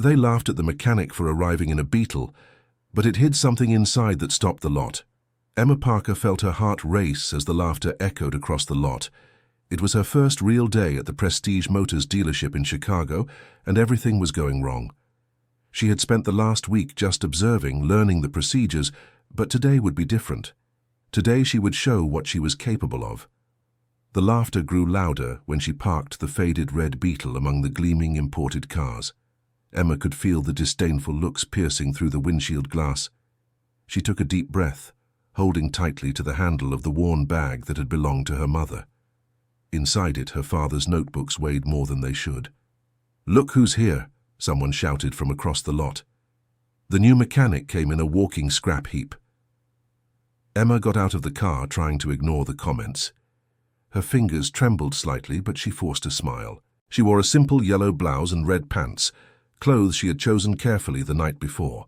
They laughed at the mechanic for arriving in a Beetle, but it hid something inside that stopped the lot. Emma Parker felt her heart race as the laughter echoed across the lot. It was her first real day at the Prestige Motors dealership in Chicago, and everything was going wrong. She had spent the last week just observing, learning the procedures, but today would be different. Today she would show what she was capable of. The laughter grew louder when she parked the faded red Beetle among the gleaming imported cars. Emma could feel the disdainful looks piercing through the windshield glass. She took a deep breath, holding tightly to the handle of the worn bag that had belonged to her mother. Inside it, her father's notebooks weighed more than they should. "Look who's here," someone shouted from across the lot. The new mechanic came in a walking scrap heap. Emma got out of the car, trying to ignore the comments. Her fingers trembled slightly, but she forced a smile. She wore a simple yellow blouse and red pants, clothes she had chosen carefully the night before.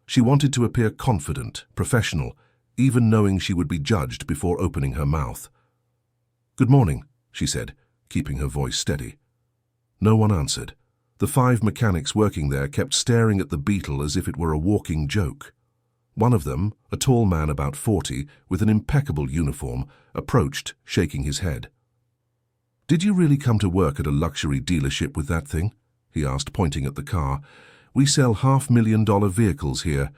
She wanted to appear confident, professional, even knowing she would be judged before opening her mouth. "Good morning," she said, keeping her voice steady. No one answered. The 5 mechanics working there kept staring at the Beetle as if it were a walking joke. One of them, a tall man about 40, with an impeccable uniform, approached, shaking his head. "Did you really come to work at a luxury dealership with that thing?" he asked, pointing at the car. "We sell $500,000 vehicles here.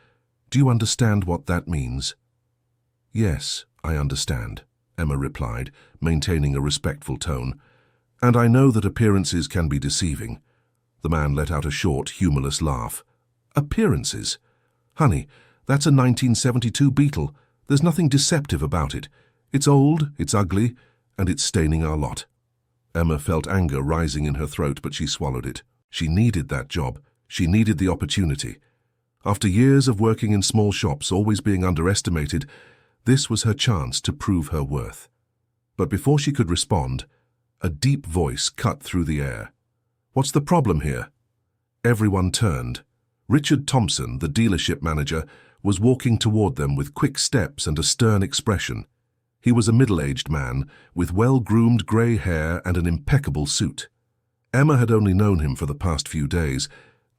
Do you understand what that means?" "Yes, I understand," Emma replied, maintaining a respectful tone. "And I know that appearances can be deceiving." The man let out a short, humorless laugh. "Appearances? Honey, that's a 1972 Beetle. There's nothing deceptive about it. It's old, it's ugly, and it's staining our lot." Emma felt anger rising in her throat, but she swallowed it. She needed that job. She needed the opportunity. After years of working in small shops, always being underestimated, this was her chance to prove her worth. But before she could respond, a deep voice cut through the air. "What's the problem here?" Everyone turned. Richard Thompson, the dealership manager, was walking toward them with quick steps and a stern expression. He was a middle-aged man, with well-groomed grey hair and an impeccable suit. Emma had only known him for the past few days,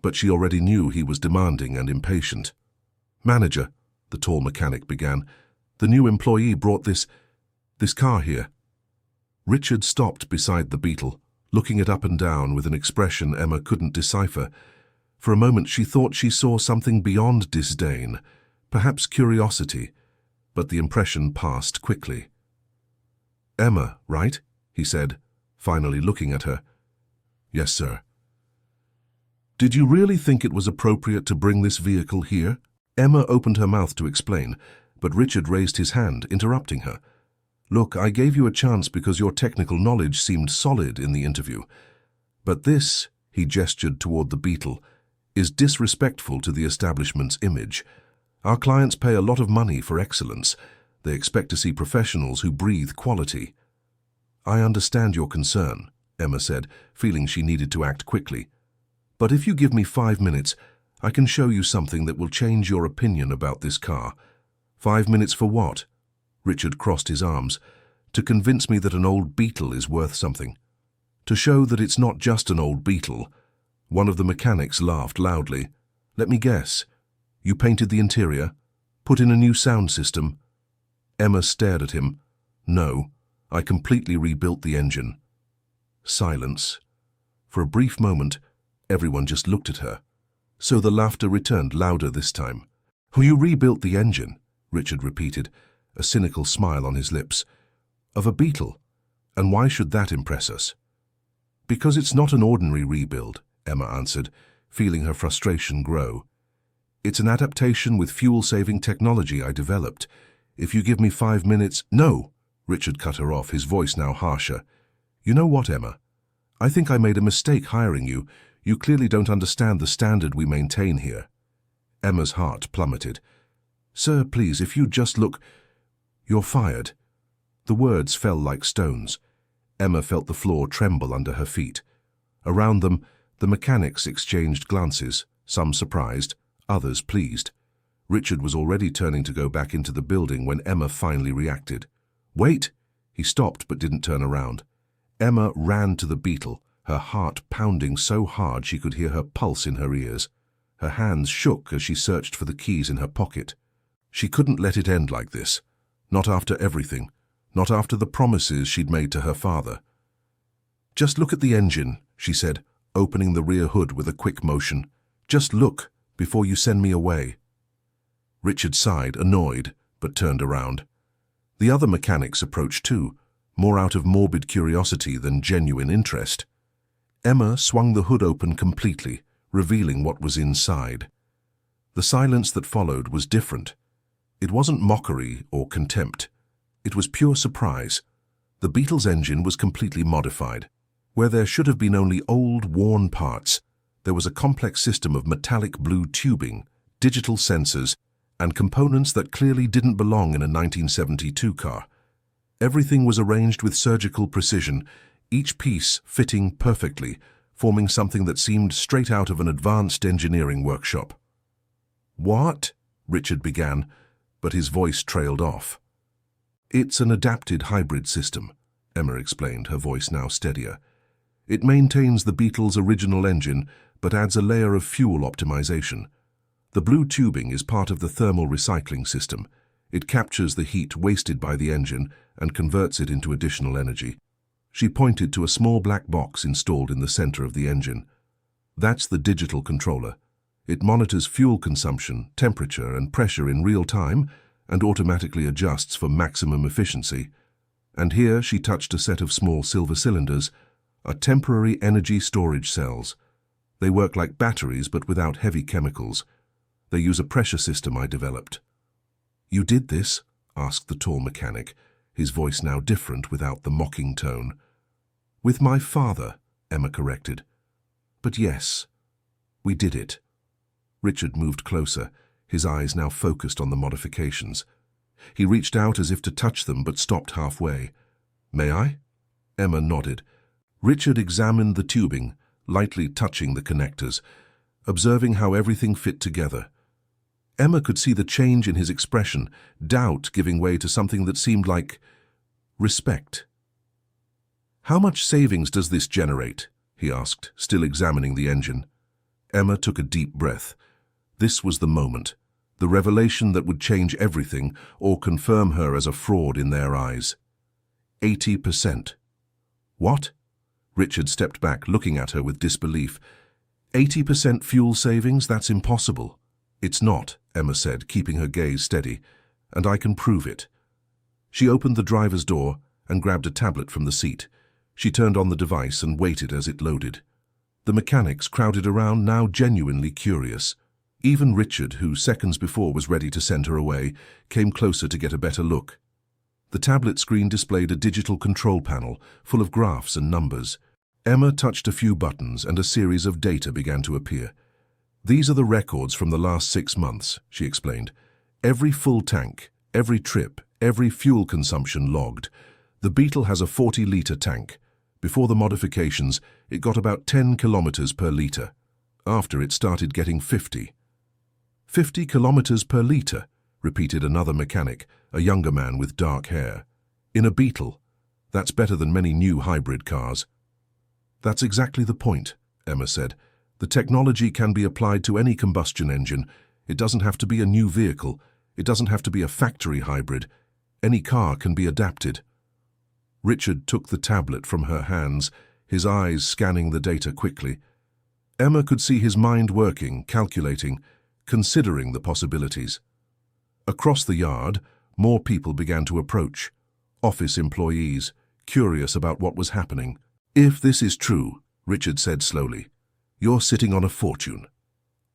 but she already knew he was demanding and impatient. "Manager," the tall mechanic began, "the new employee brought this car here." Richard stopped beside the Beetle, looking it up and down with an expression Emma couldn't decipher. For a moment she thought she saw something beyond disdain, perhaps curiosity, but the impression passed quickly. "Emma, right?" he said, finally looking at her. "Yes, sir." "Did you really think it was appropriate to bring this vehicle here?" Emma opened her mouth to explain, but Richard raised his hand, interrupting her. "Look, I gave you a chance because your technical knowledge seemed solid in the interview. But this," he gestured toward the Beetle, "is disrespectful to the establishment's image. Our clients pay a lot of money for excellence. They expect to see professionals who breathe quality." "I understand your concern," Emma said, feeling she needed to act quickly. "But if you give me 5 minutes, I can show you something that will change your opinion about this car." "5 minutes for what?" Richard crossed his arms. "To convince me that an old Beetle is worth something. To show that it's not just an old Beetle." One of the mechanics laughed loudly. "Let me guess. You painted the interior? Put in a new sound system?" Emma stared at him. "No, I completely rebuilt the engine." Silence. For a brief moment, everyone just looked at her. So the laughter returned louder this time. "You rebuilt the engine," Richard repeated, a cynical smile on his lips. "Of a Beetle? And why should that impress us?" "Because it's not an ordinary rebuild," Emma answered, feeling her frustration grow. "It's an adaptation with fuel-saving technology I developed. If you give me 5 minutes—" "No!" Richard cut her off, his voice now harsher. "You know what, Emma? I think I made a mistake hiring you. You clearly don't understand the standard we maintain here." Emma's heart plummeted. "Sir, please, if you just look—" "You're fired." The words fell like stones. Emma felt the floor tremble under her feet. Around them, the mechanics exchanged glances, some surprised, others pleased. Richard was already turning to go back into the building when Emma finally reacted. "Wait!" He stopped but didn't turn around. Emma ran to the Beetle, her heart pounding so hard she could hear her pulse in her ears. Her hands shook as she searched for the keys in her pocket. She couldn't let it end like this. Not after everything. Not after the promises she'd made to her father. "Just look at the engine," she said, opening the rear hood with a quick motion. "Just look, before you send me away." Richard sighed, annoyed, but turned around. The other mechanics approached too, more out of morbid curiosity than genuine interest. Emma swung the hood open completely, revealing what was inside. The silence that followed was different. It wasn't mockery or contempt. It was pure surprise. The Beetle's engine was completely modified. Where there should have been only old, worn parts, there was a complex system of metallic blue tubing, digital sensors, and components that clearly didn't belong in a 1972 car. Everything was arranged with surgical precision, each piece fitting perfectly, forming something that seemed straight out of an advanced engineering workshop. "What?" Richard began, but his voice trailed off. "It's an adapted hybrid system," Emma explained, her voice now steadier. "It maintains the Beetle's original engine, but adds a layer of fuel optimization. The blue tubing is part of the thermal recycling system. It captures the heat wasted by the engine and converts it into additional energy." She pointed to a small black box installed in the center of the engine. "That's the digital controller. It monitors fuel consumption, temperature, and pressure in real time and automatically adjusts for maximum efficiency." And here she touched a set of small silver cylinders, are temporary energy storage cells. They work like batteries but without heavy chemicals. They use a pressure system I developed. "You did this?" asked the tall mechanic, his voice now different without the mocking tone. "With my father," Emma corrected. "But yes, we did it." Richard moved closer, his eyes now focused on the modifications. He reached out as if to touch them but stopped halfway. "May I?" Emma nodded. Richard examined the tubing, lightly touching the connectors, observing how everything fit together. Emma could see the change in his expression, doubt giving way to something that seemed like respect. "How much savings does this generate?" he asked, still examining the engine. Emma took a deep breath. This was the moment, the revelation that would change everything or confirm her as a fraud in their eyes. 80%. "What?" Richard stepped back, looking at her with disbelief. 80% fuel savings? That's impossible." "It's not," Emma said, keeping her gaze steady, "and I can prove it." She opened the driver's door and grabbed a tablet from the seat. She turned on the device and waited as it loaded. The mechanics crowded around, now genuinely curious. Even Richard, who seconds before was ready to send her away, came closer to get a better look. The tablet screen displayed a digital control panel full of graphs and numbers. Emma touched a few buttons and a series of data began to appear. "These are the records from the last 6 months," she explained. "Every full tank, every trip, every fuel consumption logged. The Beetle has a 40-liter tank. Before the modifications, it got about 10 kilometers per liter. After, it started getting 50. 50 kilometers per liter, repeated another mechanic, a younger man with dark hair. "In a Beetle. That's better than many new hybrid cars." "That's exactly the point," Emma said. "The technology can be applied to any combustion engine. It doesn't have to be a new vehicle. It doesn't have to be a factory hybrid. Any car can be adapted." Richard took the tablet from her hands, his eyes scanning the data quickly. Emma could see his mind working, calculating, considering the possibilities. Across the yard, more people began to approach. Office employees, curious about what was happening. "If this is true," Richard said slowly, "you're sitting on a fortune."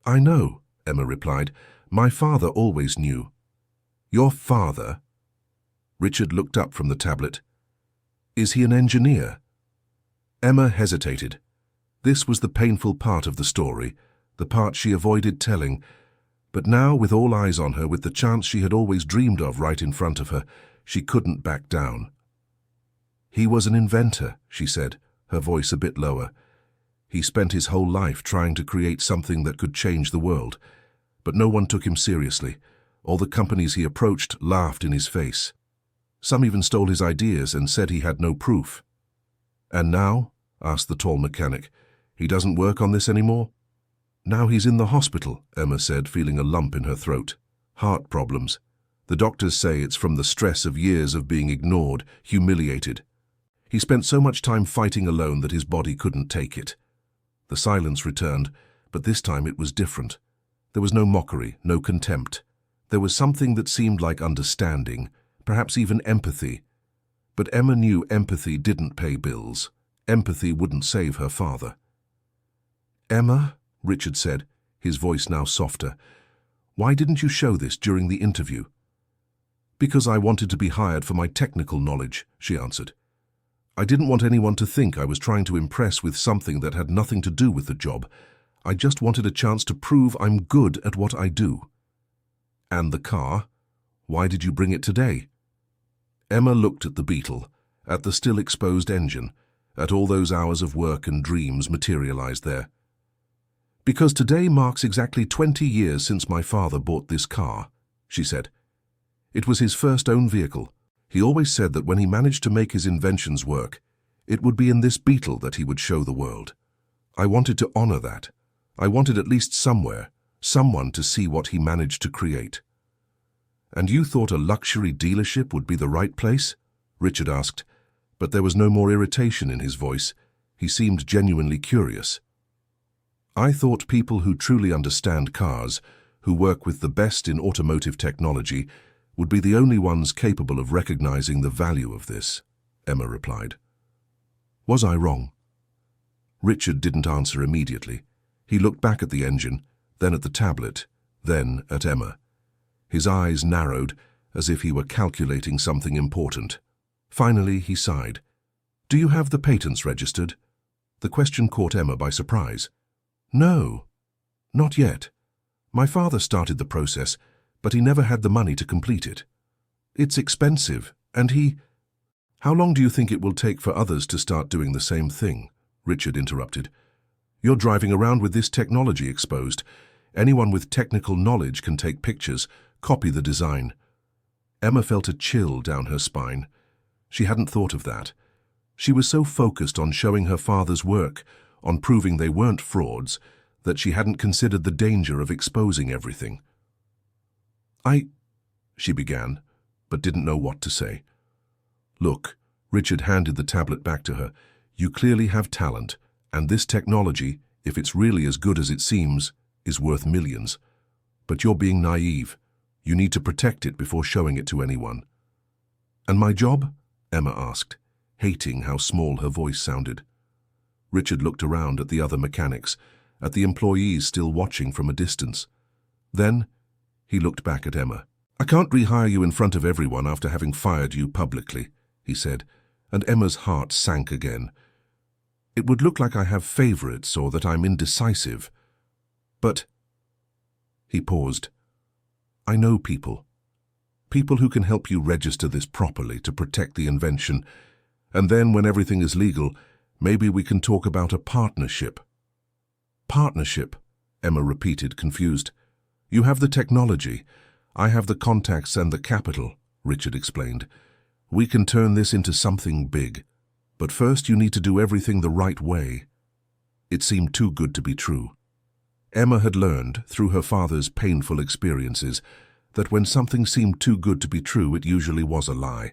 "I know," Emma replied. "My father always knew." "Your father?" Richard looked up from the tablet. "Is he an engineer?" Emma hesitated. This was the painful part of the story, the part she avoided telling. But now, with all eyes on her, with the chance she had always dreamed of right in front of her, she couldn't back down. "He was an inventor," she said, her voice a bit lower. "He spent his whole life trying to create something that could change the world. But no one took him seriously. All the companies he approached laughed in his face. Some even stole his ideas and said he had no proof. And now, asked the tall mechanic. "He doesn't work on this anymore?" "Now he's in the hospital," Emma said, feeling a lump in her throat. "Heart problems. The doctors say it's from the stress of years of being ignored, humiliated. He spent so much time fighting alone that his body couldn't take it." The silence returned, but this time it was different. There was no mockery, no contempt. There was something that seemed like understanding, perhaps even empathy. But Emma knew empathy didn't pay bills. Empathy wouldn't save her father. "Emma," Richard said, his voice now softer, "why didn't you show this during the interview?" "Because I wanted to be hired for my technical knowledge," she answered. "I didn't want anyone to think I was trying to impress with something that had nothing to do with the job. I just wanted a chance to prove I'm good at what I do." "And the car? Why did you bring it today?" Emma looked at the Beetle, at the still exposed engine, at all those hours of work and dreams materialized there. "Because today marks exactly 20 years since my father bought this car," she said. "It was his first own vehicle. He always said that when he managed to make his inventions work, it would be in this Beetle that he would show the world. I wanted to honor that. I wanted at least somewhere, someone to see what he managed to create." "And you thought a luxury dealership would be the right place?" Richard asked, but there was no more irritation in his voice. He seemed genuinely curious. "I thought people who truly understand cars, who work with the best in automotive technology, would be the only ones capable of recognizing the value of this," Emma replied. "Was I wrong?" Richard didn't answer immediately. He looked back at the engine, then at the tablet, then at Emma. His eyes narrowed, as if he were calculating something important. Finally, he sighed. "Do you have the patents registered?" The question caught Emma by surprise. "No, not yet. My father started the process, but he never had the money to complete it. It's expensive, and he—" "How long do you think it will take for others to start doing the same thing?" Richard interrupted. "You're driving around with this technology exposed. Anyone with technical knowledge can take pictures, copy the design." Emma felt a chill down her spine. She hadn't thought of that. She was so focused on showing her father's work, on proving they weren't frauds, that she hadn't considered the danger of exposing everything. She began, but didn't know what to say. "Look," Richard handed the tablet back to her, "you clearly have talent, and this technology, if it's really as good as it seems, is worth millions. But you're being naive. You need to protect it before showing it to anyone." "And my job?" Emma asked, hating how small her voice sounded. Richard looked around at the other mechanics, at the employees still watching from a distance. Then he looked back at Emma. "I can't rehire you in front of everyone after having fired you publicly," he said, and Emma's heart sank again. "It would look like I have favorites or that I'm indecisive. But—" He paused. "I know people. People who can help you register this properly to protect the invention. And then when everything is legal, maybe we can talk about a partnership." "Partnership?" Emma repeated, confused. "You have the technology. I have the contacts and the capital," Richard explained. "We can turn this into something big. But first you need to do everything the right way." It seemed too good to be true. Emma had learned, through her father's painful experiences, that when something seemed too good to be true, it usually was a lie.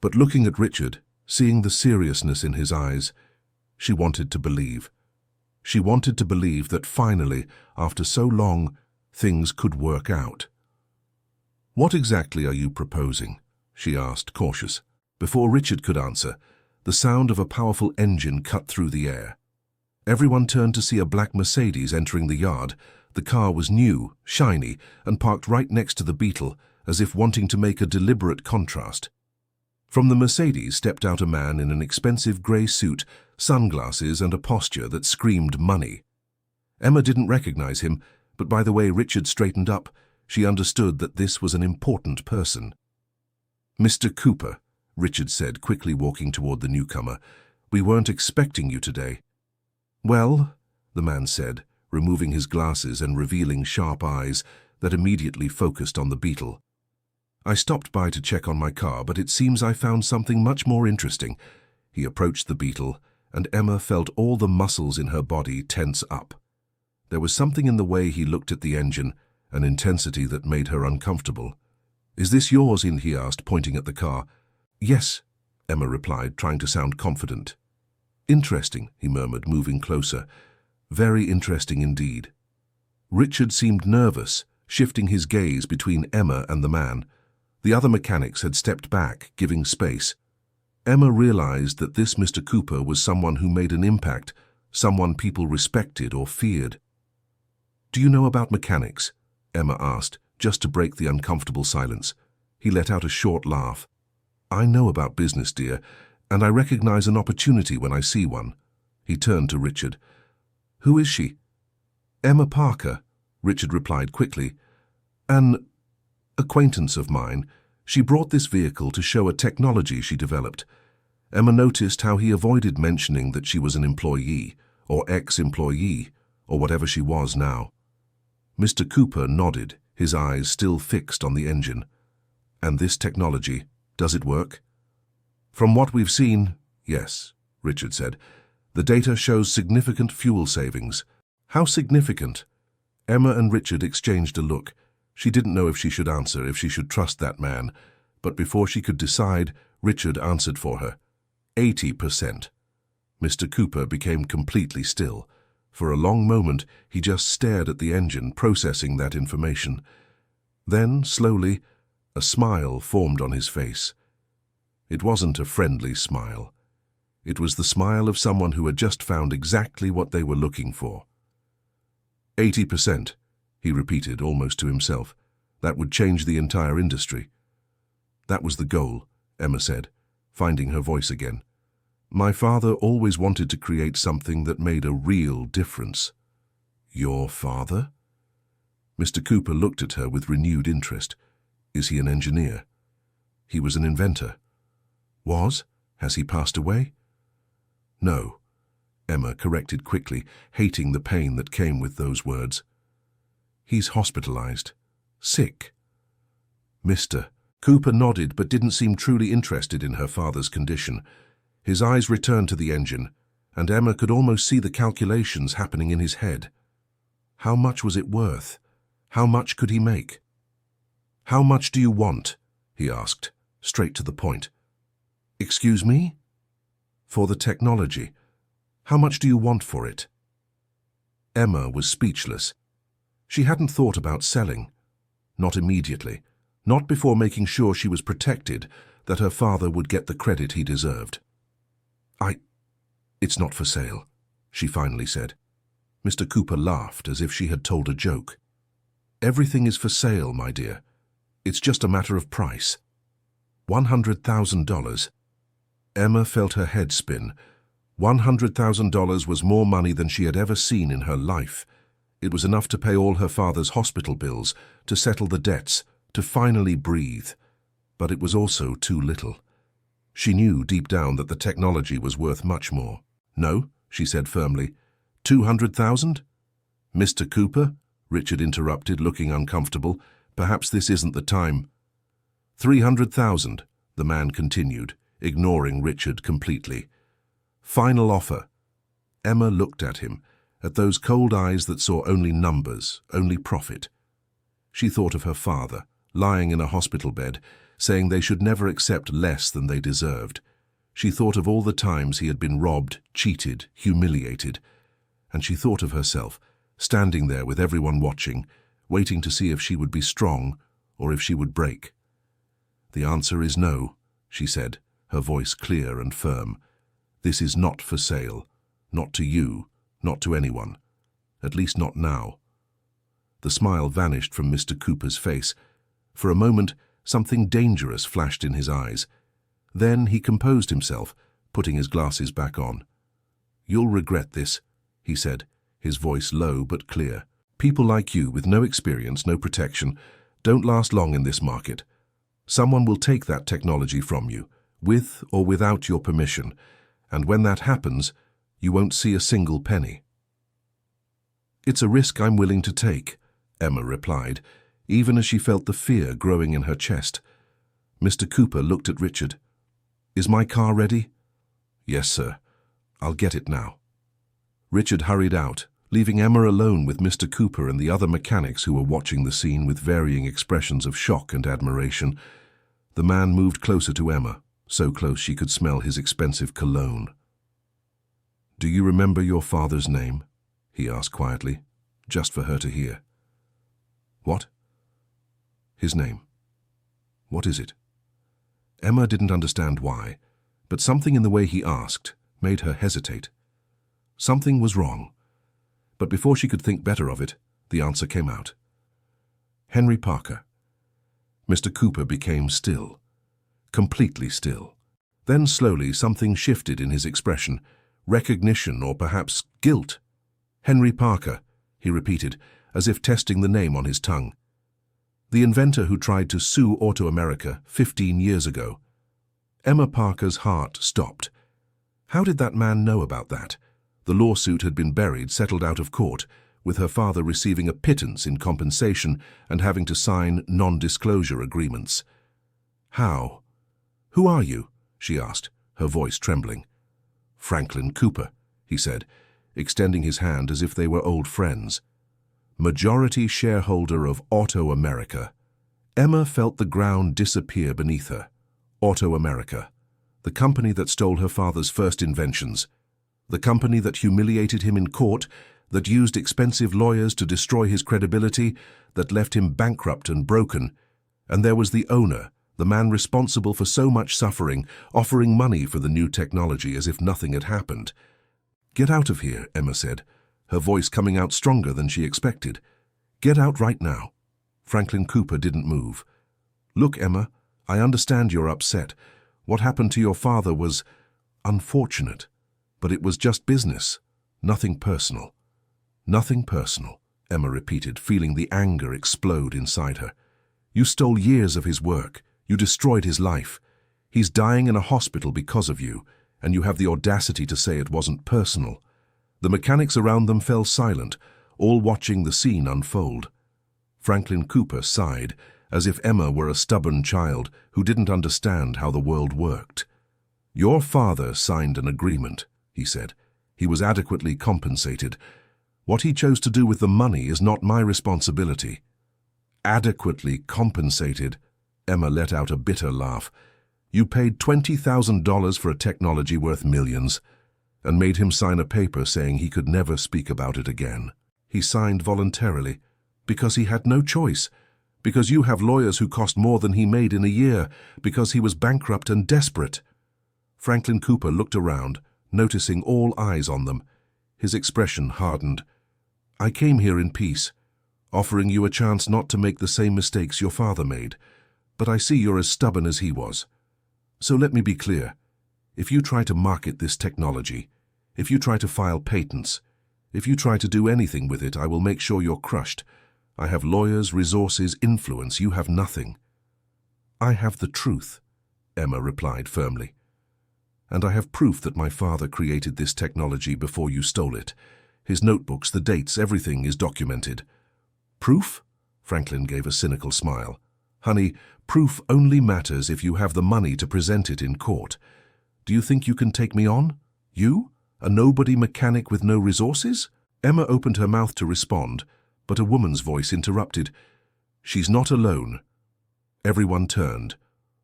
But looking at Richard, seeing the seriousness in his eyes, she wanted to believe. She wanted to believe that finally, after so long, things could work out. "What exactly are you proposing?" she asked, cautious. Before Richard could answer, the sound of a powerful engine cut through the air. Everyone turned to see a black Mercedes entering the yard. The car was new, shiny, and parked right next to the Beetle, as if wanting to make a deliberate contrast. From the Mercedes stepped out a man in an expensive grey suit, sunglasses, and a posture that screamed money. Emma didn't recognize him, but by the way Richard straightened up, she understood that this was an important person. "Mr. Cooper," Richard said, quickly walking toward the newcomer, "we weren't expecting you today." "Well," the man said, removing his glasses and revealing sharp eyes that immediately focused on the Beetle. "I stopped by to check on my car, but it seems I found something much more interesting." He approached the Beetle, and Emma felt all the muscles in her body tense up. There was something in the way he looked at the engine, an intensity that made her uncomfortable. "Is this yours?" he asked, pointing at the car. "Yes," Emma replied, trying to sound confident. "Interesting," he murmured, moving closer. "Very interesting indeed." Richard seemed nervous, shifting his gaze between Emma and the man. The other mechanics had stepped back, giving space. Emma realized that this Mr. Cooper was someone who made an impact, someone people respected or feared. "Do you know about mechanics?" Emma asked, just to break the uncomfortable silence. He let out a short laugh. "I know about business, dear, and I recognize an opportunity when I see one." He turned to Richard. "Who is she?" "Emma Parker," Richard replied quickly. "An acquaintance of mine. She brought this vehicle to show a technology she developed." Emma noticed how he avoided mentioning that she was an employee, or ex-employee, or whatever she was now. Mr. Cooper nodded, his eyes still fixed on the engine. "And this technology, does it work?" "From what we've seen, yes," Richard said. "The data shows significant fuel savings." "How significant?" Emma and Richard exchanged a look. She didn't know if she should answer, if she should trust that man. But before she could decide, Richard answered for her. 80%. Mr. Cooper became completely still. For a long moment, he just stared at the engine, processing that information. Then, slowly, a smile formed on his face. It wasn't a friendly smile. It was the smile of someone who had just found exactly what they were looking for. 80%, he repeated almost to himself. That would change the entire industry. "That was the goal," Emma said, finding her voice again. "My father always wanted to create something that made a real difference." "Your father?" Mr. Cooper looked at her with renewed interest. "Is he an engineer?" "He was an inventor." "Was? Has he passed away?" "No," Emma corrected quickly, hating the pain that came with those words. "He's hospitalized. Sick." Mr. Cooper nodded but didn't seem truly interested in her father's condition. His eyes returned to the engine, and Emma could almost see the calculations happening in his head. How much was it worth? How much could he make? "How much do you want?" he asked, straight to the point. "Excuse me?" "For the technology. How much do you want for it?" Emma was speechless. She hadn't thought about selling. Not immediately. Not before making sure she was protected, that her father would get the credit he deserved. It's not for sale," she finally said. Mr. Cooper laughed as if she had told a joke. "Everything is for sale, my dear. It's just a matter of price. $100,000. Emma felt her head spin. $100,000 was more money than she had ever seen in her life. It was enough to pay all her father's hospital bills, to settle the debts, to finally breathe. But it was also too little. She knew deep down that the technology was worth much more. "No," she said firmly. 200,000? "Mr. Cooper?" Richard interrupted, looking uncomfortable. "Perhaps this isn't the time." 300,000, the man continued, ignoring Richard completely. "Final offer." Emma looked at him, at those cold eyes that saw only numbers, only profit. She thought of her father, lying in a hospital bed, saying they should never accept less than they deserved. She thought of all the times he had been robbed, cheated, humiliated. And she thought of herself, standing there with everyone watching, waiting to see if she would be strong or if she would break. "The answer is no," she said, her voice clear and firm. "This is not for sale. Not to you, not to anyone. At least not now." The smile vanished from Mr. Cooper's face. For a moment, something dangerous flashed in his eyes. Then he composed himself, putting his glasses back on. "You'll regret this," he said, his voice low but clear. "People like you, with no experience, no protection, don't last long in this market. Someone will take that technology from you, with or without your permission, and when that happens, you won't see a single penny." "It's a risk I'm willing to take," Emma replied, even as she felt the fear growing in her chest. Mr. Cooper looked at Richard. "Is my car ready?" "Yes, sir. I'll get it now." Richard hurried out, leaving Emma alone with Mr. Cooper and the other mechanics who were watching the scene with varying expressions of shock and admiration. The man moved closer to Emma, so close she could smell his expensive cologne. "Do you remember your father's name?" he asked quietly, just for her to hear. "What?" "His name. What is it?" Emma didn't understand why, but something in the way he asked made her hesitate. Something was wrong. But before she could think better of it, the answer came out. "Henry Parker." Mr. Cooper became still, completely still. Then slowly something shifted in his expression, recognition or perhaps guilt. "Henry Parker," he repeated, as if testing the name on his tongue. "The inventor who tried to sue Auto America 15 years ago." Emma Parker's heart stopped. How did that man know about that? The lawsuit had been buried, settled out of court, with her father receiving a pittance in compensation and having to sign non-disclosure agreements. "How? Who are you?" she asked, her voice trembling. "Franklin Cooper," he said, extending his hand as if they were old friends. "Majority shareholder of Auto America." Emma felt the ground disappear beneath her. Auto America, the company that stole her father's first inventions, the company that humiliated him in court, that used expensive lawyers to destroy his credibility, that left him bankrupt and broken. And there was the owner, the man responsible for so much suffering, offering money for the new technology as if nothing had happened. "Get out of here," Emma said, her voice coming out stronger than she expected. "Get out right now." Franklin Cooper didn't move. "Look, Emma, I understand you're upset. What happened to your father was unfortunate, but it was just business, nothing personal." "Nothing personal," Emma repeated, feeling the anger explode inside her. "You stole years of his work. You destroyed his life. He's dying in a hospital because of you, and you have the audacity to say it wasn't personal." The mechanics around them fell silent, all watching the scene unfold. Franklin Cooper sighed, as if Emma were a stubborn child who didn't understand how the world worked. "Your father signed an agreement," he said. "He was adequately compensated. What he chose to do with the money is not my responsibility." "Adequately compensated?" Emma let out a bitter laugh. "You paid $20,000 for a technology worth millions, and made him sign a paper saying he could never speak about it again. He signed voluntarily, because he had no choice, because you have lawyers who cost more than he made in a year, because he was bankrupt and desperate." Franklin Cooper looked around, noticing all eyes on them. His expression hardened. "I came here in peace, offering you a chance not to make the same mistakes your father made, but I see you're as stubborn as he was. So let me be clear. If you try to market this technology, if you try to file patents, if you try to do anything with it, I will make sure you're crushed. I have lawyers, resources, influence. You have nothing." "I have the truth," Emma replied firmly. "And I have proof that my father created this technology before you stole it. His notebooks, the dates, everything is documented." "Proof?" Franklin gave a cynical smile. "Honey, proof only matters if you have the money to present it in court. Do you think you can take me on? You? A nobody mechanic with no resources?" Emma opened her mouth to respond, but a woman's voice interrupted. "She's not alone." Everyone turned.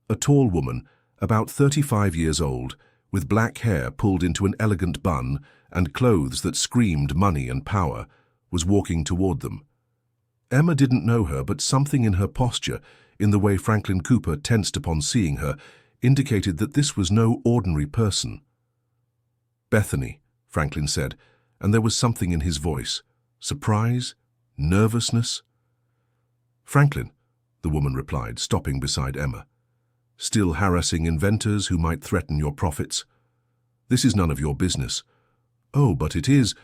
A tall woman, about 35 years old, with black hair pulled into an elegant bun and clothes that screamed money and power, was walking toward them. Emma didn't know her, but something in her posture, in the way Franklin Cooper tensed upon seeing her, indicated that this was no ordinary person. "Bethany," Franklin said, and there was something in his voice. Surprise? Nervousness? "Franklin," the woman replied, stopping beside Emma. "Still harassing inventors who might threaten your profits? This is none of your business." "Oh, but it is."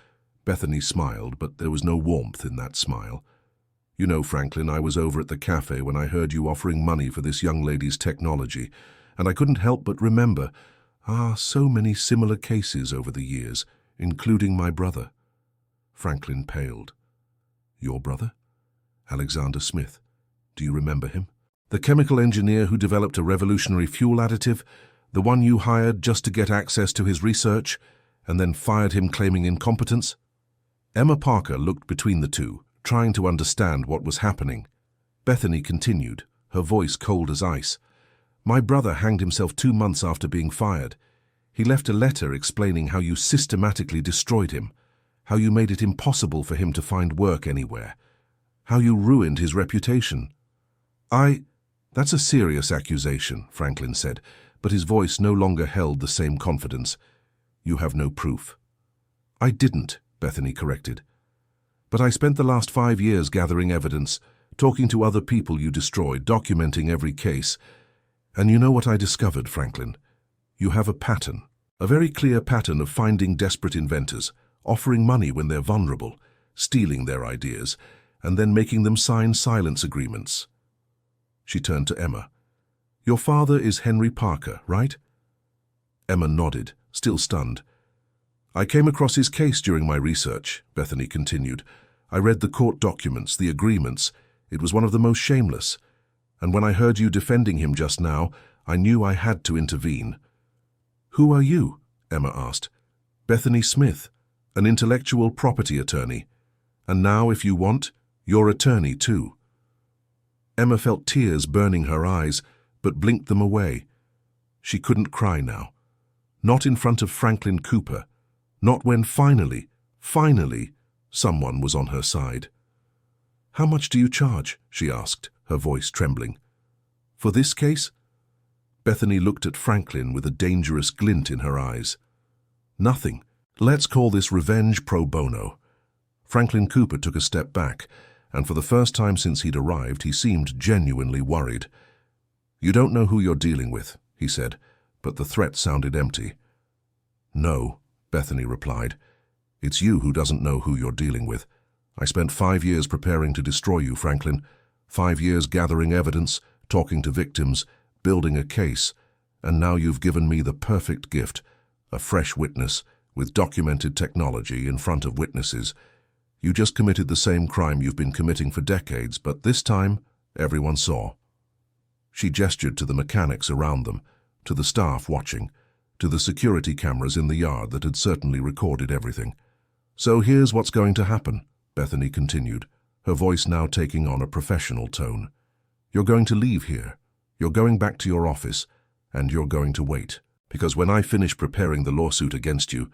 Bethany smiled, but there was no warmth in that smile. "You know, Franklin, I was over at the cafe when I heard you offering money for this young lady's technology, and I couldn't help but remember, so many similar cases over the years, including my brother." Franklin paled. "Your brother? Alexander Smith. Do you remember him? The chemical engineer who developed a revolutionary fuel additive, the one you hired just to get access to his research, and then fired him claiming incompetence? Emma Parker looked between the two, trying to understand what was happening. Bethany continued, her voice cold as ice. My brother hanged himself 2 months after being fired. He left a letter explaining how you systematically destroyed him, how you made it impossible for him to find work anywhere, how you ruined his reputation. That's a serious accusation, Franklin said, but his voice no longer held the same confidence. You have no proof. I didn't, Bethany corrected. But I spent the last 5 years gathering evidence, talking to other people you destroyed, documenting every case. And you know what I discovered, Franklin? You have a pattern, a very clear pattern of finding desperate inventors, offering money when they're vulnerable, stealing their ideas, and then making them sign silence agreements. She turned to Emma. Your father is Henry Parker, right? Emma nodded, still stunned. I came across his case during my research, Bethany continued. I read the court documents, the agreements. It was one of the most shameless. And when I heard you defending him just now, I knew I had to intervene. Who are you? Emma asked. Bethany Smith, an intellectual property attorney. And now, if you want, your attorney too. Emma felt tears burning her eyes, but blinked them away. She couldn't cry now. Not in front of Franklin Cooper. Not when finally, someone was on her side. How much do you charge? She asked, her voice trembling. For this case? Bethany looked at Franklin with a dangerous glint in her eyes. Nothing. Let's call this revenge pro bono. Franklin Cooper took a step back, and for the first time since he'd arrived, he seemed genuinely worried. You don't know who you're dealing with, he said, but the threat sounded empty. No, Bethany replied. It's you who doesn't know who you're dealing with. I spent 5 years preparing to destroy you, Franklin. 5 years gathering evidence, talking to victims, building a case, and now you've given me the perfect gift, a fresh witness with documented technology in front of witnesses. You just committed the same crime you've been committing for decades, but this time, everyone saw. She gestured to the mechanics around them, to the staff watching, to the security cameras in the yard that had certainly recorded everything. So here's what's going to happen, Bethany continued, her voice now taking on a professional tone. You're going to leave here. You're going back to your office, and you're going to wait. Because when I finish preparing the lawsuit against you,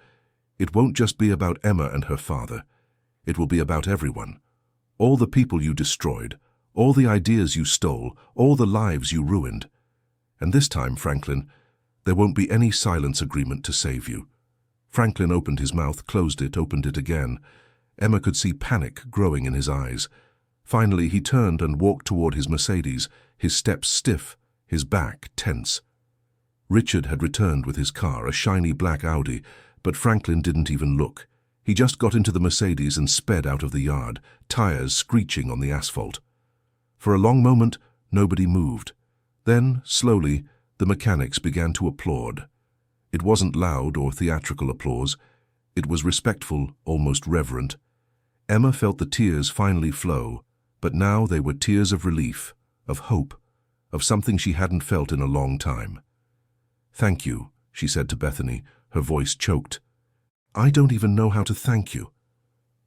it won't just be about Emma and her father. It will be about everyone. All the people you destroyed, all the ideas you stole, all the lives you ruined. And this time, Franklin, there won't be any silence agreement to save you. Franklin opened his mouth, closed it, opened it again. Emma could see panic growing in his eyes. Finally, he turned and walked toward his Mercedes, his steps stiff, his back tense. Richard had returned with his car, a shiny black Audi, but Franklin didn't even look. He just got into the Mercedes and sped out of the yard, tires screeching on the asphalt. For a long moment, nobody moved. Then, slowly, the mechanics began to applaud. It wasn't loud or theatrical applause. It was respectful, almost reverent. Emma felt the tears finally flow, but now they were tears of relief, of hope, of something she hadn't felt in a long time. Thank you, she said to Bethany, her voice choked. I don't even know how to thank you.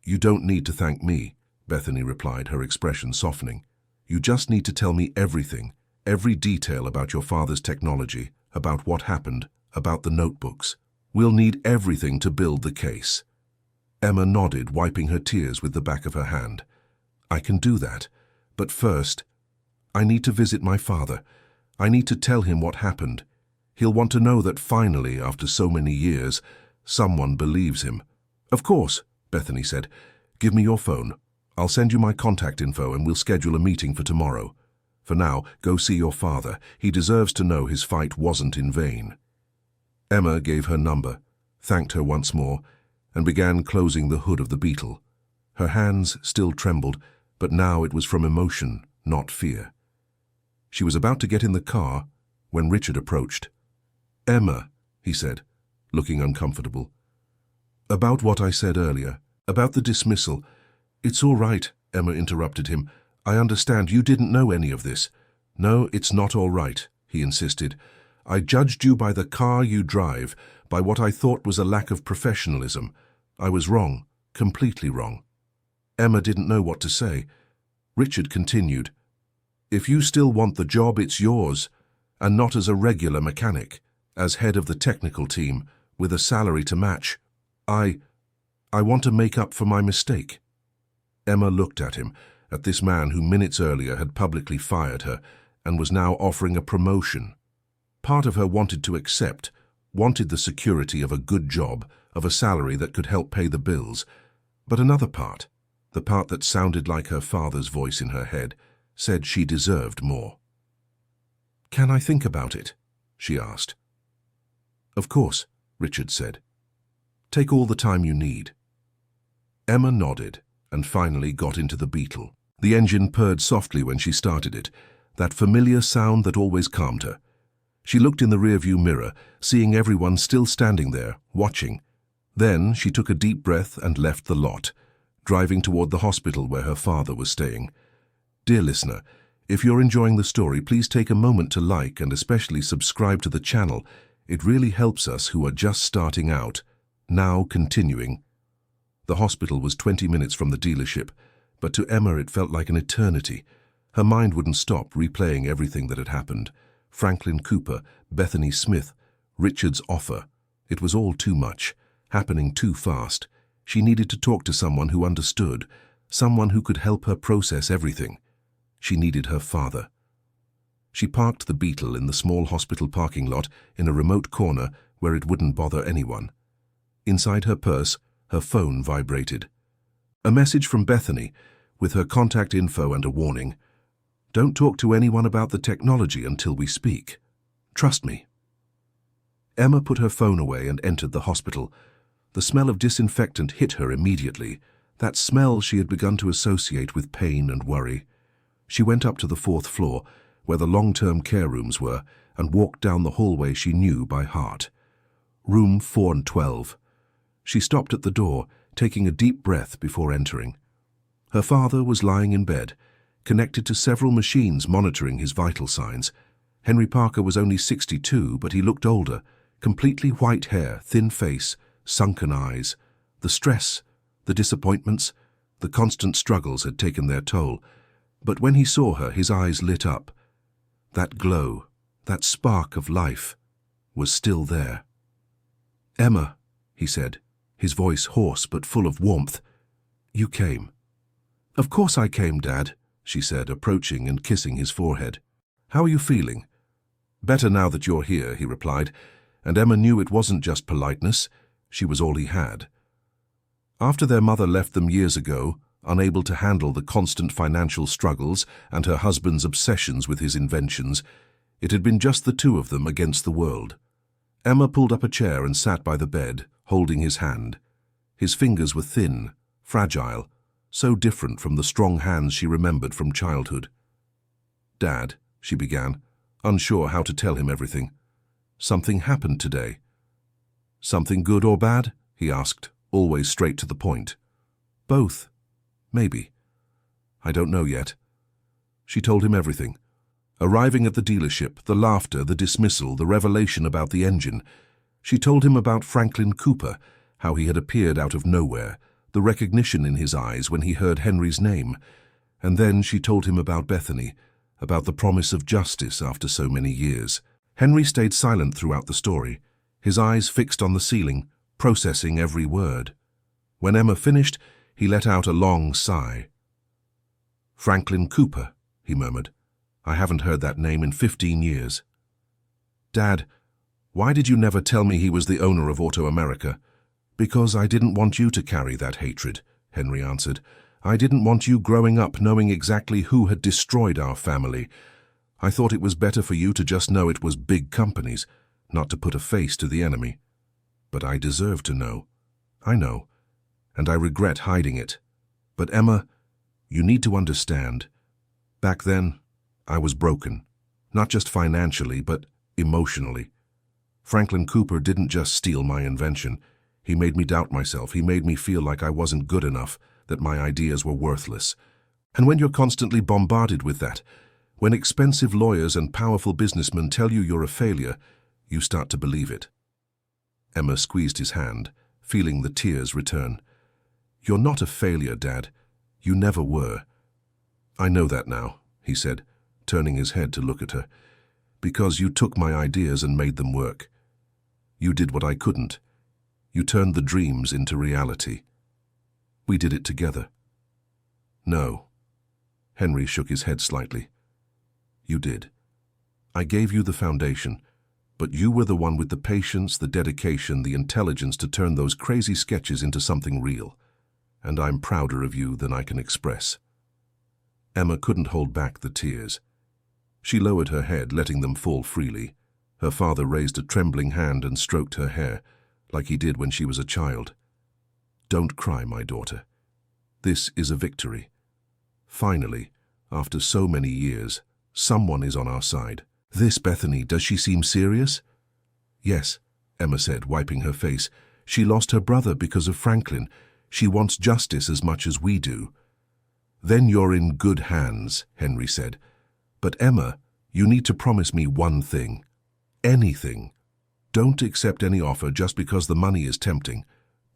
You don't need to thank me, Bethany replied, her expression softening. You just need to tell me everything, every detail about your father's technology, about what happened, about the notebooks. We'll need everything to build the case. Emma nodded, wiping her tears with the back of her hand. I can do that, but first, I need to visit my father. I need to tell him what happened. He'll want to know that finally, after so many years, someone believes him. Of course, Bethany said. Give me your phone. I'll send you my contact info and we'll schedule a meeting for tomorrow. For now, go see your father. He deserves to know his fight wasn't in vain. Emma gave her number, thanked her once more, and began closing the hood of the Beetle. Her hands still trembled, but now it was from emotion, not fear. She was about to get in the car when Richard approached. Emma, he said, looking uncomfortable. About what I said earlier, about the dismissal. It's all right, Emma interrupted him. I understand you didn't know any of this. No, it's not all right, he insisted. I judged you by the car you drive, by what I thought was a lack of professionalism. I was wrong, completely wrong." Emma didn't know what to say. Richard continued, "If you still want the job, it's yours, and not as a regular mechanic, as head of the technical team, with a salary to match. I want to make up for my mistake." Emma looked at him, at this man who minutes earlier had publicly fired her and was now offering a promotion. Part of her wanted to accept, wanted the security of a good job, of a salary that could help pay the bills. But another part, the part that sounded like her father's voice in her head, said she deserved more. "Can I think about it?" she asked. "Of course," Richard said. "Take all the time you need." Emma nodded and finally got into the Beetle. The engine purred softly when she started it, that familiar sound that always calmed her. She looked in the rearview mirror, seeing everyone still standing there, watching. Then she took a deep breath and left the lot, driving toward the hospital where her father was staying. Dear listener, if you're enjoying the story, please take a moment to like and especially subscribe to the channel. It really helps us who are just starting out. Now continuing. The hospital was 20 minutes from the dealership, but to Emma it felt like an eternity. Her mind wouldn't stop replaying everything that had happened. Franklin Cooper, Bethany Smith, Richard's offer. It was all too much, happening too fast. She needed to talk to someone who understood, someone who could help her process everything. She needed her father. She parked the Beetle in the small hospital parking lot in a remote corner where it wouldn't bother anyone. Inside her purse, her phone vibrated. A message from Bethany, with her contact info and a warning. "Don't talk to anyone about the technology until we speak. Trust me." Emma put her phone away and entered the hospital. The smell of disinfectant hit her immediately, that smell she had begun to associate with pain and worry. She went up to the 4th floor, where the long-term care rooms were, and walked down the hallway she knew by heart. Room 412. She stopped at the door, taking a deep breath before entering. Her father was lying in bed, connected to several machines monitoring his vital signs. Henry Parker was only 62, but he looked older, completely white hair, thin face, sunken eyes. The stress, the disappointments, the constant struggles had taken their toll. But when he saw her, his eyes lit up. That glow, that spark of life, was still there. "Emma," he said, his voice hoarse but full of warmth. "You came." "Of course I came, Dad," she said, approaching and kissing his forehead. "How are you feeling?" "Better now that you're here," he replied, and Emma knew it wasn't just politeness. She was all he had. After their mother left them years ago, unable to handle the constant financial struggles and her husband's obsessions with his inventions, it had been just the two of them against the world. Emma pulled up a chair and sat by the bed, holding his hand. His fingers were thin, fragile, so different from the strong hands she remembered from childhood. "Dad," she began, unsure how to tell him everything. "Something happened today." "Something good or bad?" he asked, always straight to the point. "Both. Maybe. I don't know yet." She told him everything. Arriving at the dealership, the laughter, the dismissal, the revelation about the engine. She told him about Franklin Cooper, how he had appeared out of nowhere, the recognition in his eyes when he heard Henry's name. And then she told him about Bethany, about the promise of justice after so many years. Henry stayed silent throughout the story, his eyes fixed on the ceiling, processing every word. When Emma finished, he let out a long sigh. "Franklin Cooper," he murmured. "I haven't heard that name in 15 years. "Dad, why did you never tell me he was the owner of Auto America?" "Because I didn't want you to carry that hatred," Henry answered. "I didn't want you growing up knowing exactly who had destroyed our family. I thought it was better for you to just know it was big companies, not to put a face to the enemy. But I deserve to know. I know, and I regret hiding it. But Emma, you need to understand. Back then, I was broken, not just financially, but emotionally. Franklin Cooper didn't just steal my invention. He made me doubt myself. He made me feel like I wasn't good enough, that my ideas were worthless. And when you're constantly bombarded with that, when expensive lawyers and powerful businessmen tell you you're a failure, You start to believe it. Emma squeezed his hand, feeling the tears return. You're not a failure, Dad. You never were. I know that now, he said, turning his head to look at her. Because you took my ideas and made them work. You did what I couldn't. You turned the dreams into reality. We did it together. No. Henry shook his head slightly. You did. I gave you the foundation, but you were the one with the patience, the dedication, the intelligence to turn those crazy sketches into something real. And I'm prouder of you than I can express. Emma couldn't hold back the tears. She lowered her head, letting them fall freely. Her father raised a trembling hand and stroked her hair, like he did when she was a child. Don't cry, my daughter. This is a victory. Finally, after so many years, someone is on our side. This Bethany, does she seem serious? Yes, Emma said, wiping her face. She lost her brother because of Franklin. She wants justice as much as we do. Then you're in good hands, Henry said. But Emma, you need to promise me one thing. Anything. Don't accept any offer just because the money is tempting.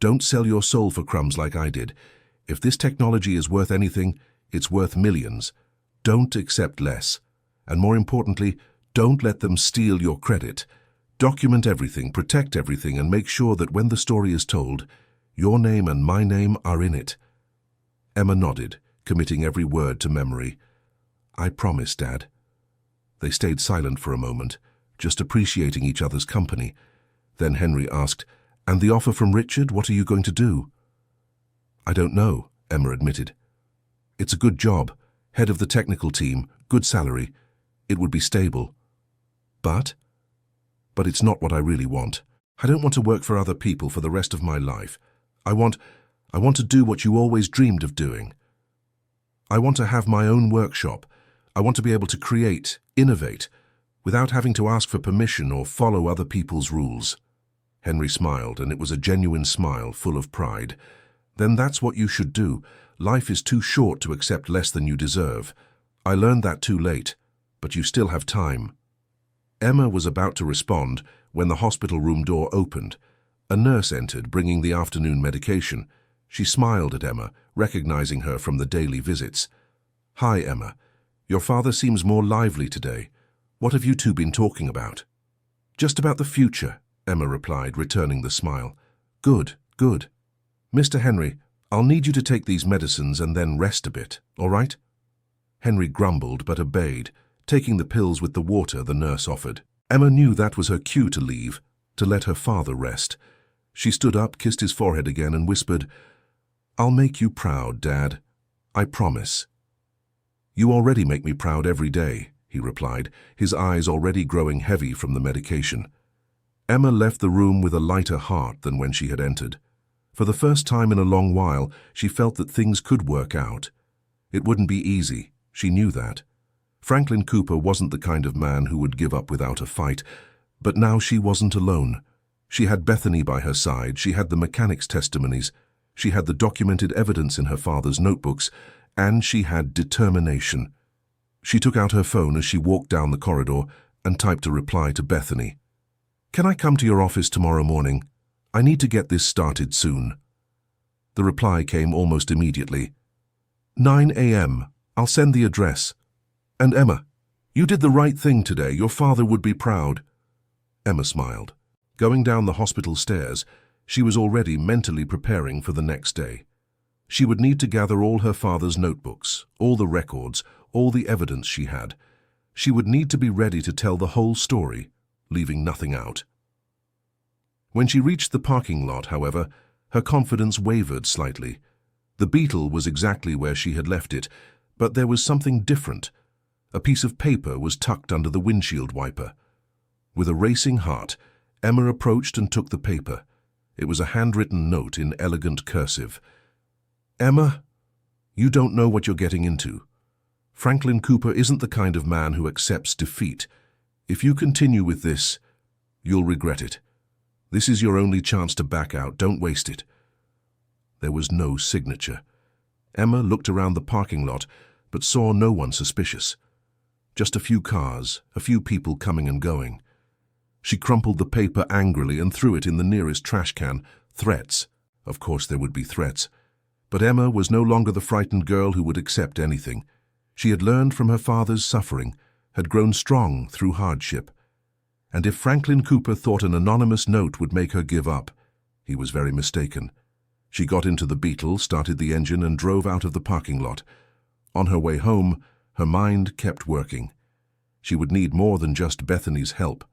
Don't sell your soul for crumbs like I did. If this technology is worth anything, it's worth millions. Don't accept less. And more importantly, don't let them steal your credit. Document everything, protect everything, and make sure that when the story is told, your name and my name are in it. Emma nodded, committing every word to memory. I promise, Dad. They stayed silent for a moment, just appreciating each other's company. Then Henry asked, And the offer from Richard, what are you going to do? I don't know, Emma admitted. It's a good job, head of the technical team, good salary. It would be stable. But it's not what I really want. I don't want to work for other people for the rest of my life. I want to do what you always dreamed of doing. I want to have my own workshop. I want to be able to create, innovate, without having to ask for permission or follow other people's rules. Henry smiled, and it was a genuine smile, full of pride. Then that's what you should do. Life is too short to accept less than you deserve. I learned that too late, but you still have time. Emma was about to respond when the hospital room door opened. A nurse entered, bringing the afternoon medication. She smiled at Emma, recognizing her from the daily visits. Hi, Emma. Your father seems more lively today. What have you two been talking about? Just about the future, Emma replied, returning the smile. Good, good. Mr. Henry, I'll need you to take these medicines and then rest a bit, all right? Henry grumbled but obeyed, taking the pills with the water the nurse offered. Emma knew that was her cue to leave, to let her father rest. She stood up, kissed his forehead again, and whispered, I'll make you proud, Dad. I promise. You already make me proud every day, he replied, his eyes already growing heavy from the medication. Emma left the room with a lighter heart than when she had entered. For the first time in a long while, she felt that things could work out. It wouldn't be easy, she knew that. Franklin Cooper wasn't the kind of man who would give up without a fight, but now she wasn't alone. She had Bethany by her side, she had the mechanics' testimonies, she had the documented evidence in her father's notebooks, and she had determination. She took out her phone as she walked down the corridor and typed a reply to Bethany. Can I come to your office tomorrow morning? I need to get this started soon. The reply came almost immediately. 9 a.m. I'll send the address. And Emma, you did the right thing today. Your father would be proud. Emma smiled. Going down the hospital stairs, she was already mentally preparing for the next day. She would need to gather all her father's notebooks, all the records, all the evidence she had. She would need to be ready to tell the whole story, leaving nothing out. When she reached the parking lot, however, her confidence wavered slightly. The Beetle was exactly where she had left it, but there was something different. A piece of paper was tucked under the windshield wiper. With a racing heart, Emma approached and took the paper. It was a handwritten note in elegant cursive. Emma, you don't know what you're getting into. Franklin Cooper isn't the kind of man who accepts defeat. If you continue with this, you'll regret it. This is your only chance to back out. Don't waste it. There was no signature. Emma looked around the parking lot, but saw no one suspicious. Just a few cars, a few people coming and going. She crumpled the paper angrily and threw it in the nearest trash can. Threats. Of course there would be threats. But Emma was no longer the frightened girl who would accept anything. She had learned from her father's suffering, had grown strong through hardship. And if Franklin Cooper thought an anonymous note would make her give up, he was very mistaken. She got into the Beetle, started the engine, and drove out of the parking lot. On her way home, her mind kept working. She would need more than just Bethany's help.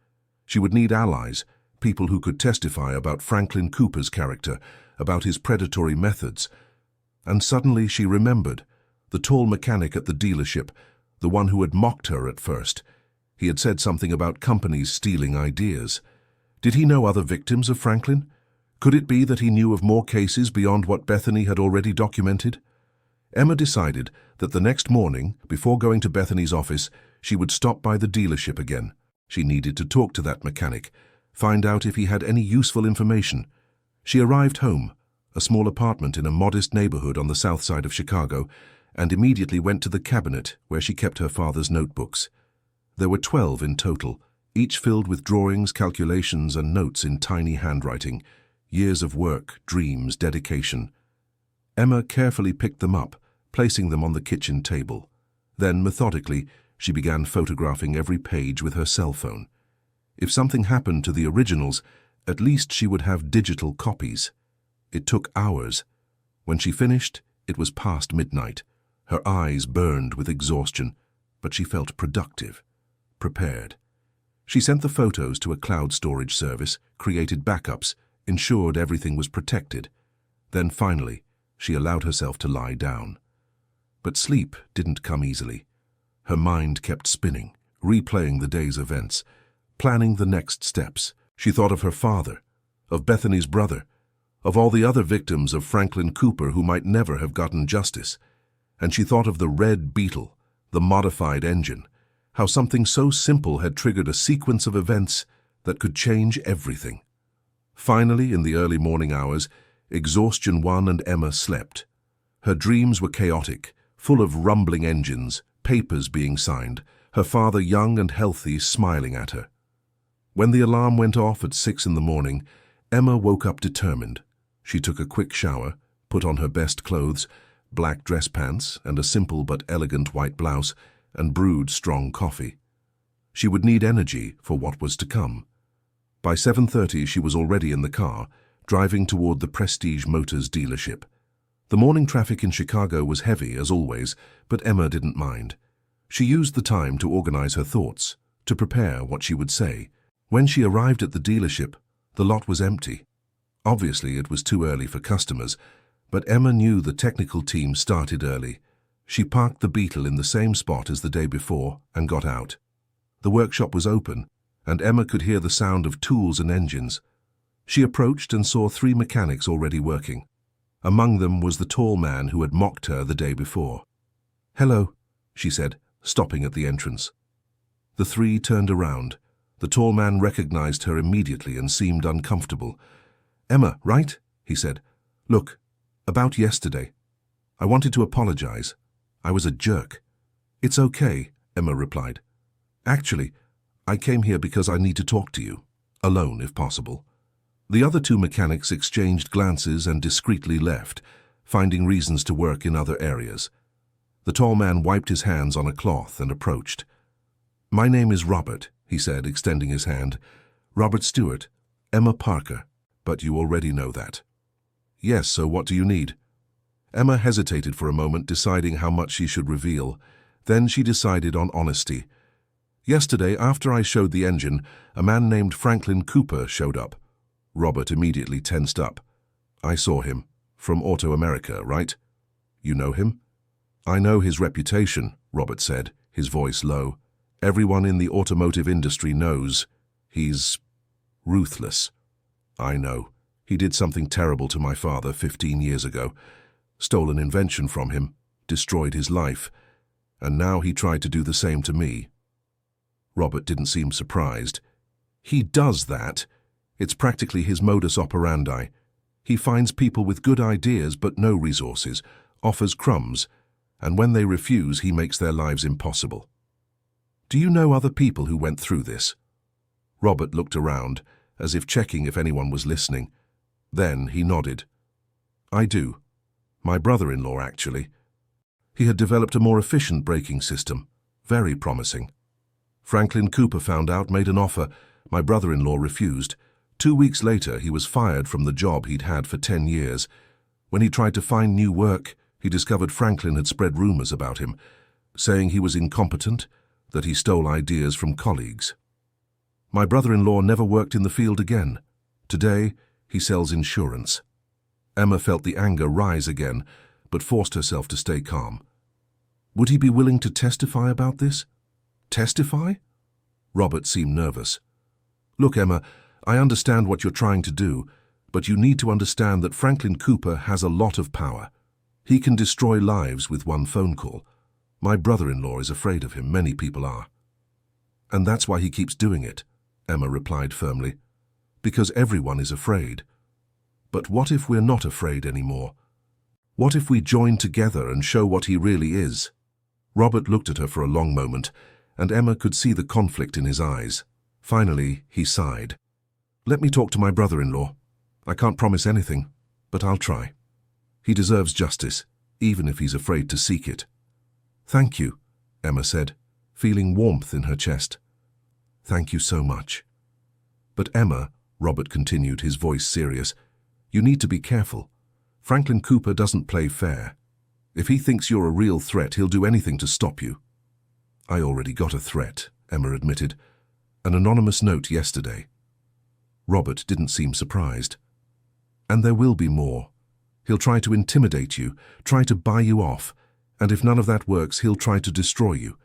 She would need allies, people who could testify about Franklin Cooper's character, about his predatory methods. And suddenly she remembered the tall mechanic at the dealership, the one who had mocked her at first. He had said something about companies stealing ideas. Did he know other victims of Franklin? Could it be that he knew of more cases beyond what Bethany had already documented? Emma decided that the next morning, before going to Bethany's office, she would stop by the dealership again. She needed to talk to that mechanic, find out if he had any useful information. She arrived home, a small apartment in a modest neighborhood on the south side of Chicago, and immediately went to the cabinet where she kept her father's notebooks. There were 12 in total, each filled with drawings, calculations, and notes in tiny handwriting. Years of work, dreams, dedication. Emma carefully picked them up, placing them on the kitchen table. Then, methodically, she began photographing every page with her cell phone. If something happened to the originals, at least she would have digital copies. It took hours. When she finished, it was past midnight. Her eyes burned with exhaustion, but she felt productive, prepared. She sent the photos to a cloud storage service, created backups, ensured everything was protected. Then finally, she allowed herself to lie down. But sleep didn't come easily. Her mind kept spinning, replaying the day's events, planning the next steps. She thought of her father, of Bethany's brother, of all the other victims of Franklin Cooper who might never have gotten justice. And she thought of the red Beetle, the modified engine, how something so simple had triggered a sequence of events that could change everything. Finally, in the early morning hours, exhaustion won and Emma slept. Her dreams were chaotic, full of rumbling engines, papers being signed, her father young and healthy smiling at her. When the alarm went off at 6 in the morning, Emma woke up determined. She took a quick shower, put on her best clothes, black dress pants and a simple but elegant white blouse, and brewed strong coffee. She would need energy for what was to come. By 7:30 she was already in the car, driving toward the Prestige Motors dealership. The morning traffic in Chicago was heavy, as always, but Emma didn't mind. She used the time to organize her thoughts, to prepare what she would say. When she arrived at the dealership, the lot was empty. Obviously, it was too early for customers, but Emma knew the technical team started early. She parked the Beetle in the same spot as the day before and got out. The workshop was open, and Emma could hear the sound of tools and engines. She approached and saw 3 mechanics already working. Among them was the tall man who had mocked her the day before. "Hello," she said, stopping at the entrance. The 3 turned around. The tall man recognized her immediately and seemed uncomfortable. "Emma, right?" he said. "Look, about yesterday. I wanted to apologize. I was a jerk." "It's okay," Emma replied. "Actually, I came here because I need to talk to you, alone if possible." The other 2 mechanics exchanged glances and discreetly left, finding reasons to work in other areas. The tall man wiped his hands on a cloth and approached. "My name is Robert," he said, extending his hand. "Robert Stewart, Emma Parker, but you already know that." "Yes, so what do you need?" Emma hesitated for a moment, deciding how much she should reveal. Then she decided on honesty. "Yesterday, after I showed the engine, a man named Franklin Cooper showed up." Robert immediately tensed up. "I saw him. From Auto America, right? You know him?" "I know his reputation," Robert said, his voice low. "Everyone in the automotive industry knows. He's ruthless." "I know. He did something terrible to my father 15 years ago. Stole an invention from him, destroyed his life, and now he tried to do the same to me." Robert didn't seem surprised. "He does that. It's practically his modus operandi. He finds people with good ideas but no resources, offers crumbs, and when they refuse, he makes their lives impossible." "Do you know other people who went through this?" Robert looked around, as if checking if anyone was listening. Then he nodded. I do. My brother-in-law, actually. He had developed a more efficient braking system. Very promising. Franklin Cooper found out, made an offer. My brother-in-law refused. 2 weeks later, he was fired from the job he'd had for 10 years. When he tried to find new work, he discovered Franklin had spread rumors about him, saying he was incompetent, that he stole ideas from colleagues. My brother-in-law never worked in the field again. Today, he sells insurance. Emma felt the anger rise again, but forced herself to stay calm. Would he be willing to testify about this? Testify? Robert seemed nervous. Look, Emma, I understand what you're trying to do, but you need to understand that Franklin Cooper has a lot of power. He can destroy lives with one phone call. My brother-in-law is afraid of him, many people are. And that's why he keeps doing it, Emma replied firmly. Because everyone is afraid. But what if we're not afraid anymore? What if we join together and show what he really is? Robert looked at her for a long moment, and Emma could see the conflict in his eyes. Finally, he sighed. Let me talk to my brother-in-law. I can't promise anything, but I'll try. He deserves justice, even if he's afraid to seek it. Thank you, Emma said, feeling warmth in her chest. Thank you so much. But Emma, Robert continued, his voice serious, you need to be careful. Franklin Cooper doesn't play fair. If he thinks you're a real threat, he'll do anything to stop you. I already got a threat, Emma admitted. An anonymous note yesterday. Robert didn't seem surprised. And there will be more. He'll try to intimidate you, try to buy you off, and if none of that works, he'll try to destroy you.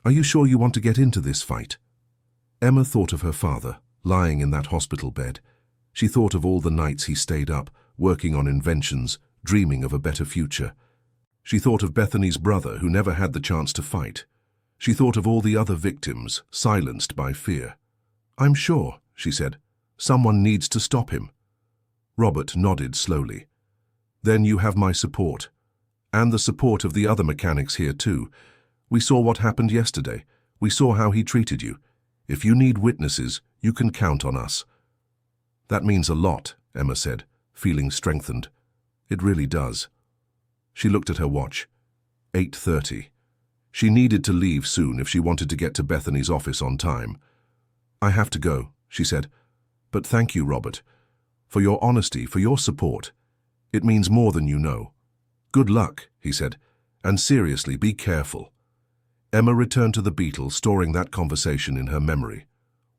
Are you sure you want to get into this fight? Emma thought of her father, lying in that hospital bed. She thought of all the nights he stayed up, working on inventions, dreaming of a better future. She thought of Bethany's brother, who never had the chance to fight. She thought of all the other victims, silenced by fear. I'm sure, she said. Someone needs to stop him. Robert nodded slowly. Then you have my support. And the support of the other mechanics here too. We saw what happened yesterday. We saw how he treated you. If you need witnesses, you can count on us. That means a lot, Emma said, feeling strengthened. It really does. She looked at her watch. 8:30. She needed to leave soon if she wanted to get to Bethany's office on time. I have to go, she said. But thank you, Robert, for your honesty, for your support. It means more than you know. Good luck, he said, and seriously, be careful. Emma returned to the Beetle, storing that conversation in her memory.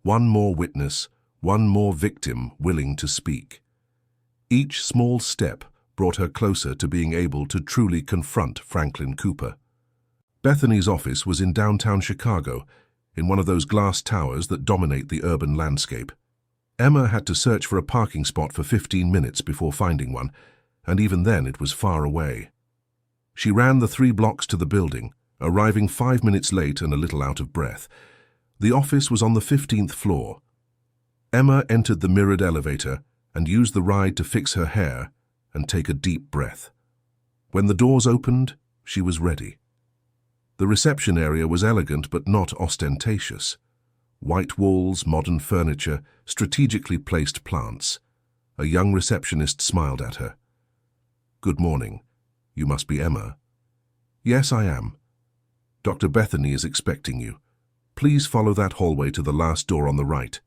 One more witness, one more victim willing to speak. Each small step brought her closer to being able to truly confront Franklin Cooper. Bethany's office was in downtown Chicago, in one of those glass towers that dominate the urban landscape. Emma had to search for a parking spot for 15 minutes before finding one, and even then it was far away. She ran the 3 blocks to the building, arriving 5 minutes late and a little out of breath. The office was on the 15th floor. Emma entered the mirrored elevator and used the ride to fix her hair and take a deep breath. When the doors opened, she was ready. The reception area was elegant but not ostentatious. White walls, modern furniture, strategically placed plants. A young receptionist smiled at her. Good morning. You must be Emma. Yes, I am. Dr. Bethany is expecting you. Please follow that hallway to the last door on the right.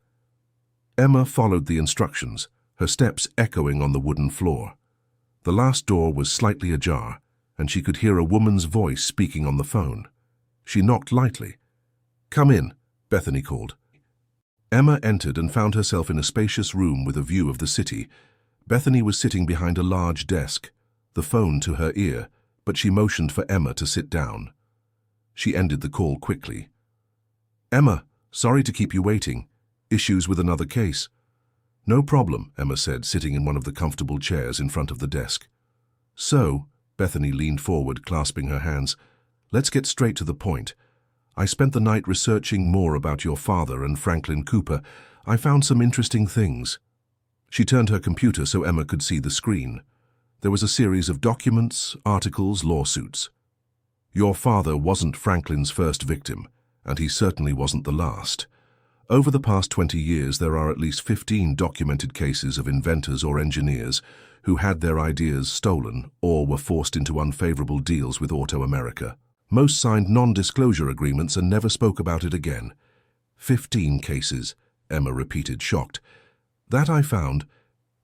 Emma followed the instructions, her steps echoing on the wooden floor. The last door was slightly ajar, and she could hear a woman's voice speaking on the phone. She knocked lightly. Come in, Bethany called. Emma entered and found herself in a spacious room with a view of the city. Bethany was sitting behind a large desk, the phone to her ear, but she motioned for Emma to sit down. She ended the call quickly. Emma, sorry to keep you waiting. Issues with another case. No problem, Emma said, sitting in one of the comfortable chairs in front of the desk. So, Bethany leaned forward, clasping her hands, let's get straight to the point. I spent the night researching more about your father and Franklin Cooper. I found some interesting things. She turned her computer so Emma could see the screen. There was a series of documents, articles, lawsuits. Your father wasn't Franklin's first victim, and he certainly wasn't the last. Over the past 20 years, there are at least 15 documented cases of inventors or engineers who had their ideas stolen or were forced into unfavorable deals with Auto America. Most signed non-disclosure agreements and never spoke about it again. 15 cases, Emma repeated, shocked. That I found.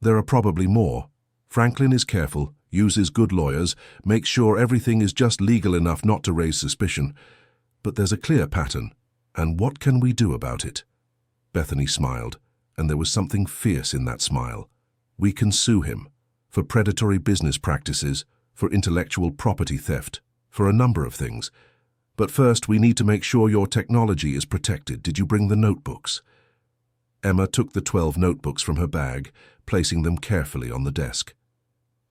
There are probably more. Franklin is careful, uses good lawyers, makes sure everything is just legal enough not to raise suspicion. But there's a clear pattern, and what can we do about it? Bethany smiled, and there was something fierce in that smile. We can sue him for predatory business practices, for intellectual property theft, for a number of things. But first, we need to make sure your technology is protected. Did you bring the notebooks? Emma took the 12 notebooks from her bag, placing them carefully on the desk.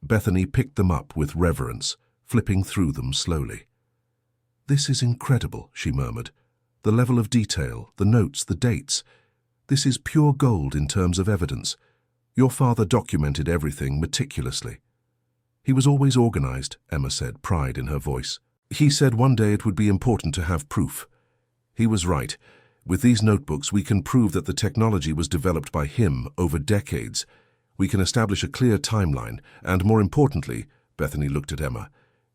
Bethany picked them up with reverence, flipping through them slowly. This is incredible, she murmured. The level of detail, the notes, the dates. This is pure gold in terms of evidence. Your father documented everything meticulously. He was always organized, Emma said, pride in her voice. He said one day it would be important to have proof. He was right. With these notebooks, we can prove that the technology was developed by him over decades. We can establish a clear timeline, and more importantly, Bethany looked at Emma,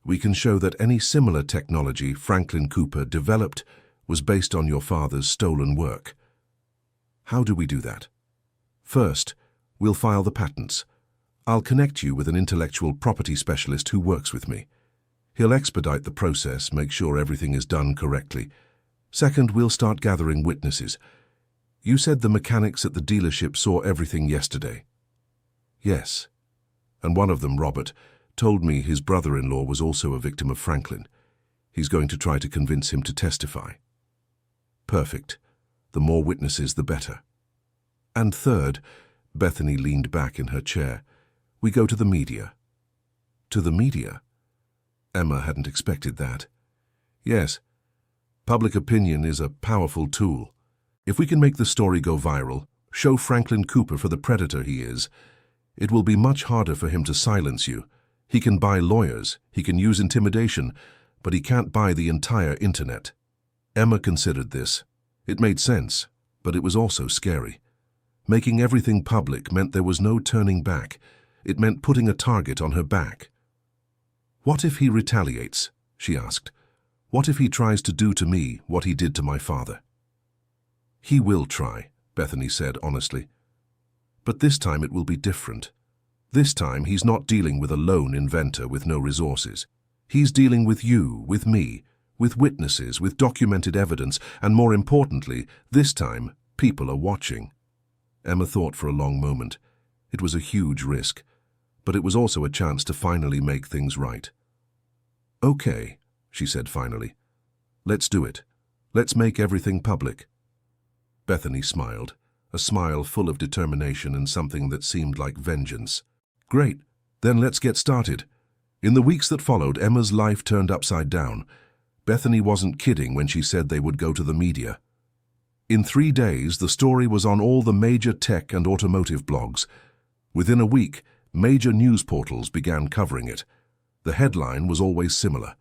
we can show that any similar technology Franklin Cooper developed was based on your father's stolen work. How do we do that? First, we'll file the patents. I'll connect you with an intellectual property specialist who works with me. He'll expedite the process, make sure everything is done correctly. Second, we'll start gathering witnesses. You said the mechanics at the dealership saw everything yesterday. Yes. And one of them, Robert, told me his brother-in-law was also a victim of Franklin. He's going to try to convince him to testify. Perfect. The more witnesses, the better. And third, Bethany leaned back in her chair, we go to the media. To the media? Emma hadn't expected that. Yes. Public opinion is a powerful tool. If we can make the story go viral, show Franklin Cooper for the predator he is, it will be much harder for him to silence you. He can buy lawyers, he can use intimidation, but he can't buy the entire internet. Emma considered this. It made sense, but it was also scary. Making everything public meant there was no turning back. It meant putting a target on her back. What if he retaliates? She asked. What if he tries to do to me what he did to my father? He will try, Bethany said honestly. But this time it will be different. This time he's not dealing with a lone inventor with no resources. He's dealing with you, with me, with witnesses, with documented evidence, and more importantly, this time, people are watching. Emma thought for a long moment. It was a huge risk, but it was also a chance to finally make things right. Okay, she said finally. Let's do it. Let's make everything public. Bethany smiled, a smile full of determination and something that seemed like vengeance. Great, then let's get started. In the weeks that followed, Emma's life turned upside down. Bethany wasn't kidding when she said they would go to the media. In 3 days, the story was on all the major tech and automotive blogs. Within a week, major news portals began covering it. The headline was always similar.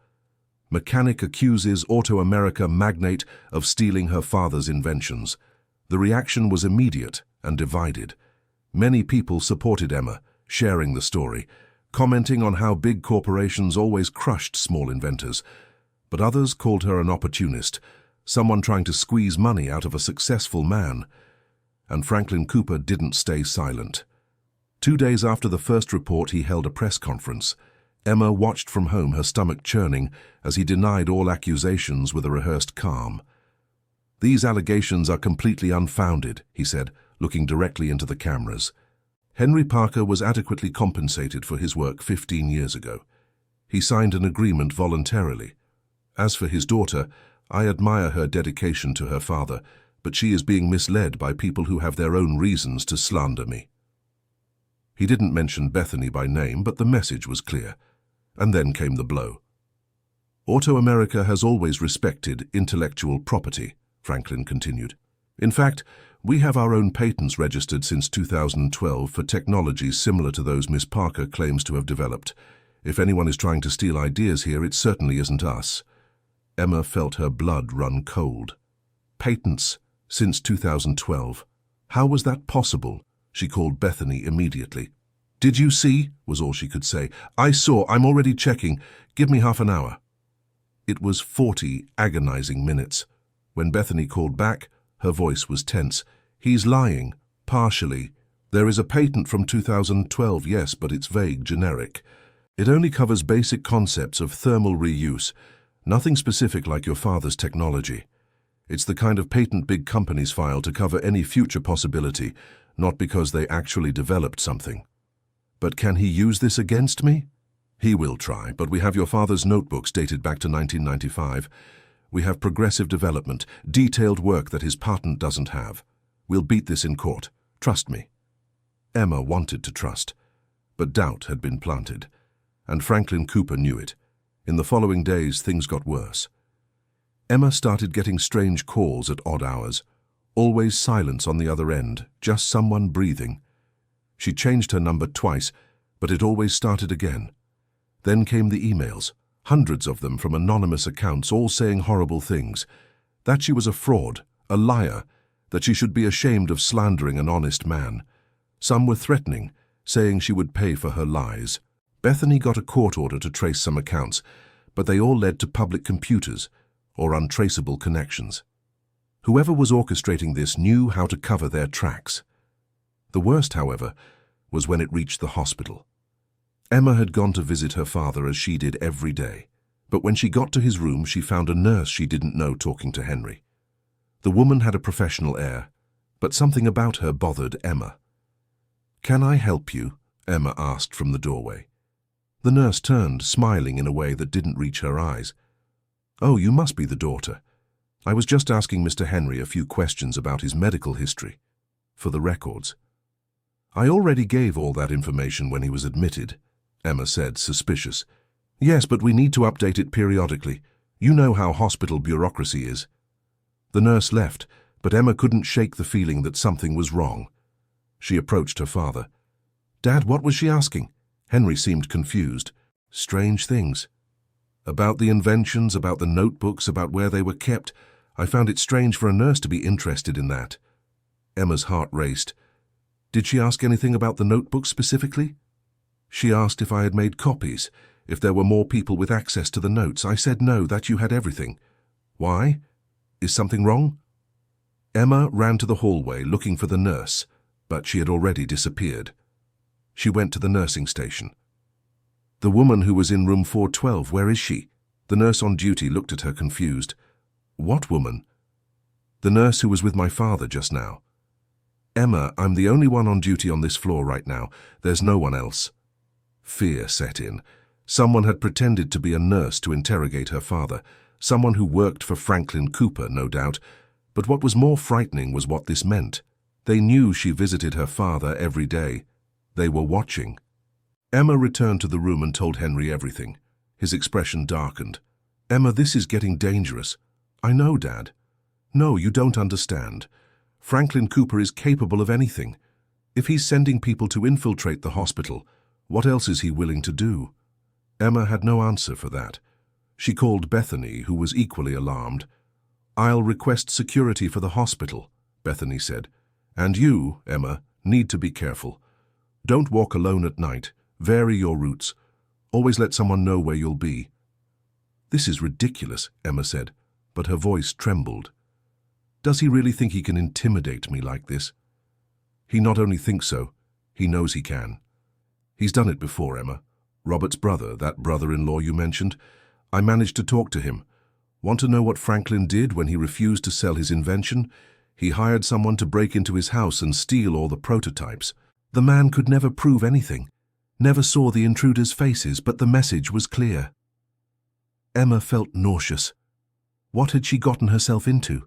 Mechanic accuses Auto America magnate of stealing her father's inventions. The reaction was immediate and divided. Many people supported Emma, sharing the story, commenting on how big corporations always crushed small inventors. But others called her an opportunist, someone trying to squeeze money out of a successful man. And Franklin Cooper didn't stay silent. 2 days after the first report, he held a press conference. Emma watched from home, her stomach churning, as he denied all accusations with a rehearsed calm. These allegations are completely unfounded, he said, looking directly into the cameras. Henry Parker was adequately compensated for his work 15 years ago. He signed an agreement voluntarily. As for his daughter, I admire her dedication to her father, but she is being misled by people who have their own reasons to slander me. He didn't mention Bethany by name, but the message was clear. And then came the blow. Auto America has always respected intellectual property, Franklin continued. In fact, we have our own patents registered since 2012 for technologies similar to those Miss Parker claims to have developed. If anyone is trying to steal ideas here, it certainly isn't us. Emma felt her blood run cold. Patents, Since 2012. How was that possible? She called Bethany immediately. Did you see? Was all she could say. I saw. I'm already checking. Give me half an hour. It was 40 agonizing minutes. When Bethany called back, her voice was tense. He's lying. Partially. There is a patent from 2012, yes, but it's vague, generic. It only covers basic concepts of thermal reuse, nothing specific like your father's technology. It's the kind of patent big companies file to cover any future possibility, not because they actually developed something. But can he use this against me? He will try, but we have your father's notebooks dated back to 1995. We have progressive development, detailed work that his patent doesn't have. We'll beat this in court. Trust me. Emma wanted to trust, but doubt had been planted, and Franklin Cooper knew it. In the following days, things got worse. Emma started getting strange calls at odd hours. Always silence on the other end, just someone breathing. She changed her number twice, but it always started again. Then came the emails, hundreds of them from anonymous accounts, all saying horrible things. That she was a fraud, a liar, that she should be ashamed of slandering an honest man. Some were threatening, saying she would pay for her lies. Bethany got a court order to trace some accounts, but they all led to public computers or untraceable connections. Whoever was orchestrating this knew how to cover their tracks. The worst, however, was when it reached the hospital. Emma had gone to visit her father as she did every day, but when she got to his room, she found a nurse she didn't know talking to Henry. The woman had a professional air, but something about her bothered Emma. "Can I help you?" Emma asked from the doorway. The nurse turned, smiling in a way that didn't reach her eyes. "Oh, you must be the daughter. I was just asking Mr. Henry a few questions about his medical history, for the records." "I already gave all that information when he was admitted," Emma said, suspicious. "Yes, but we need to update it periodically. You know how hospital bureaucracy is." The nurse left, but Emma couldn't shake the feeling that something was wrong. She approached her father. "Dad, what was she asking?" Henry seemed confused. "Strange things. About the inventions, about the notebooks, about where they were kept. I found it strange for a nurse to be interested in that." Emma's heart raced. "Did she ask anything about the notebooks specifically?" "She asked if I had made copies, if there were more people with access to the notes. I said no, that you had everything." "Why? Is something wrong?" Emma ran to the hallway looking for the nurse, but she had already disappeared. She went to the nursing station. "The woman who was in room 412, where is she?" The nurse on duty looked at her confused. "What woman?" "The nurse who was with my father just now." "Emma, I'm the only one on duty on this floor right now. There's no one else." Fear set in. Someone had pretended to be a nurse to interrogate her father. Someone who worked for Franklin Cooper, no doubt. But what was more frightening was what this meant. They knew she visited her father every day. They were watching. Emma returned to the room and told Henry everything. His expression darkened. "Emma, this is getting dangerous." "I know, Dad." "No, you don't understand. Franklin Cooper is capable of anything. If he's sending people to infiltrate the hospital, what else is he willing to do?" Emma had no answer for that. She called Bethany, who was equally alarmed. "I'll request security for the hospital," Bethany said. "And you, Emma, need to be careful. Don't walk alone at night. Vary your routes. Always let someone know where you'll be." "This is ridiculous," Emma said, but her voice trembled. "Does he really think he can intimidate me like this?" "He not only thinks so, he knows he can. He's done it before, Emma. Robert's brother, that brother-in-law you mentioned, I managed to talk to him. Want to know what Franklin did when he refused to sell his invention? He hired someone to break into his house and steal all the prototypes. The man could never prove anything, never saw the intruders' faces, but the message was clear." Emma felt nauseous. What had she gotten herself into?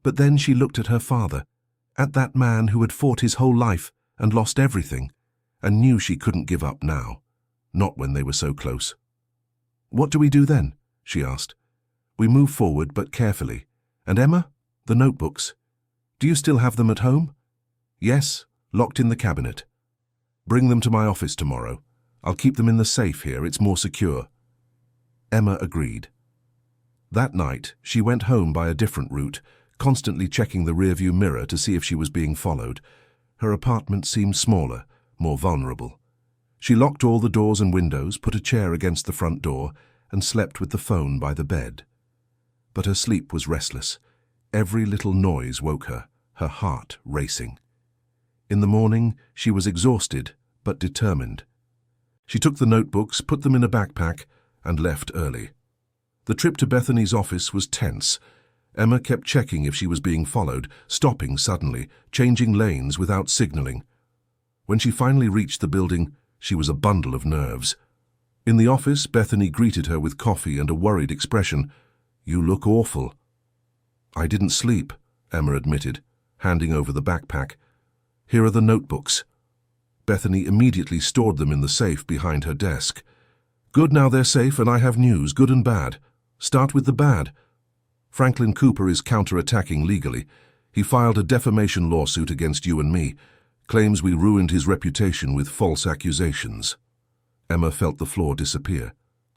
But then she looked at her father, at that man who had fought his whole life and lost everything, and knew she couldn't give up now, not when they were so close. "What do we do then?" she asked. "We move forward, but carefully. And Emma, the notebooks. Do you still have them at home?" "Yes, locked in the cabinet." "Bring them to my office tomorrow. I'll keep them in the safe here, it's more secure." Emma agreed. That night, she went home by a different route, constantly checking the rearview mirror to see if she was being followed. Her apartment seemed smaller, more vulnerable. She locked all the doors and windows, put a chair against the front door, and slept with the phone by the bed. But her sleep was restless. Every little noise woke her, her heart racing. In the morning, she was exhausted, but determined. She took the notebooks, put them in a backpack, and left early. The trip to Bethany's office was tense. Emma kept checking if she was being followed, stopping suddenly, changing lanes without signaling. When she finally reached the building, she was a bundle of nerves. In the office, Bethany greeted her with coffee and a worried expression. "You look awful." "I didn't sleep," Emma admitted, handing over the backpack. "Here are the notebooks." Bethany immediately stored them in the safe behind her desk. "Good, now they're safe, and I have news, good and bad. Start with the bad. Franklin Cooper is counter-attacking legally. He filed a defamation lawsuit against you and me, claims we ruined his reputation with false accusations." Emma felt the floor disappear.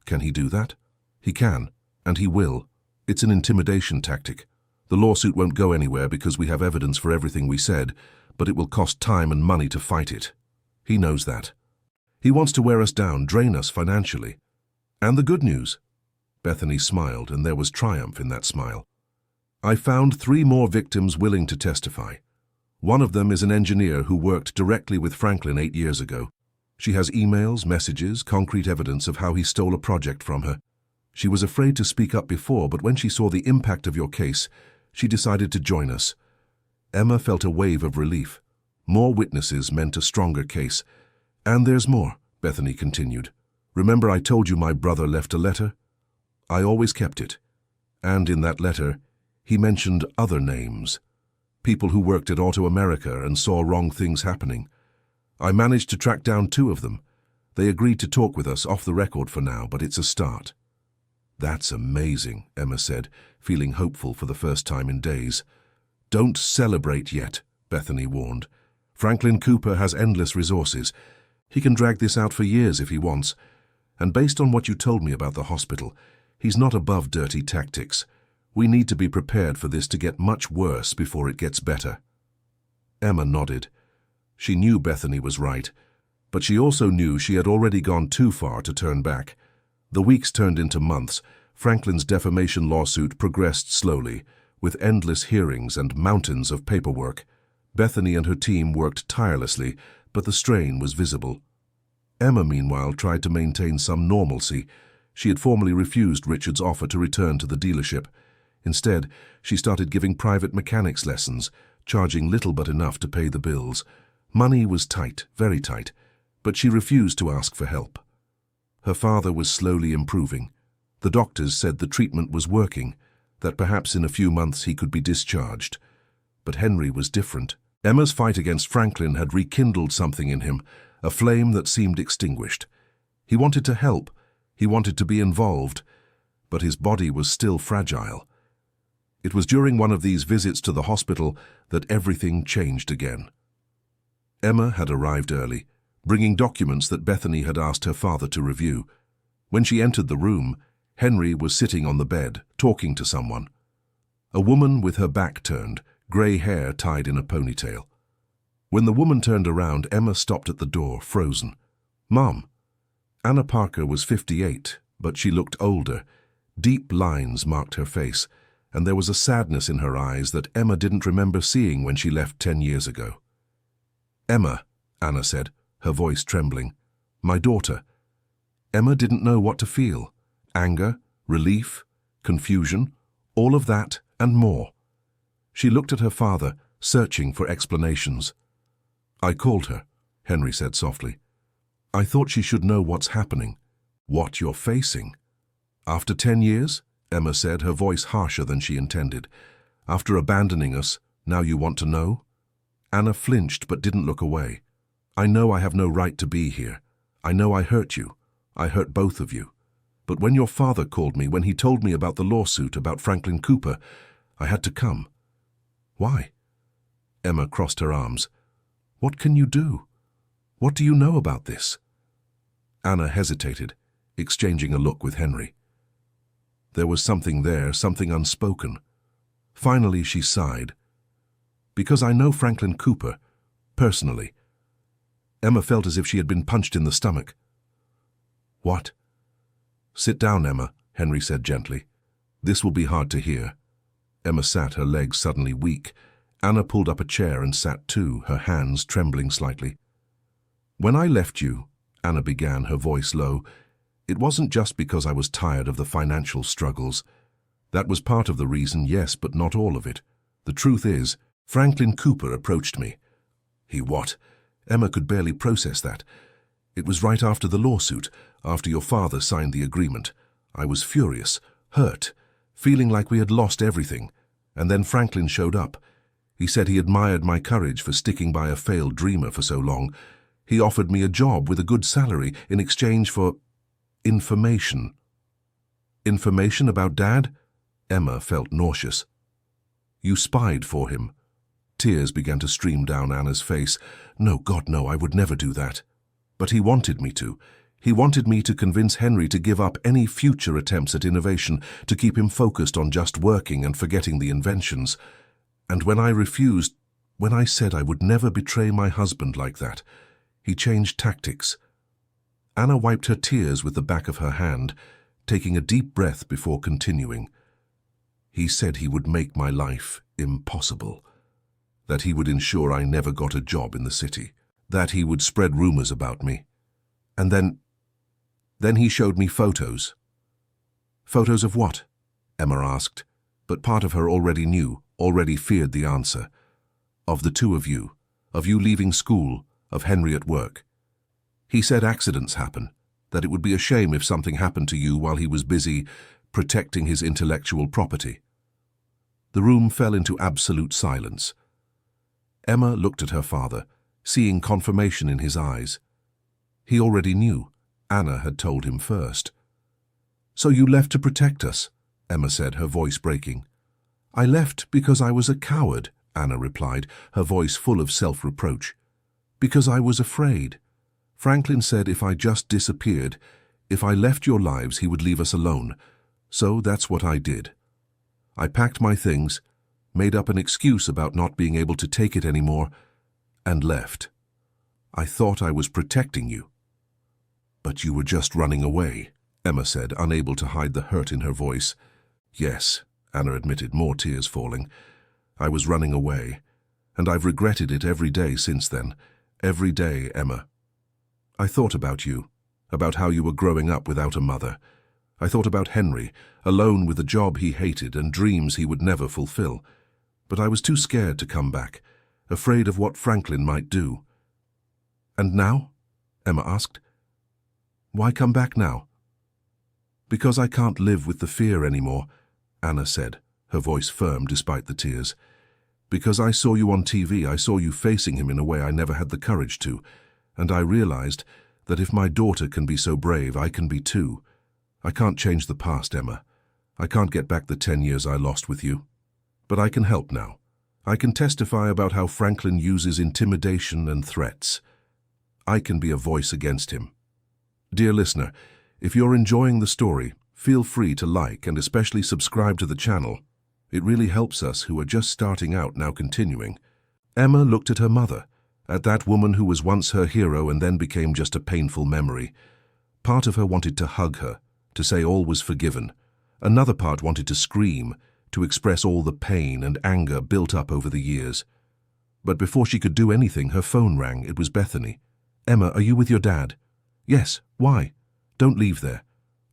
Can he do that? He can, and he will. It's an intimidation tactic. The lawsuit won't go anywhere because we have evidence for everything we said, but it will cost time and money to fight it. He knows that. He wants to wear us down, drain us financially. And the good news? Bethany smiled, and there was triumph in that smile. "I found 3 more victims willing to testify. One of them is an engineer who worked directly with Franklin 8 years ago. She has emails, messages, concrete evidence of how he stole a project from her. She was afraid to speak up before, but when she saw the impact of your case, she decided to join us." Emma felt a wave of relief. More witnesses meant a stronger case. "And there's more," Bethany continued. "Remember I told you my brother left a letter? I always kept it. And in that letter, he mentioned other names. People who worked at Auto America and saw wrong things happening. I managed to track down 2 of them. They agreed to talk with us off the record for now, but it's a start." "That's amazing," Emma said, feeling hopeful for the first time in days. "Don't celebrate yet," Bethany warned. "Franklin Cooper has endless resources. He can drag this out for years if he wants. And based on what you told me about the hospital, he's not above dirty tactics. We need to be prepared for this to get much worse before it gets better." Emma nodded. She knew Bethany was right, but she also knew she had already gone too far to turn back. The weeks turned into months. Franklin's defamation lawsuit progressed slowly, with endless hearings and mountains of paperwork. Bethany and her team worked tirelessly, but the strain was visible. Emma, meanwhile, tried to maintain some normalcy. She had formally refused Richard's offer to return to the dealership. Instead, she started giving private mechanics lessons, charging little but enough to pay the bills. Money was tight, very tight, but she refused to ask for help. Her father was slowly improving. The doctors said the treatment was working, that perhaps in a few months he could be discharged. But Henry was different. Emma's fight against Franklin had rekindled something in him, a flame that seemed extinguished. He wanted to help, he wanted to be involved, but his body was still fragile. It was during one of these visits to the hospital that everything changed again. Emma had arrived early, bringing documents that Bethany had asked her father to review. When she entered the room, Henry was sitting on the bed, talking to someone. A woman with her back turned, grey hair tied in a ponytail. When the woman turned around, Emma stopped at the door, frozen. "Mom." Anna Parker was 58, but she looked older. Deep lines marked her face, and there was a sadness in her eyes that Emma didn't remember seeing when she left 10 years ago. "Emma," Anna said, her voice trembling. "My daughter." Emma didn't know what to feel. Anger, relief, confusion, all of that and more. She looked at her father, searching for explanations. "I called her," Henry said softly. "I thought she should know what's happening, what you're facing." "After 10 years?" Emma said, her voice harsher than she intended. "After abandoning us, now you want to know?" Anna flinched but didn't look away. "I know I have no right to be here. I know I hurt you. I hurt both of you. But when your father called me, when he told me about the lawsuit, about Franklin Cooper, I had to come." "Why?" Emma crossed her arms. "What can you do? What do you know about this?" Anna hesitated, exchanging a look with Henry. There was something there, something unspoken. Finally, she sighed. "Because I know Franklin Cooper, personally." Emma felt as if she had been punched in the stomach. "What?" "Sit down, Emma," Henry said gently. "This will be hard to hear." Emma sat, her legs suddenly weak. Anna pulled up a chair and sat too, her hands trembling slightly. "When I left you," Anna began, her voice low, "it wasn't just because I was tired of the financial struggles. That was part of the reason, yes, but not all of it. The truth is, Franklin Cooper approached me." "He what?" Emma could barely process that. "It was right after the lawsuit, after your father signed the agreement. I was furious, hurt, feeling like we had lost everything. And then Franklin showed up. He said he admired my courage for sticking by a failed dreamer for so long. He offered me a job with a good salary in exchange for information." "Information about Dad?" Emma felt nauseous. "You spied for him." Tears began to stream down Anna's face. "No, God, no, I would never do that. But he wanted me to. He wanted me to convince Henry to give up any future attempts at innovation, to keep him focused on just working and forgetting the inventions. And when I refused, when I said I would never betray my husband like that, he changed tactics." Anna wiped her tears with the back of her hand, taking a deep breath before continuing. "He said he would make my life impossible, that he would ensure I never got a job in the city, that he would spread rumors about me. And then he showed me photos." "Photos of what?" Emma asked, but part of her already knew, already feared the answer. "Of the two of you leaving school, of Henry at work. He said accidents happen, that it would be a shame if something happened to you while he was busy protecting his intellectual property." The room fell into absolute silence. Emma looked at her father, seeing confirmation in his eyes. He already knew. Anna had told him first. "So you left to protect us," Emma said, her voice breaking. "I left because I was a coward," Anna replied, her voice full of self-reproach. "Because I was afraid. Franklin said if I just disappeared, if I left your lives, he would leave us alone. So that's what I did. I packed my things, made up an excuse about not being able to take it anymore, and left. I thought I was protecting you." "But you were just running away," Emma said, unable to hide the hurt in her voice. "Yes," Anna admitted, more tears falling. "I was running away, and I've regretted it every day since then. Every day, Emma. I thought about you, about how you were growing up without a mother. I thought about Henry, alone with a job he hated and dreams he would never fulfill. But I was too scared to come back, afraid of what Franklin might do." "And now?" Emma asked. "Why come back now?" "Because I can't live with the fear anymore," Anna said, her voice firm despite the tears. "Because I saw you on TV, I saw you facing him in a way I never had the courage to, and I realized that if my daughter can be so brave, I can be too. I can't change the past, Emma. I can't get back the 10 years I lost with you. But I can help now. I can testify about how Franklin uses intimidation and threats. I can be a voice against him. Dear listener, if you're enjoying the story, feel free to like and especially subscribe to the channel. It really helps us who are just starting out now continuing." Emma looked at her mother, at that woman who was once her hero and then became just a painful memory. Part of her wanted to hug her, to say all was forgiven. Another part wanted to scream, to express all the pain and anger built up over the years. But before she could do anything, her phone rang. It was Bethany. "Emma, are you with your dad?" "Yes. Why?" "Don't leave there.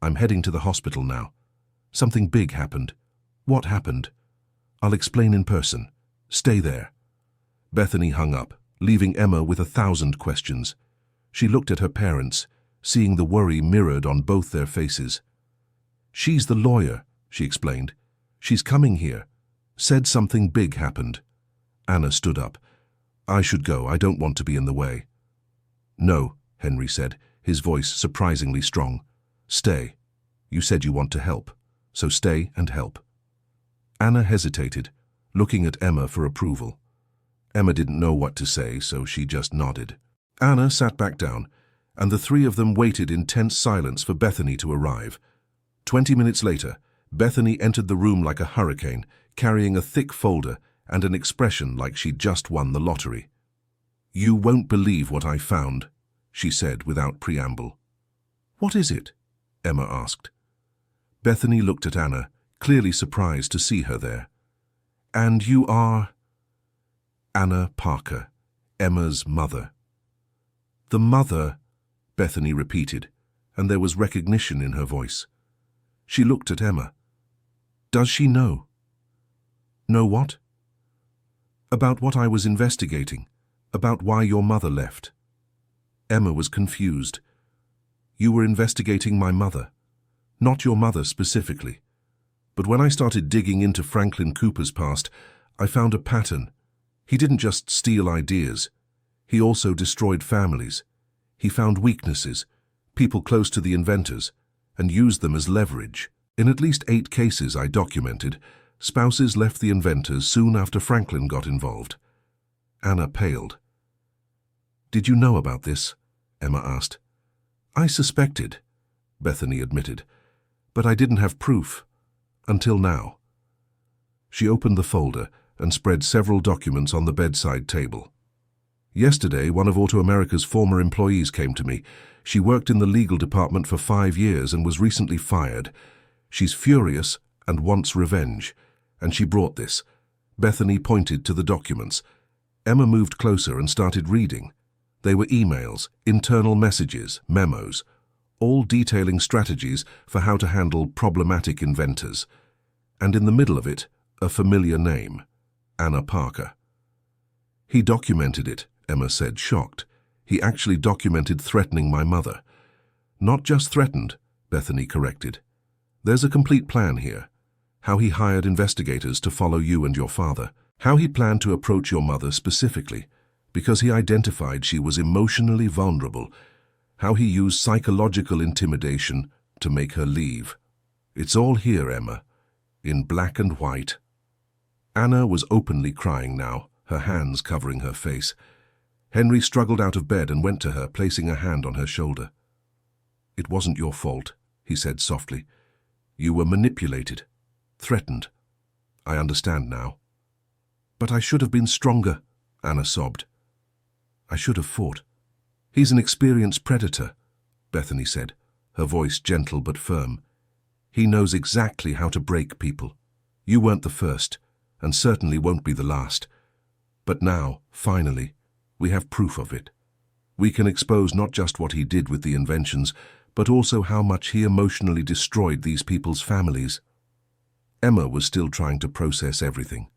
I'm heading to the hospital now. Something big happened." "What happened?" "I'll explain in person. Stay there." Bethany hung up, leaving Emma with 1,000 questions. She looked at her parents, seeing the worry mirrored on both their faces. "She's the lawyer," she explained. "She's coming here. Said something big happened." Anna stood up. "I should go. I don't want to be in the way." "No," Henry said, his voice surprisingly strong. "Stay. You said you want to help, so stay and help." Anna hesitated, looking at Emma for approval. Emma didn't know what to say, so she just nodded. Anna sat back down, and the three of them waited in tense silence for Bethany to arrive. 20 minutes later, Bethany entered the room like a hurricane, carrying a thick folder and an expression like she'd just won the lottery. "You won't believe what I found," she said without preamble. "What is it?" Emma asked. Bethany looked at Anna, clearly surprised to see her there. "And you are—" "Anna Parker, Emma's mother." "The mother," Bethany repeated, and there was recognition in her voice. She looked at Emma. "Does she know?" "Know what?" "About what I was investigating, about why your mother left." Emma was confused. "You were investigating my mother, not your mother specifically. But when I started digging into Franklin Cooper's past, I found a pattern. He didn't just steal ideas. He also destroyed families. He found weaknesses, people close to the inventors, and used them as leverage. In at least 8 cases I documented, spouses left the inventors soon after Franklin got involved." Anna paled. "Did you know about this?" Emma asked. "I suspected," Bethany admitted, "but I didn't have proof. Until now." She opened the folder and spread several documents on the bedside table. "Yesterday, one of Auto America's former employees came to me. She worked in the legal department for 5 years and was recently fired. She's furious and wants revenge, and she brought this." Bethany pointed to the documents. Emma moved closer and started reading. They were emails, internal messages, memos, all detailing strategies for how to handle problematic inventors. And in the middle of it, a familiar name, Anna Parker. "He documented it," Emma said, shocked. "He actually documented threatening my mother." "Not just threatened," Bethany corrected. "There's a complete plan here. How he hired investigators to follow you and your father. How he planned to approach your mother specifically, because he identified she was emotionally vulnerable. How he used psychological intimidation to make her leave. It's all here, Emma, in black and white." Anna was openly crying now, her hands covering her face. Henry struggled out of bed and went to her, placing a hand on her shoulder. "It wasn't your fault," he said softly. "You were manipulated, threatened. I understand now." "But I should have been stronger," Anna sobbed. "I should have fought." "He's an experienced predator," Bethany said, her voice gentle but firm. "He knows exactly how to break people. You weren't the first, and certainly won't be the last. But now, finally, we have proof of it. We can expose not just what he did with the inventions, but also how much he emotionally destroyed these people's families." Emma was still trying to process everything.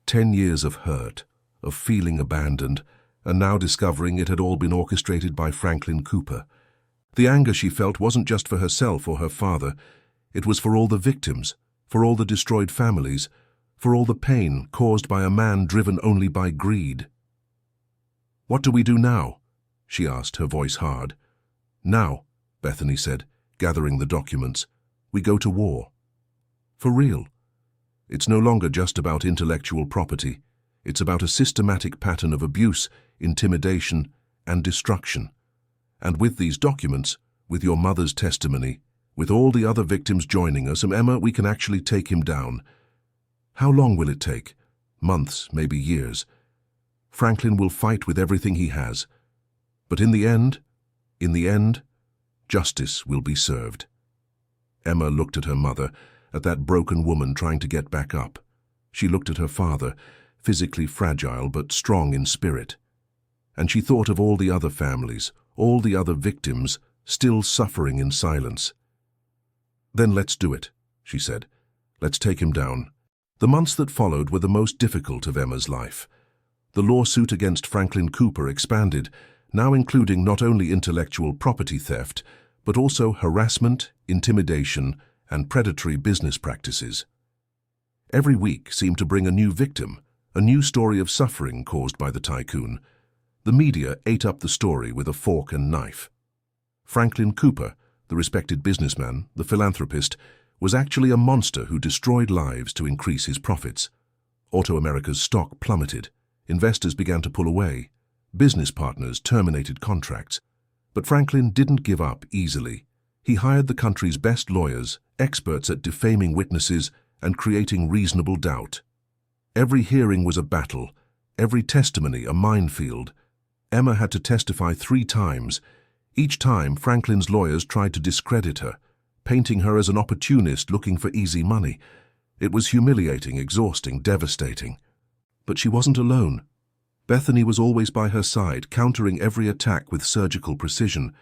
10 years of hurt, of feeling abandoned, and now discovering it had all been orchestrated by Franklin Cooper. The anger she felt wasn't just for herself or her father. It was for all the victims, for all the destroyed families, for all the pain caused by a man driven only by greed. "What do we do now?" she asked, her voice hard. "Now," Bethany said, gathering the documents, "we go to war. For real. It's no longer just about intellectual property. It's about a systematic pattern of abuse, intimidation, and destruction. And with these documents, with your mother's testimony, with all the other victims joining us, and Emma, we can actually take him down. How long will it take? Months, maybe years. Franklin will fight with everything he has. But in the end, justice will be served." Emma looked at her mother, at that broken woman trying to get back up. She looked at her father, physically fragile but strong in spirit. And she thought of all the other families, all the other victims, still suffering in silence. "Then let's do it," she said. "Let's take him down." The months that followed were the most difficult of Emma's life. The lawsuit against Franklin Cooper expanded, now including not only intellectual property theft, but also harassment, intimidation, and predatory business practices. Every week seemed to bring a new victim, a new story of suffering caused by the tycoon. The media ate up the story with a fork and knife. Franklin Cooper, the respected businessman, the philanthropist, was actually a monster who destroyed lives to increase his profits. Auto America's stock plummeted. Investors began to pull away. Business partners terminated contracts. But Franklin didn't give up easily. He hired the country's best lawyers, experts at defaming witnesses and creating reasonable doubt. Every hearing was a battle, every testimony a minefield. Emma had to testify 3 times. Each time, Franklin's lawyers tried to discredit her, painting her as an opportunist looking for easy money. It was humiliating, exhausting, devastating. But she wasn't alone. Bethany was always by her side, countering every attack with surgical precision.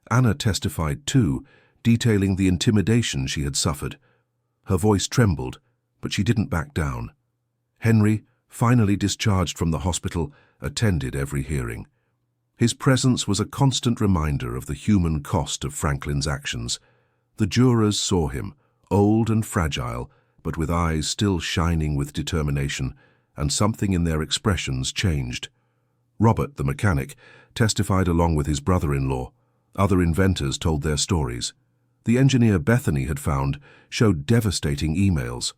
Anna testified too, detailing the intimidation she had suffered. Her voice trembled, but she didn't back down. Henry, finally discharged from the hospital, attended every hearing. His presence was a constant reminder of the human cost of Franklin's actions. The jurors saw him, old and fragile, but with eyes still shining with determination, and something in their expressions changed. Robert, the mechanic, testified along with his brother-in-law. Other inventors told their stories. The engineer Bethany had found showed devastating emails.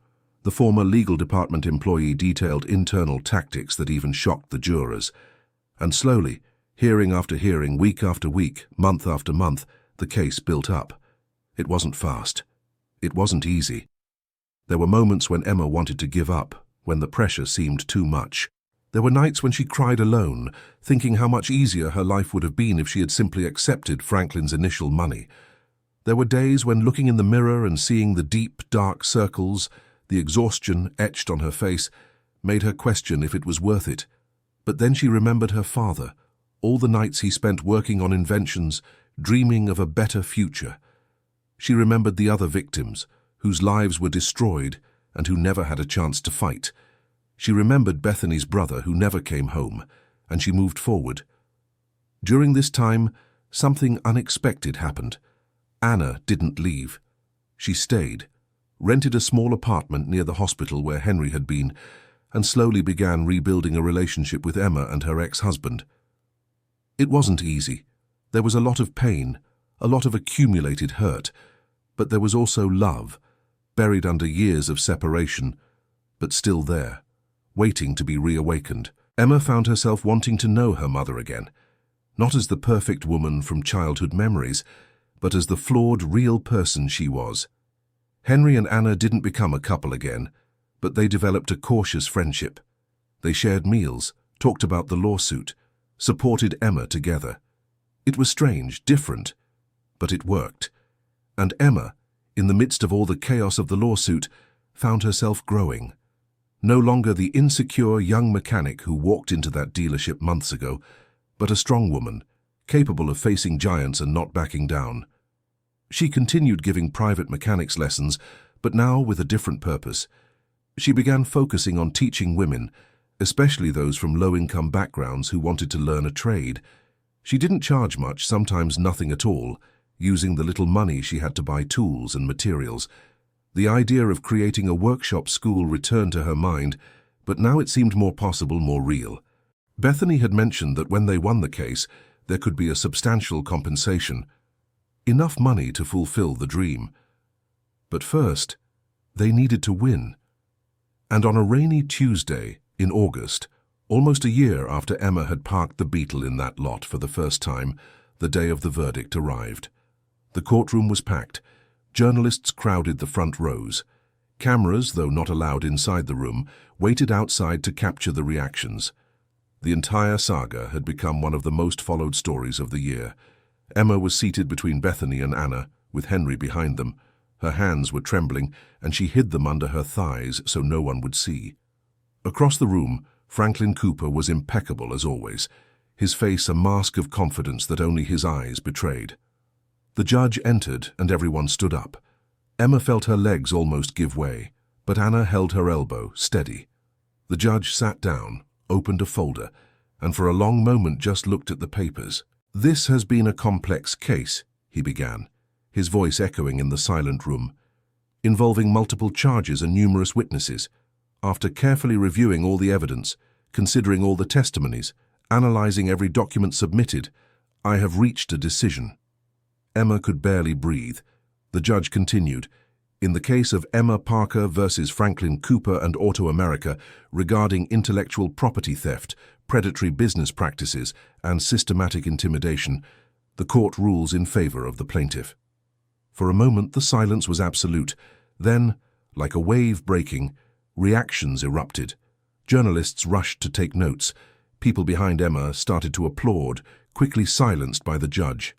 The former legal department employee detailed internal tactics that even shocked the jurors. And slowly, hearing after hearing, week after week, month after month, the case built up. It wasn't fast. It wasn't easy. There were moments when Emma wanted to give up, when the pressure seemed too much. There were nights when she cried alone, thinking how much easier her life would have been if she had simply accepted Franklin's initial money. There were days when looking in the mirror and seeing the deep, dark circles, the exhaustion etched on her face, made her question if it was worth it. But then she remembered her father, all the nights he spent working on inventions, dreaming of a better future. She remembered the other victims, whose lives were destroyed and who never had a chance to fight. She remembered Bethany's brother, who never came home, and she moved forward. During this time, something unexpected happened. Anna didn't leave. She stayed, rented a small apartment near the hospital where Henry had been, and slowly began rebuilding a relationship with Emma and her ex-husband. It wasn't easy. There was a lot of pain, a lot of accumulated hurt, but there was also love, buried under years of separation, but still there, waiting to be reawakened. Emma found herself wanting to know her mother again, not as the perfect woman from childhood memories, but as the flawed, real person she was. Henry and Anna didn't become a couple again, but they developed a cautious friendship. They shared meals, talked about the lawsuit, supported Emma together. It was strange, different, but it worked. And Emma, in the midst of all the chaos of the lawsuit, found herself growing. No longer the insecure young mechanic who walked into that dealership months ago, but a strong woman, capable of facing giants and not backing down. She continued giving private mechanics lessons, but now with a different purpose. She began focusing on teaching women, especially those from low-income backgrounds who wanted to learn a trade. She didn't charge much, sometimes nothing at all, using the little money she had to buy tools and materials. The idea of creating a workshop school returned to her mind, but now it seemed more possible, more real. Bethany had mentioned that when they won the case, there could be a substantial compensation, enough money to fulfill the dream. But first, they needed to win. And on a rainy Tuesday in August, almost a year after Emma had parked the Beetle in that lot for the first time, the day of the verdict arrived. The courtroom was packed. Journalists crowded the front rows. Cameras, though not allowed inside the room, waited outside to capture the reactions. The entire saga had become one of the most followed stories of the year. Emma was seated between Bethany and Anna, with Henry behind them. Her hands were trembling, and she hid them under her thighs so no one would see. Across the room, Franklin Cooper was impeccable as always, his face a mask of confidence that only his eyes betrayed. The judge entered, and everyone stood up. Emma felt her legs almost give way, but Anna held her elbow, steady. The judge sat down, opened a folder, and for a long moment just looked at the papers. "This has been a complex case," he began, his voice echoing in the silent room, "involving multiple charges and numerous witnesses. After carefully reviewing all the evidence, considering all the testimonies, analyzing every document submitted, I have reached a decision." Emma could barely breathe. The judge continued, "In the case of Emma Parker versus Franklin Cooper and Auto America regarding intellectual property theft, predatory business practices, and systematic intimidation, the court rules in favor of the plaintiff." For a moment the silence was absolute. Then, like a wave breaking, reactions erupted. Journalists rushed to take notes. People behind Emma started to applaud, quickly silenced by the judge.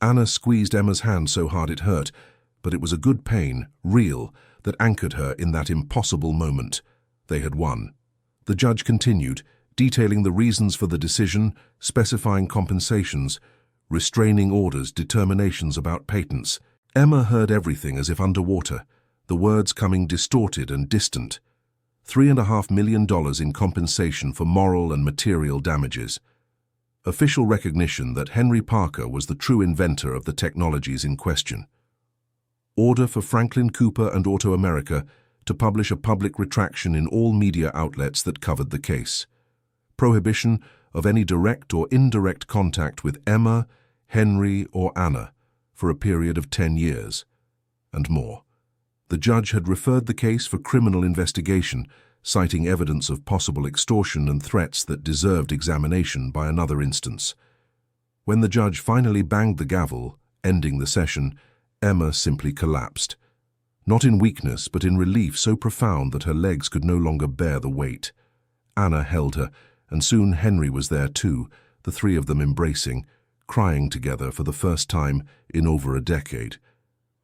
Anna squeezed Emma's hand so hard it hurt, but it was a good pain, real, that anchored her in that impossible moment. They had won. The judge continued, detailing the reasons for the decision, specifying compensations, restraining orders, determinations about patents. Emma heard everything as if underwater, the words coming distorted and distant. $3.5 million in compensation for moral and material damages. Official recognition that Henry Parker was the true inventor of the technologies in question. Order for Franklin Cooper and Auto America to publish a public retraction in all media outlets that covered the case. Prohibition of any direct or indirect contact with Emma, Henry, or Anna for a period of 10 years, and more. The judge had referred the case for criminal investigation, citing evidence of possible extortion and threats that deserved examination by another instance. When the judge finally banged the gavel, ending the session, Emma simply collapsed. Not in weakness, but in relief so profound that her legs could no longer bear the weight. Anna held her, and soon Henry was there too, the three of them embracing, crying together for the first time in over a decade.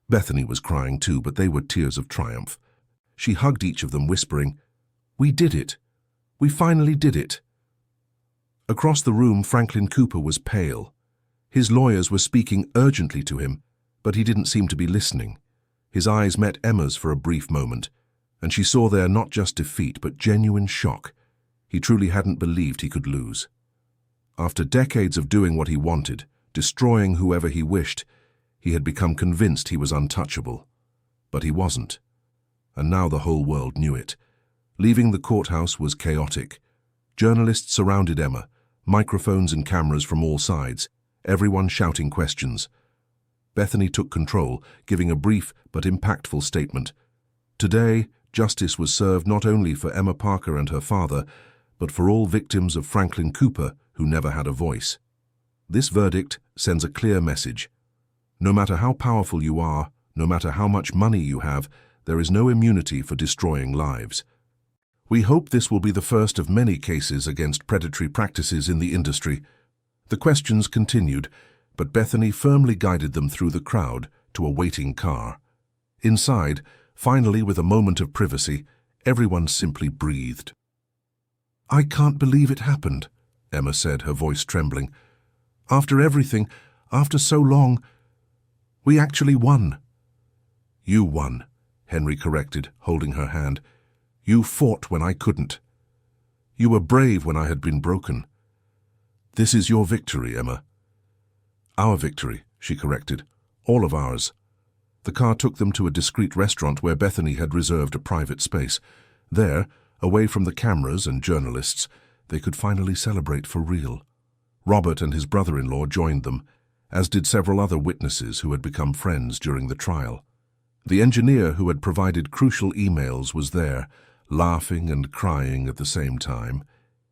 Bethany was crying too, but they were tears of triumph. She hugged each of them, whispering, "We did it. We finally did it." Across the room, Franklin Cooper was pale. His lawyers were speaking urgently to him, but he didn't seem to be listening. His eyes met Emma's for a brief moment, and she saw there not just defeat, but genuine shock. He truly hadn't believed he could lose. After decades of doing what he wanted, destroying whoever he wished, he had become convinced he was untouchable. But he wasn't. And now the whole world knew it. Leaving the courthouse was chaotic. Journalists surrounded Emma, microphones and cameras from all sides, everyone shouting questions. Bethany took control, giving a brief but impactful statement. Today, justice was served not only for Emma Parker and her father, but for all victims of Franklin Cooper who never had a voice. This verdict sends a clear message. No matter how powerful you are, no matter how much money you have, there is no immunity for destroying lives. We hope this will be the first of many cases against predatory practices in the industry. The questions continued, but Bethany firmly guided them through the crowd to a waiting car. Inside, finally with a moment of privacy, everyone simply breathed. "I can't believe it happened," Emma said, her voice trembling. "After everything, after so long, we actually won." "You won," Henry corrected, holding her hand. "You fought when I couldn't. You were brave when I had been broken. This is your victory, Emma." "Our victory," she corrected. "All of ours." The car took them to a discreet restaurant where Bethany had reserved a private space. There, away from the cameras and journalists, they could finally celebrate for real. Robert and his brother-in-law joined them, as did several other witnesses who had become friends during the trial. The engineer who had provided crucial emails was there, laughing and crying at the same time.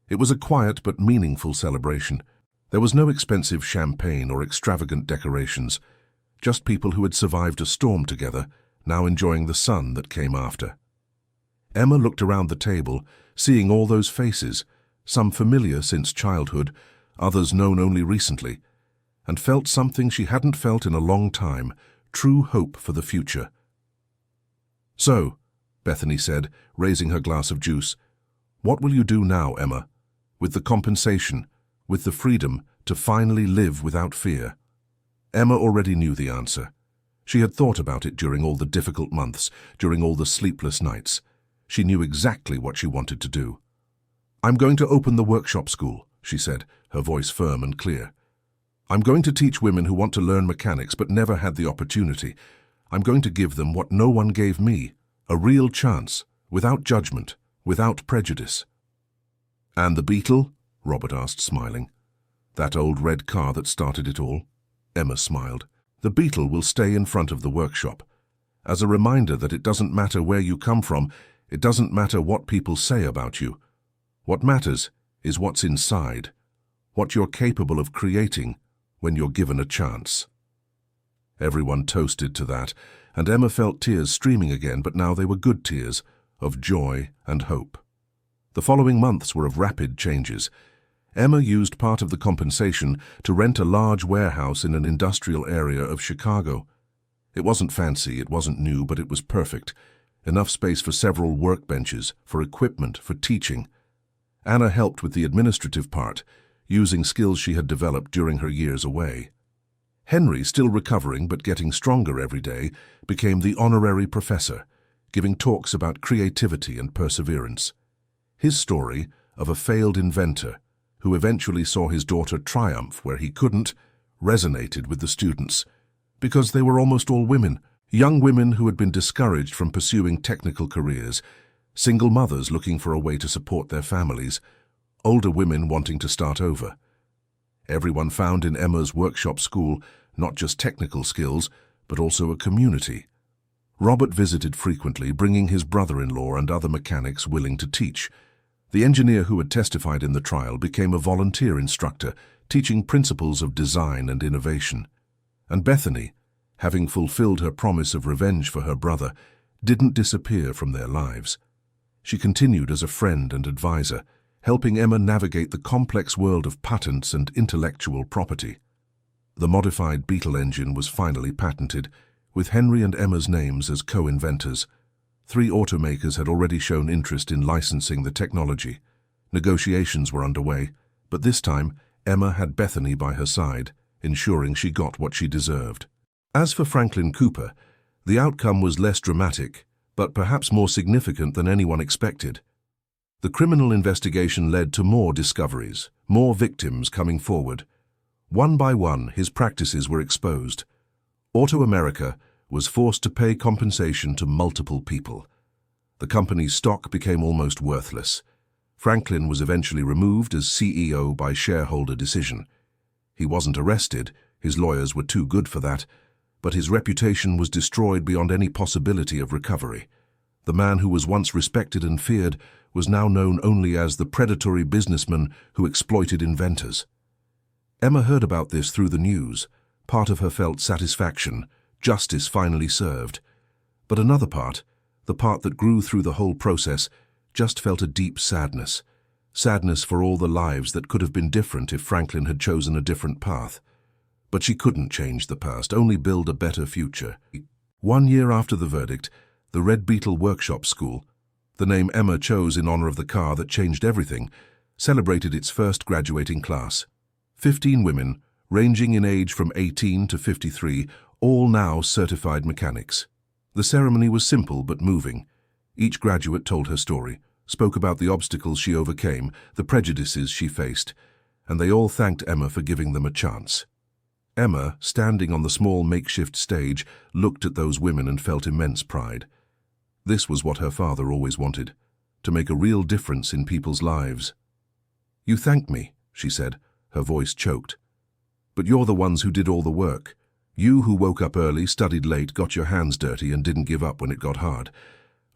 It was a quiet but meaningful celebration. There was no expensive champagne or extravagant decorations, just people who had survived a storm together, now enjoying the sun that came after. Emma looked around the table, seeing all those faces, some familiar since childhood, others known only recently, and felt something she hadn't felt in a long time, true hope for the future. "So," Bethany said, raising her glass of juice, "what will you do now, Emma, with the compensation, with the freedom to finally live without fear?" Emma already knew the answer. She had thought about it during all the difficult months, during all the sleepless nights. She knew exactly what she wanted to do. "I'm going to open the workshop school," she said, her voice firm and clear. "I'm going to teach women who want to learn mechanics but never had the opportunity. I'm going to give them what no one gave me, a real chance, without judgment, without prejudice." "And the Beetle?" Robert asked, smiling. "That old red car that started it all?" Emma smiled. "The Beetle will stay in front of the workshop, as a reminder that it doesn't matter where you come from, it doesn't matter what people say about you. What matters is what's inside, what you're capable of creating when you're given a chance." Everyone toasted to that, and Emma felt tears streaming again, but now they were good tears, of joy and hope. The following months were of rapid changes. Emma used part of the compensation to rent a large warehouse in an industrial area of Chicago. It wasn't fancy, it wasn't new, but it was perfect. Enough space for several workbenches, for equipment, for teaching. Anna helped with the administrative part, using skills she had developed during her years away. Henry, still recovering but getting stronger every day, became the honorary professor, giving talks about creativity and perseverance. His story of a failed inventor who eventually saw his daughter triumph where he couldn't, resonated with the students, because they were almost all women, young women who had been discouraged from pursuing technical careers, single mothers looking for a way to support their families, older women wanting to start over. Everyone found in Emma's workshop school not just technical skills, but also a community. Robert visited frequently, bringing his brother-in-law and other mechanics willing to teach. The engineer who had testified in the trial became a volunteer instructor, teaching principles of design and innovation. And Bethany, having fulfilled her promise of revenge for her brother, didn't disappear from their lives. She continued as a friend and advisor, helping Emma navigate the complex world of patents and intellectual property. The modified Beetle engine was finally patented, with Henry and Emma's names as co-inventors. 3 automakers had already shown interest in licensing the technology. Negotiations were underway, but this time Emma had Bethany by her side, ensuring she got what she deserved. As for Franklin Cooper, the outcome was less dramatic, but perhaps more significant than anyone expected. The criminal investigation led to more discoveries, more victims coming forward. One by one, his practices were exposed. Auto America was forced to pay compensation to multiple people. The company's stock became almost worthless. Franklin was eventually removed as CEO by shareholder decision. He wasn't arrested, his lawyers were too good for that, but his reputation was destroyed beyond any possibility of recovery. The man who was once respected and feared was now known only as the predatory businessman who exploited inventors. Emma heard about this through the news. Part of her felt satisfaction, justice finally served. But another part, the part that grew through the whole process, just felt a deep sadness. Sadness for all the lives that could have been different if Franklin had chosen a different path. But she couldn't change the past, only build a better future. 1 year after the verdict, the Red Beetle Workshop School, the name Emma chose in honor of the car that changed everything, celebrated its first graduating class. 15 women, ranging in age from 18 to 53, all now certified mechanics. The ceremony was simple but moving. Each graduate told her story, spoke about the obstacles she overcame, the prejudices she faced, and they all thanked Emma for giving them a chance. Emma, standing on the small makeshift stage, looked at those women and felt immense pride. This was what her father always wanted, to make a real difference in people's lives. "You thanked me," she said, her voice choked. "But you're the ones who did all the work. You who woke up early, studied late, got your hands dirty and didn't give up when it got hard.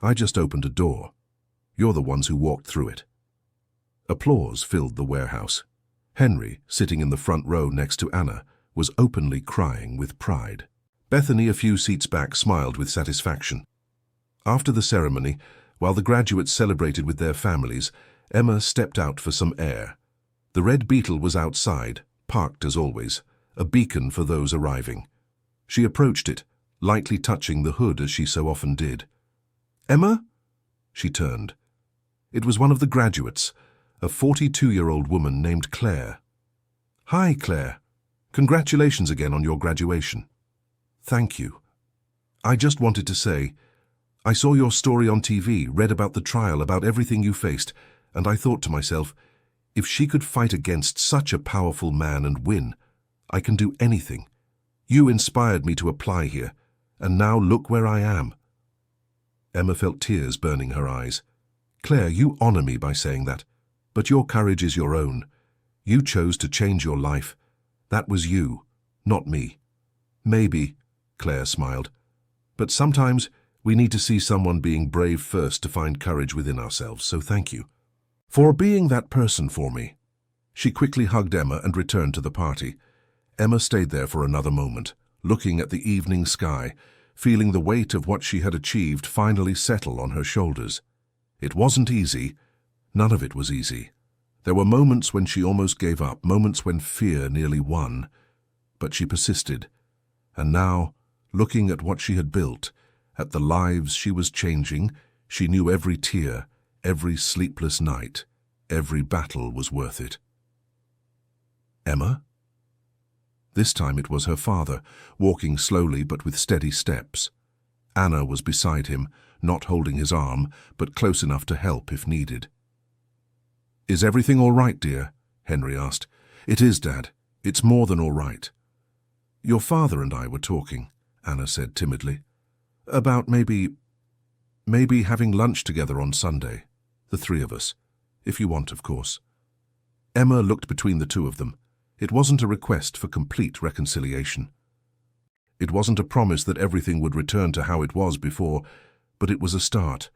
I just opened a door. You're the ones who walked through it." Applause filled the warehouse. Henry, sitting in the front row next to Anna, was openly crying with pride. Bethany, a few seats back, smiled with satisfaction. After the ceremony, while the graduates celebrated with their families, Emma stepped out for some air. The Red Beetle was outside, parked as always, a beacon for those arriving. She approached it, lightly touching the hood as she so often did. "Emma?" She turned. It was one of the graduates, a 42-year-old woman named Claire. "Hi, Claire. Congratulations again on your graduation." "Thank you. I just wanted to say, I saw your story on TV, read about the trial, about everything you faced, and I thought to myself, if she could fight against such a powerful man and win, I can do anything. You inspired me to apply here, and now look where I am." Emma felt tears burning her eyes. "Claire, you honor me by saying that, but your courage is your own. You chose to change your life. That was you, not me." "Maybe," Claire smiled, "but sometimes we need to see someone being brave first to find courage within ourselves, so thank you for being that person for me." She quickly hugged Emma and returned to the party. Emma stayed there for another moment, looking at the evening sky, feeling the weight of what she had achieved finally settle on her shoulders. It wasn't easy. None of it was easy. There were moments when she almost gave up, moments when fear nearly won. But she persisted. And now, looking at what she had built, at the lives she was changing, she knew every tear, every sleepless night, every battle was worth it. Emma? This time it was her father, walking slowly but with steady steps. Anna was beside him, not holding his arm, but close enough to help if needed. "Is everything all right, dear?" Henry asked. "It is, Dad. It's more than all right." "Your father and I were talking," Anna said timidly. "About maybe having lunch together on Sunday, the three of us. If you want, of course." Emma looked between the two of them. It wasn't a request for complete reconciliation. It wasn't a promise that everything would return to how it was before, but it was a start,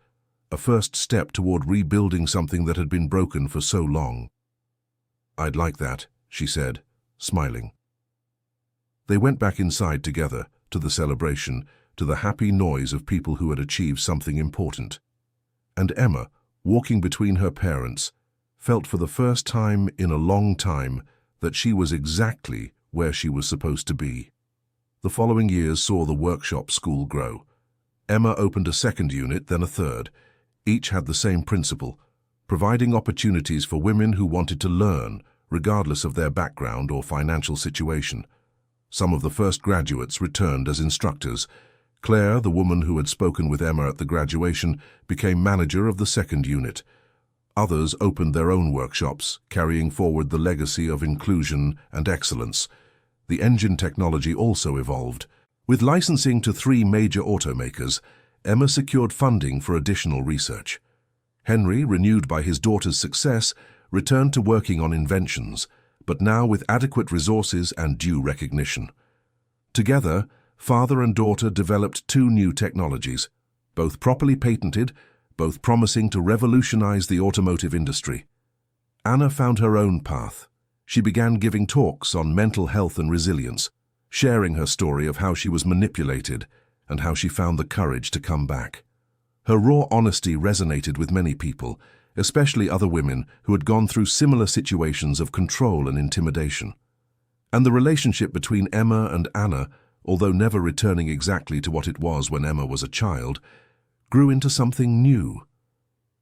a first step toward rebuilding something that had been broken for so long. "I'd like that," she said, smiling. They went back inside together, to the celebration, to the happy noise of people who had achieved something important. And Emma, walking between her parents, felt for the first time in a long time that she was exactly where she was supposed to be. The following years saw the workshop school grow. Emma opened a second unit, then a third. Each had the same principle, providing opportunities for women who wanted to learn, regardless of their background or financial situation. Some of the first graduates returned as instructors. Claire, the woman who had spoken with Emma at the graduation, became manager of the second unit. Others opened their own workshops, carrying forward the legacy of inclusion and excellence. The engine technology also evolved. With licensing to 3 major automakers, Emma secured funding for additional research. Henry, renewed by his daughter's success, returned to working on inventions, but now with adequate resources and due recognition. Together, father and daughter developed 2 new technologies, both properly patented, both promising to revolutionize the automotive industry. Anna found her own path. She began giving talks on mental health and resilience, sharing her story of how she was manipulated and how she found the courage to come back. Her raw honesty resonated with many people, especially other women who had gone through similar situations of control and intimidation. And the relationship between Emma and Anna, although never returning exactly to what it was when Emma was a child, grew into something new,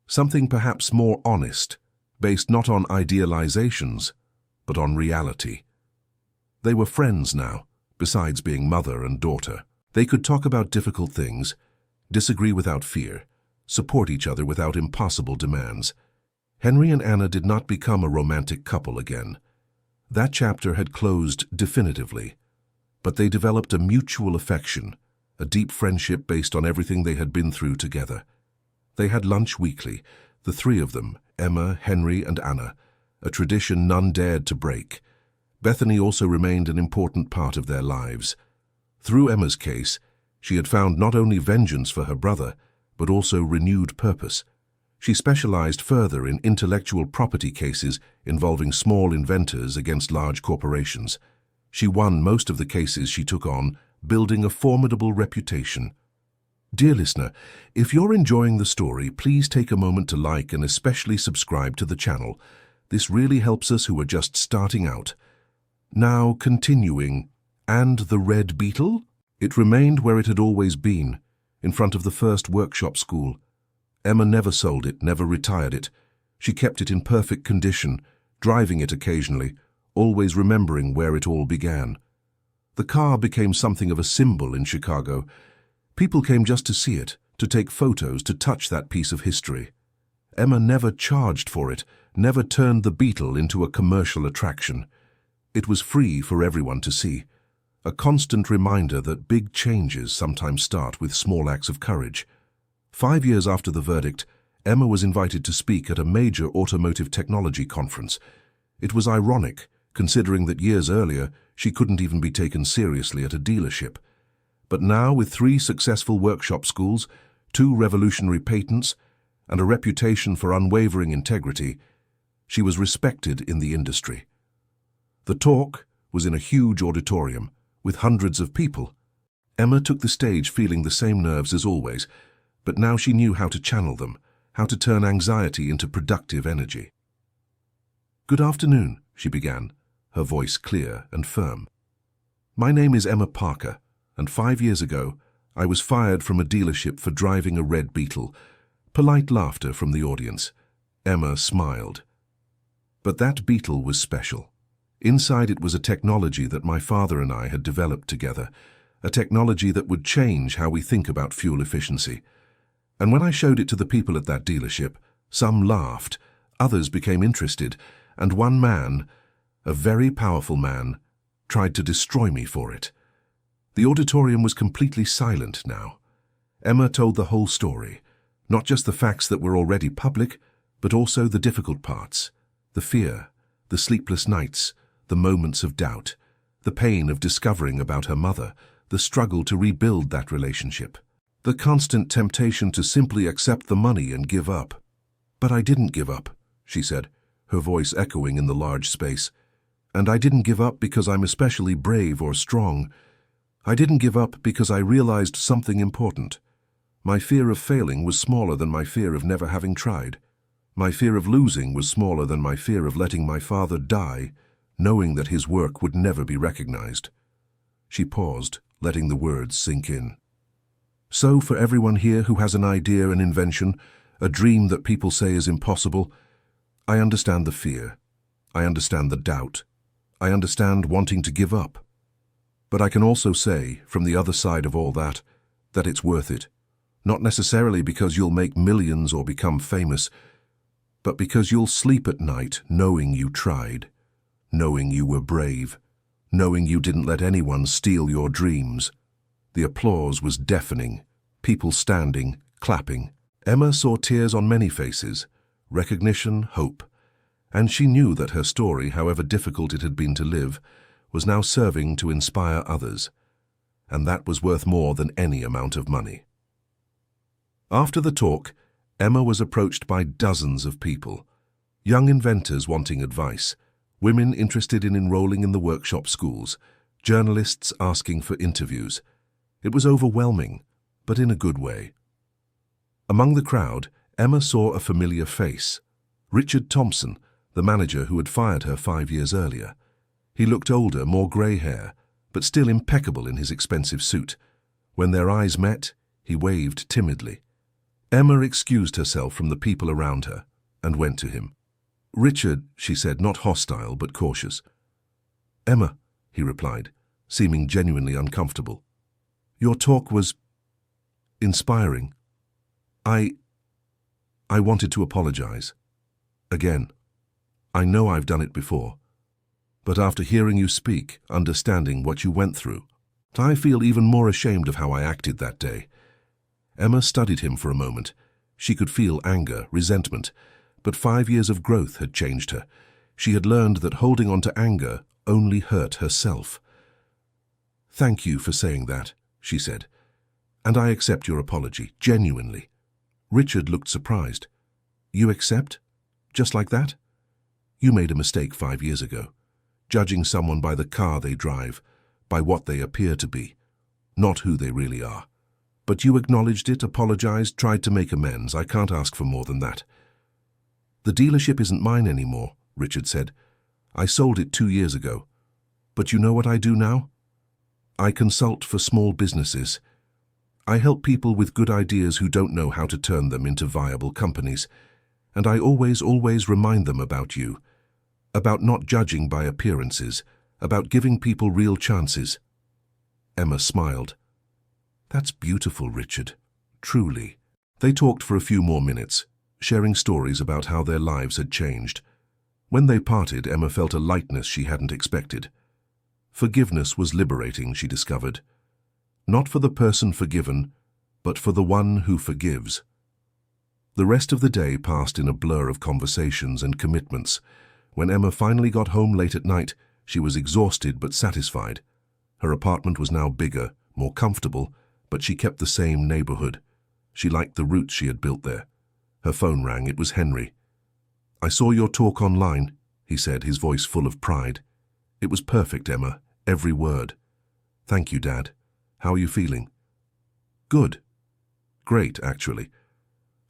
something perhaps more honest, based not on idealizations, but on reality. They were friends now, besides being mother and daughter. They could talk about difficult things, disagree without fear, support each other without impossible demands. Henry and Anna did not become a romantic couple again. That chapter had closed definitively, but they developed a mutual affection, a deep friendship based on everything they had been through together. They had lunch weekly, the 3 of them, Emma, Henry, and Anna, a tradition none dared to break. Bethany also remained an important part of their lives. Through Emma's case, she had found not only vengeance for her brother, but also renewed purpose. She specialized further in intellectual property cases involving small inventors against large corporations. She won most of the cases she took on, building a formidable reputation. Dear listener, if you're enjoying the story, please take a moment to like and especially subscribe to the channel. This really helps us who are just starting out. Now continuing, and the red Beetle? It remained where it had always been, in front of the first workshop school. Emma never sold it, never retired it. She kept it in perfect condition, driving it occasionally, always remembering where it all began. The car became something of a symbol in Chicago. People came just to see it, to take photos, to touch that piece of history. Emma never charged for it, never turned the Beetle into a commercial attraction. It was free for everyone to see, a constant reminder that big changes sometimes start with small acts of courage. 5 years after the verdict, Emma was invited to speak at a major automotive technology conference. It was ironic, considering that years earlier she couldn't even be taken seriously at a dealership. But now, with 3 successful workshop schools, 2 revolutionary patents, and a reputation for unwavering integrity, she was respected in the industry. The talk was in a huge auditorium, with hundreds of people. Emma took the stage feeling the same nerves as always, but now she knew how to channel them, how to turn anxiety into productive energy. "Good afternoon," she began, her voice clear and firm. "My name is Emma Parker, and 5 years ago, I was fired from a dealership for driving a red Beetle." Polite laughter from the audience. Emma smiled. "But that Beetle was special. Inside it was a technology that my father and I had developed together, a technology that would change how we think about fuel efficiency. And when I showed it to the people at that dealership, some laughed, others became interested, and one man, a very powerful man, tried to destroy me for it." The auditorium was completely silent now. Emma told the whole story, not just the facts that were already public, but also the difficult parts, the fear, the sleepless nights, the moments of doubt, the pain of discovering about her mother, the struggle to rebuild that relationship, the constant temptation to simply accept the money and give up. "But I didn't give up," she said, her voice echoing in the large space. "And I didn't give up because I'm especially brave or strong. I didn't give up because I realized something important. My fear of failing was smaller than my fear of never having tried. My fear of losing was smaller than my fear of letting my father die, knowing that his work would never be recognized." She paused, letting the words sink in. "So for everyone here who has an idea, an invention, a dream that people say is impossible, I understand the fear. I understand the doubt. I understand wanting to give up. But I can also say, from the other side of all that it's worth it. Not necessarily because you'll make millions or become famous, but because you'll sleep at night knowing you tried, knowing you were brave, knowing you didn't let anyone steal your dreams." The applause was deafening, people standing, clapping. Emma saw tears on many faces, recognition, hope, and she knew that her story, however difficult it had been to live, was now serving to inspire others, and that was worth more than any amount of money. After the talk, Emma was approached by dozens of people, young inventors wanting advice, women interested in enrolling in the workshop schools, journalists asking for interviews. It was overwhelming, but in a good way. Among the crowd, Emma saw a familiar face, Richard Thompson, the manager who had fired her 5 years earlier. He looked older, more grey hair, but still impeccable in his expensive suit. When their eyes met, he waved timidly. Emma excused herself from the people around her and went to him. "Richard," she said, not hostile but cautious. "Emma," he replied, seeming genuinely uncomfortable. "Your talk was inspiring. I wanted to apologize. Again. I know I've done it before. But after hearing you speak, understanding what you went through, I feel even more ashamed of how I acted that day." Emma studied him for a moment. She could feel anger, resentment, but 5 years of growth had changed her. She had learned that holding on to anger only hurt herself. "Thank you for saying that," she said, "and I accept your apology, genuinely." Richard looked surprised. "You accept? Just like that? You made a mistake 5 years ago, judging someone by the car they drive, by what they appear to be, not who they really are. But you acknowledged it, apologized, tried to make amends. I can't ask for more than that." "The dealership isn't mine anymore," Richard said. "I sold it 2 years ago. But you know what I do now? I consult for small businesses. I help people with good ideas who don't know how to turn them into viable companies. And I always remind them about you, about not judging by appearances, about giving people real chances." Emma smiled. "That's beautiful, Richard. Truly." They talked for a few more minutes, sharing stories about how their lives had changed. When they parted, Emma felt a lightness she hadn't expected. Forgiveness was liberating, she discovered. Not for the person forgiven, but for the one who forgives. The rest of the day passed in a blur of conversations and commitments. When Emma finally got home late at night, she was exhausted but satisfied. Her apartment was now bigger, more comfortable, but she kept the same neighborhood. She liked the roots she had built there. Her phone rang. It was Henry. "I saw your talk online," he said, his voice full of pride. "It was perfect, Emma, every word." "Thank you, Dad. How are you feeling?" "Good. Great, actually.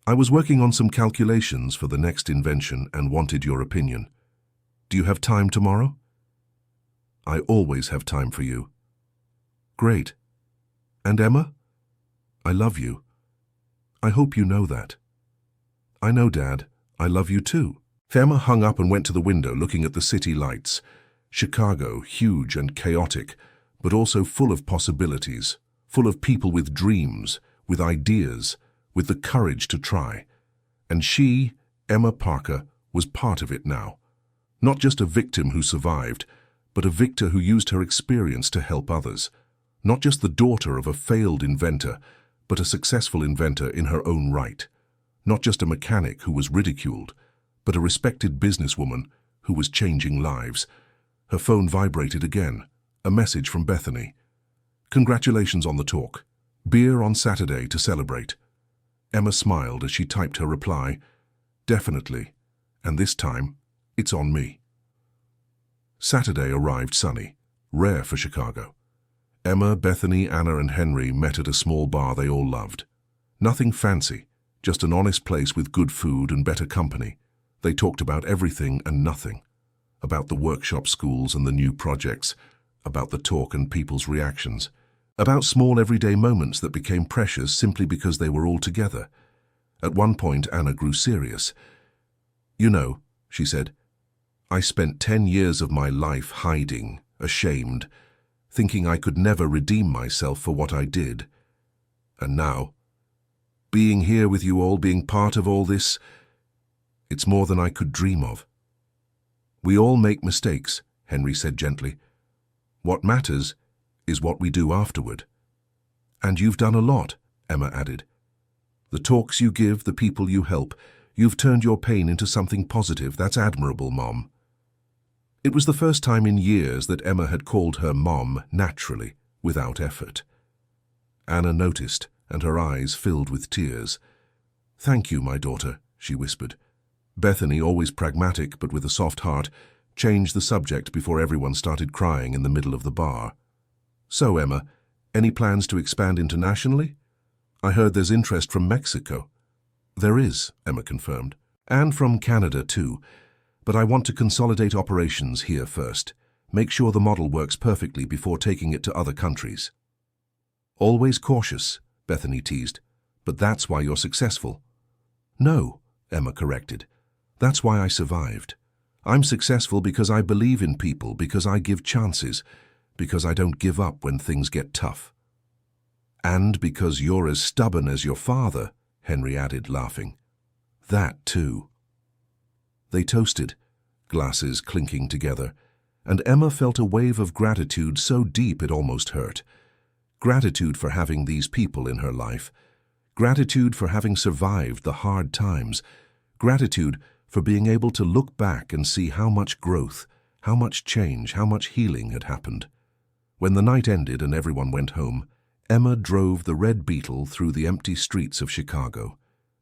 I was working on some calculations for the next invention and wanted your opinion. Do you have time tomorrow? I always have time for you. Great. And Emma? I love you. I hope you know that. I know, Dad. I love you too. Emma hung up and went to the window looking at the city lights. Chicago, huge and chaotic, but also full of possibilities, full of people with dreams, with ideas, with the courage to try. And she, Emma Parker, was part of it now. Not just a victim who survived, but a victor who used her experience to help others. Not just the daughter of a failed inventor, but a successful inventor in her own right. Not just a mechanic who was ridiculed, but a respected businesswoman who was changing lives. Her phone vibrated again. A message from Bethany. Congratulations on the talk. Beer on Saturday to celebrate. Emma smiled as she typed her reply. Definitely. And this time, it's on me. Saturday arrived sunny, rare for Chicago. Emma, Bethany, Anna, and Henry met at a small bar they all loved. Nothing fancy, just an honest place with good food and better company. They talked about everything and nothing. About the workshop schools and the new projects. About the talk and people's reactions. About small everyday moments that became precious simply because they were all together. At one point, Anna grew serious. You know, she said, I spent 10 years of my life hiding, ashamed, thinking I could never redeem myself for what I did. And now, being here with you all, being part of all this, it's more than I could dream of. We all make mistakes, Henry said gently. What matters is what we do afterward. And you've done a lot, Emma added. The talks you give, the people you help, you've turned your pain into something positive. That's admirable, Mom. It was the first time in years that Emma had called her Mom naturally, without effort. Anna noticed, and her eyes filled with tears. Thank you, my daughter, she whispered. Bethany, always pragmatic but with a soft heart, changed the subject before everyone started crying in the middle of the bar. So, Emma, any plans to expand internationally? I heard there's interest from Mexico. There is, Emma confirmed. And from Canada, too. But I want to consolidate operations here first. Make sure the model works perfectly before taking it to other countries. Always cautious, Bethany teased. But that's why you're successful. No, Emma corrected. That's why I survived. I'm successful because I believe in people, because I give chances, because I don't give up when things get tough. And because you're as stubborn as your father, Henry added, laughing. That too. They toasted, glasses clinking together, and Emma felt a wave of gratitude so deep it almost hurt. Gratitude for having these people in her life. Gratitude for having survived the hard times. Gratitude for being able to look back and see how much growth, how much change, how much healing had happened. When the night ended and everyone went home, Emma drove the red Beetle through the empty streets of Chicago.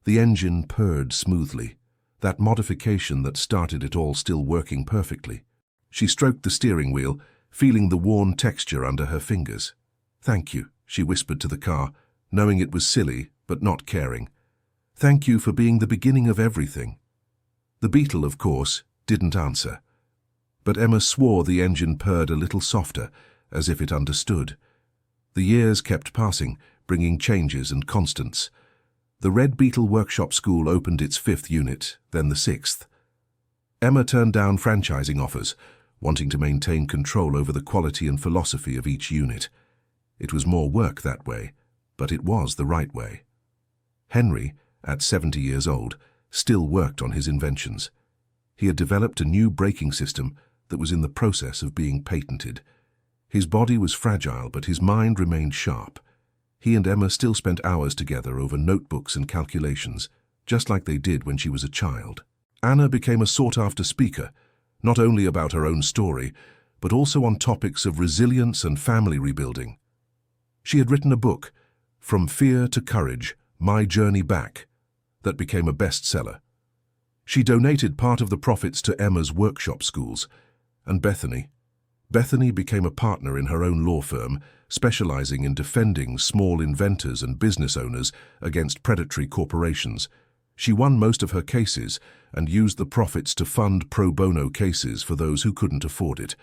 The engine purred smoothly, that modification that started it all still working perfectly. She stroked the steering wheel, feeling the worn texture under her fingers. Thank you, she whispered to the car, knowing it was silly, but not caring. Thank you for being the beginning of everything. The Beetle, of course, didn't answer. But Emma swore the engine purred a little softer, as if it understood. The years kept passing, bringing changes and constants. The Red Beetle Workshop School opened its 5th unit, then the 6th. Emma turned down franchising offers, wanting to maintain control over the quality and philosophy of each unit. It was more work that way, but it was the right way. Henry, at 70 years old, still worked on his inventions. He had developed a new braking system that was in the process of being patented. His body was fragile, but his mind remained sharp. He and Emma still spent hours together over notebooks and calculations, just like they did when she was a child. Anna became a sought-after speaker, not only about her own story, but also on topics of resilience and family rebuilding. She had written a book, From Fear to Courage, My Journey Back, that became a bestseller. She donated part of the profits to Emma's workshop schools, and Bethany became a partner in her own law firm, specializing in defending small inventors and business owners against predatory corporations. She won most of her cases and used the profits to fund pro bono cases for those who couldn't afford it.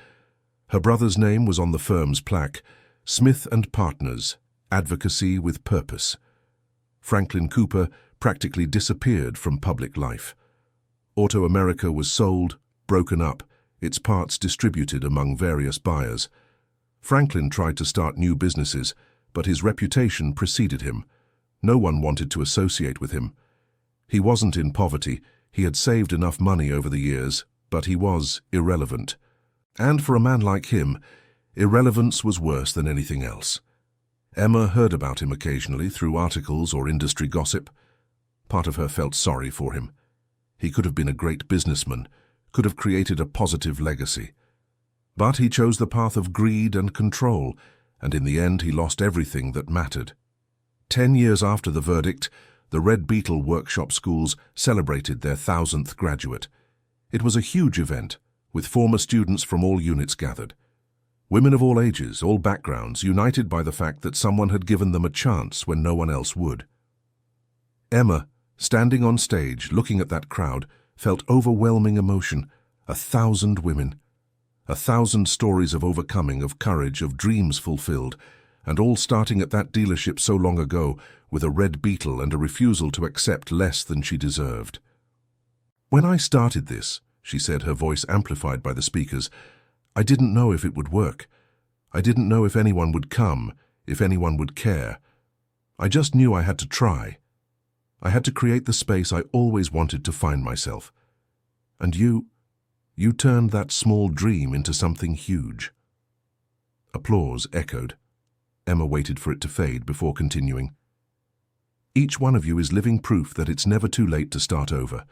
Her brother's name was on the firm's plaque, Smith and Partners, Advocacy with Purpose. Franklin Cooper practically disappeared from public life. Auto America was sold, broken up, its parts distributed among various buyers. Franklin tried to start new businesses, but his reputation preceded him. No one wanted to associate with him. He wasn't in poverty, he had saved enough money over the years, but he was irrelevant. And for a man like him, irrelevance was worse than anything else. Emma heard about him occasionally through articles or industry gossip. Part of her felt sorry for him. He could have been a great businessman, could have created a positive legacy. But he chose the path of greed and control, and in the end he lost everything that mattered. 10 years after the verdict, the Red Beetle workshop schools celebrated their 1,000th graduate. It was a huge event, with former students from all units gathered. Women of all ages, all backgrounds, united by the fact that someone had given them a chance when no one else would. Emma, standing on stage, looking at that crowd, felt overwhelming emotion. 1,000 women. 1,000 stories of overcoming, of courage, of dreams fulfilled, and all starting at that dealership so long ago with a Red Beetle and a refusal to accept less than she deserved. "When I started this," she said, her voice amplified by the speakers, "I didn't know if it would work. I didn't know if anyone would come, if anyone would care. I just knew I had to try. I had to create the space I always wanted to find myself. And you turned that small dream into something huge." Applause echoed. Emma waited for it to fade before continuing. "Each one of you is living proof that it's never too late to start over.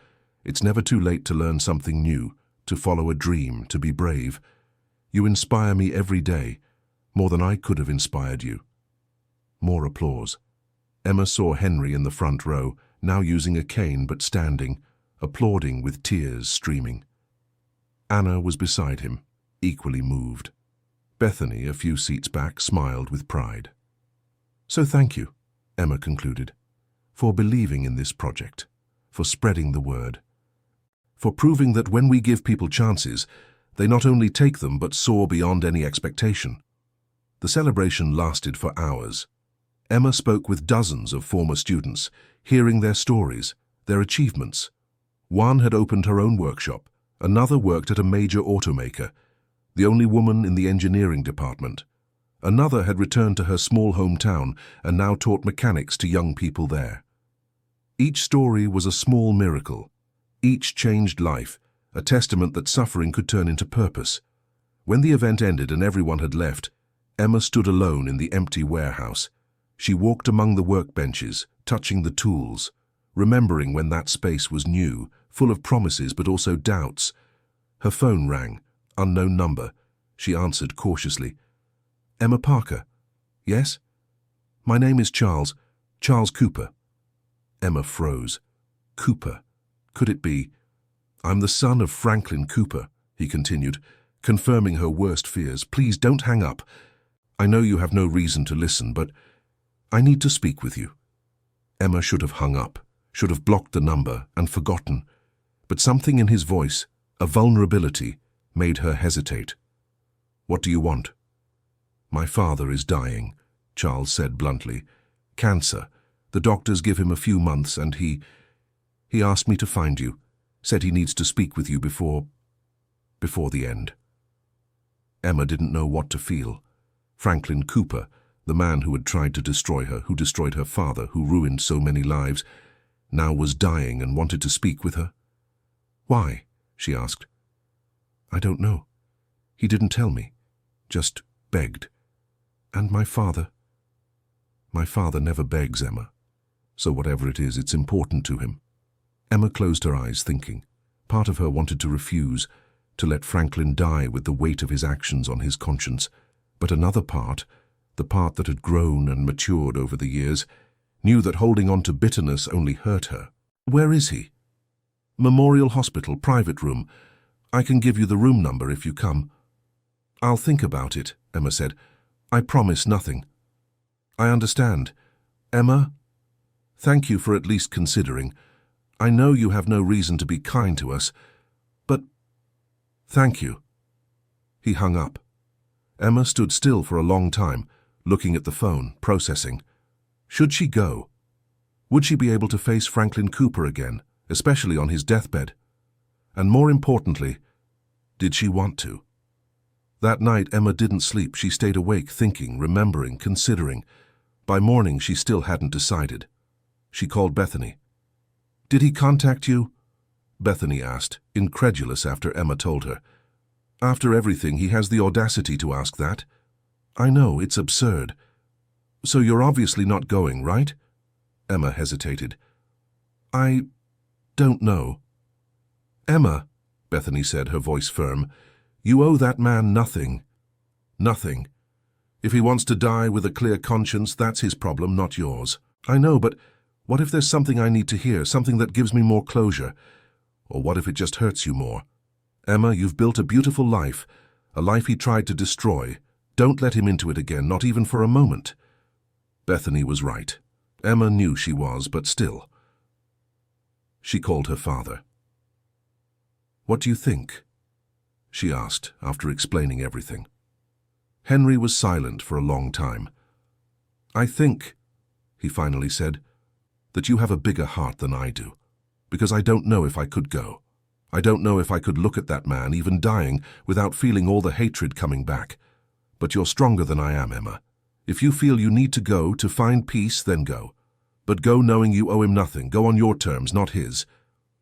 It's never too late to learn something new, to follow a dream, to be brave. You inspire me every day, more than I could have inspired you." More applause. Emma saw Henry in the front row, now using a cane but standing, applauding with tears streaming. Anna was beside him, equally moved. Bethany, a few seats back, smiled with pride. "So thank you," Emma concluded, "for believing in this project, for spreading the word, for proving that when we give people chances, they not only take them but soar beyond any expectation." The celebration lasted for hours. Emma spoke with dozens of former students, hearing their stories, their achievements. One had opened her own workshop, another worked at a major automaker, the only woman in the engineering department. Another had returned to her small hometown and now taught mechanics to young people there. Each story was a small miracle. Each changed life, a testament that suffering could turn into purpose. When the event ended and everyone had left, Emma stood alone in the empty warehouse. She walked among the workbenches, touching the tools, remembering when that space was new, full of promises but also doubts. Her phone rang, unknown number. She answered cautiously. "Emma Parker." "Yes?" "My name is Charles Cooper." Emma froze. Cooper. Could it be? "I'm the son of Franklin Cooper," he continued, confirming her worst fears. "Please don't hang up. I know you have no reason to listen, but I need to speak with you." Emma should have hung up, should have blocked the number and forgotten. But something in his voice, a vulnerability, made her hesitate. "What do you want?" "My father is dying," Charles said bluntly. "Cancer. The doctors give him a few months and he asked me to find you, said he needs to speak with you before the end." Emma didn't know what to feel. Franklin Cooper, the man who had tried to destroy her, who destroyed her father, who ruined so many lives, now was dying and wanted to speak with her. "Why?" she asked. "I don't know. He didn't tell me, just begged. And my father never begs, Emma. So whatever it is, it's important to him." Emma closed her eyes, thinking. Part of her wanted to refuse, to let Franklin die with the weight of his actions on his conscience. But another part, the part that had grown and matured over the years, knew that holding on to bitterness only hurt her. "Where is he?" "Memorial Hospital, private room. I can give you the room number if you come." "I'll think about it," Emma said. "I promise nothing." "I understand. Emma, thank you for at least considering. I know you have no reason to be kind to us, but thank you." He hung up. Emma stood still for a long time, looking at the phone, processing. Should she go? Would she be able to face Franklin Cooper again, especially on his deathbed? And more importantly, did she want to? That night, Emma didn't sleep. She stayed awake, thinking, remembering, considering. By morning, she still hadn't decided. She called Bethany. "Did he contact you?" Bethany asked, incredulous after Emma told her. "After everything, he has the audacity to ask that." "I know, it's absurd." "So you're obviously not going, right?" Emma hesitated. "I don't know." "Emma," Bethany said, her voice firm, "you owe that man nothing." "Nothing. If he wants to die with a clear conscience, that's his problem, not yours." "I know, but what if there's something I need to hear, something that gives me more closure? Or what if it just hurts you more? Emma, you've built a beautiful life, a life he tried to destroy. Don't let him into it again, not even for a moment." Bethany was right. Emma knew she was, but still. She called her father. "What do you think?" she asked, after explaining everything. Henry was silent for a long time. "I think," he finally said, "that you have a bigger heart than I do, because I don't know if I could go. I don't know if I could look at that man, even dying, without feeling all the hatred coming back. But you're stronger than I am, Emma. If you feel you need to go to find peace, then go. But go knowing you owe him nothing. Go on your terms, not his.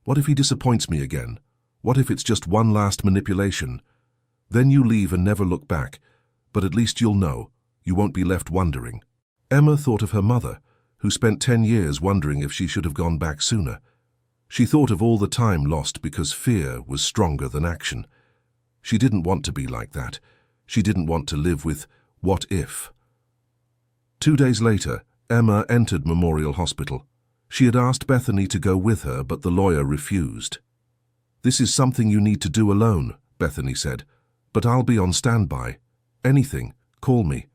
What if he disappoints me again? What if it's just one last manipulation? Then you leave and never look back, but at least you'll know. You won't be left wondering." Emma thought of her mother, who spent 10 years wondering if she should have gone back sooner. She thought of all the time lost because fear was stronger than action. She didn't want to be like that. She didn't want to live with what if. 2 days later, Emma entered Memorial Hospital. She had asked Bethany to go with her, but the lawyer refused. "This is something you need to do alone," Bethany said, "but I'll be on standby. Anything, call me."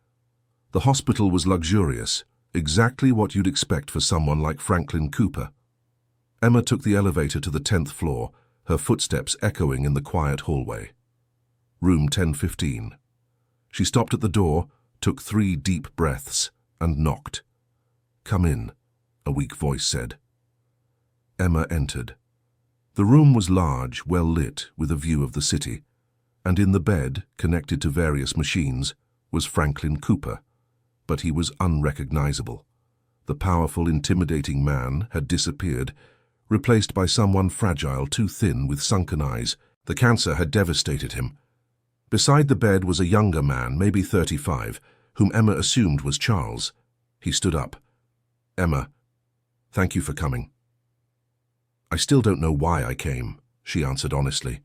The hospital was luxurious, exactly what you'd expect for someone like Franklin Cooper. Emma took the elevator to the 10th floor, her footsteps echoing in the quiet hallway. Room 1015. She stopped at the door, took 3 deep breaths, and knocked. "Come in," a weak voice said. Emma entered. The room was large, well lit, with a view of the city, and in the bed, connected to various machines, was Franklin Cooper, but he was unrecognizable. The powerful, intimidating man had disappeared, replaced by someone fragile, too thin, with sunken eyes. The cancer had devastated him. Beside the bed was a younger man, maybe 35, whom Emma assumed was Charles. He stood up. "Emma, thank you for coming." "I still don't know why I came," she answered honestly.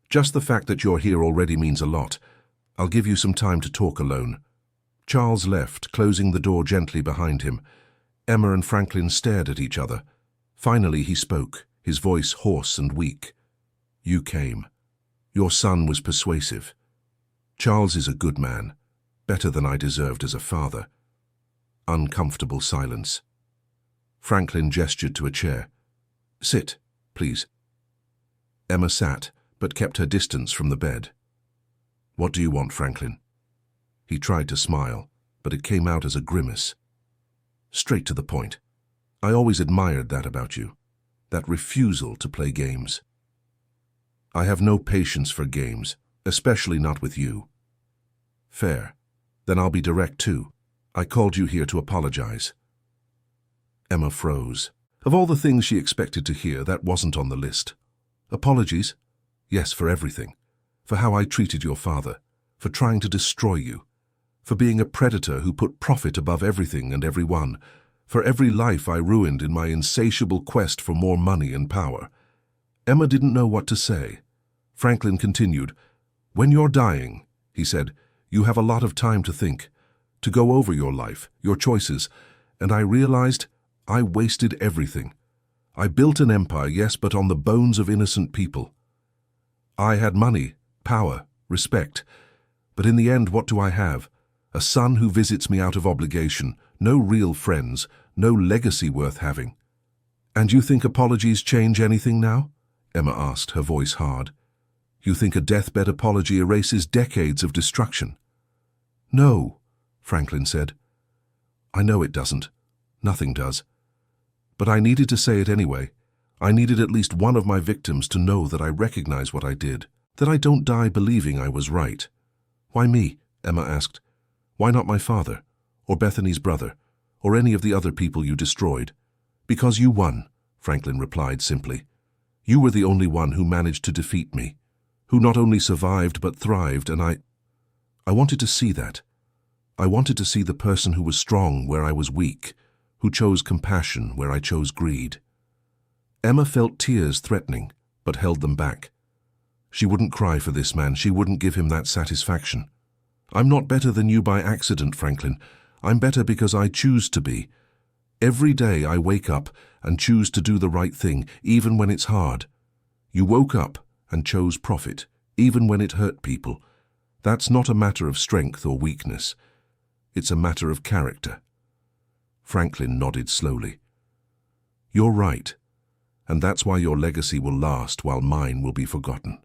"Just the fact that you're here already means a lot. I'll give you some time to talk alone." Charles left, closing the door gently behind him. Emma and Franklin stared at each other. Finally he spoke, his voice hoarse and weak. "You came. Your son was persuasive. Charles is a good man, better than I deserved as a father." Uncomfortable silence. Franklin gestured to a chair. "Sit, please." Emma sat, but kept her distance from the bed. "What do you want, Franklin?" He tried to smile, but it came out as a grimace. "Straight to the point. I always admired that about you, that refusal to play games." "I have no patience for games, especially not with you." "Fair. Then I'll be direct too. I called you here to apologize." Emma froze. Of all the things she expected to hear, that wasn't on the list. Apologies? Yes, for everything. For how I treated your father, for trying to destroy you, for being a predator who put profit above everything and everyone, for every life I ruined in my insatiable quest for more money and power. Emma didn't know what to say. Franklin continued. "When you're dying," he said, "you have a lot of time to think, to go over your life, your choices, and I realized I wasted everything. I built an empire, yes, but on the bones of innocent people. I had money, power, respect, but in the end, what do I have? A son who visits me out of obligation, no real friends, no legacy worth having. And you think apologies change anything now? Emma asked, her voice hard. You think a deathbed apology erases decades of destruction? No, Franklin said. I know it doesn't. Nothing does. But I needed to say it anyway. I needed at least one of my victims to know that I recognize what I did, that I don't die believing I was right. Why me? Emma asked. Why not my father, or Bethany's brother, or any of the other people you destroyed? Because you won, Franklin replied simply. You were the only one who managed to defeat me, who not only survived but thrived, and I wanted to see that. I wanted to see the person who was strong where I was weak, who chose compassion where I chose greed. Emma felt tears threatening, but held them back. She wouldn't cry for this man. She wouldn't give him that satisfaction. I'm not better than you by accident, Franklin. I'm better because I choose to be. Every day I wake up and choose to do the right thing, even when it's hard. You woke up and chose profit, even when it hurt people. That's not a matter of strength or weakness. It's a matter of character. Franklin nodded slowly. You're right, and that's why your legacy will last while mine will be forgotten.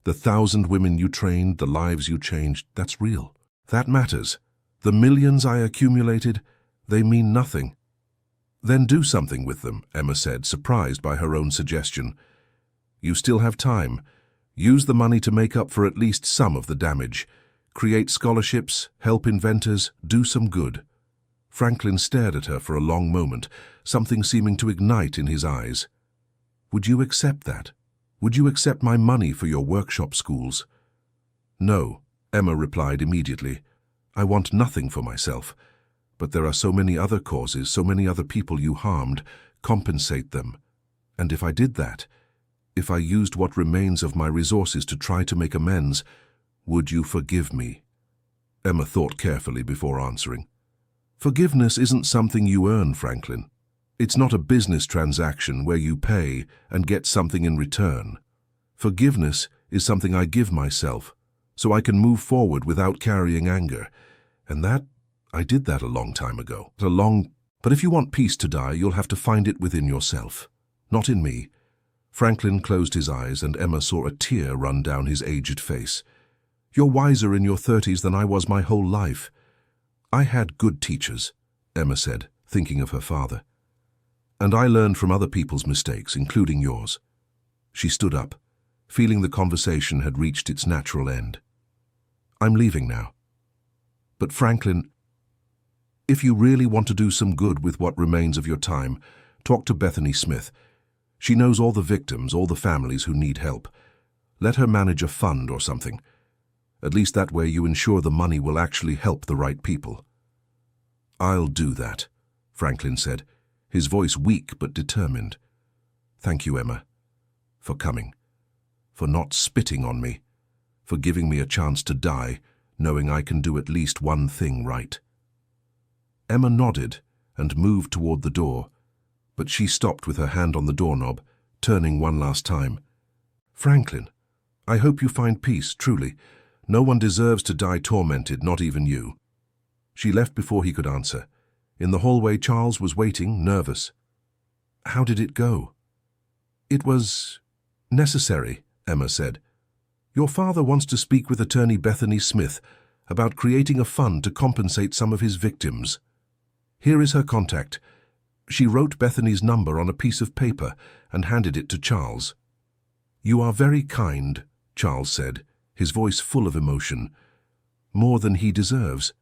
The 1,000 women you trained, the lives you changed, that's real. That matters. The millions I accumulated, they mean nothing. Then do something with them, Emma said, surprised by her own suggestion. You still have time. Use the money to make up for at least some of the damage. Create scholarships, help inventors, do some good. Franklin stared at her for a long moment, something seeming to ignite in his eyes. Would you accept that? Would you accept my money for your workshop schools? No, Emma replied immediately. I want nothing for myself. But there are so many other causes, so many other people you harmed. Compensate them. And if I did that, if I used what remains of my resources to try to make amends, would you forgive me? Emma thought carefully before answering. Forgiveness isn't something you earn, Franklin. It's not a business transaction where you pay and get something in return. Forgiveness is something I give myself, so I can move forward without carrying anger. And I did that a long time ago. But if you want peace to die, you'll have to find it within yourself, not in me. Franklin closed his eyes and Emma saw a tear run down his aged face. You're wiser in your 30s than I was my whole life. I had good teachers, Emma said, thinking of her father. And I learned from other people's mistakes, including yours. She stood up, feeling the conversation had reached its natural end. I'm leaving now. But Franklin, if you really want to do some good with what remains of your time, talk to Bethany Smith. She knows all the victims, all the families who need help. Let her manage a fund or something. At least that way you ensure the money will actually help the right people. I'll do that, Franklin said, his voice weak but determined. Thank you, Emma, for coming, for not spitting on me, for giving me a chance to die, knowing I can do at least one thing right. Emma nodded and moved toward the door, but she stopped with her hand on the doorknob, turning one last time. Franklin, I hope you find peace, truly. No one deserves to die tormented, not even you. She left before he could answer. In the hallway, Charles was waiting, nervous. How did it go? It was necessary, Emma said. Your father wants to speak with attorney Bethany Smith about creating a fund to compensate some of his victims. Here is her contact. She wrote Bethany's number on a piece of paper and handed it to Charles. You are very kind, Charles said, his voice full of emotion. More than he deserves.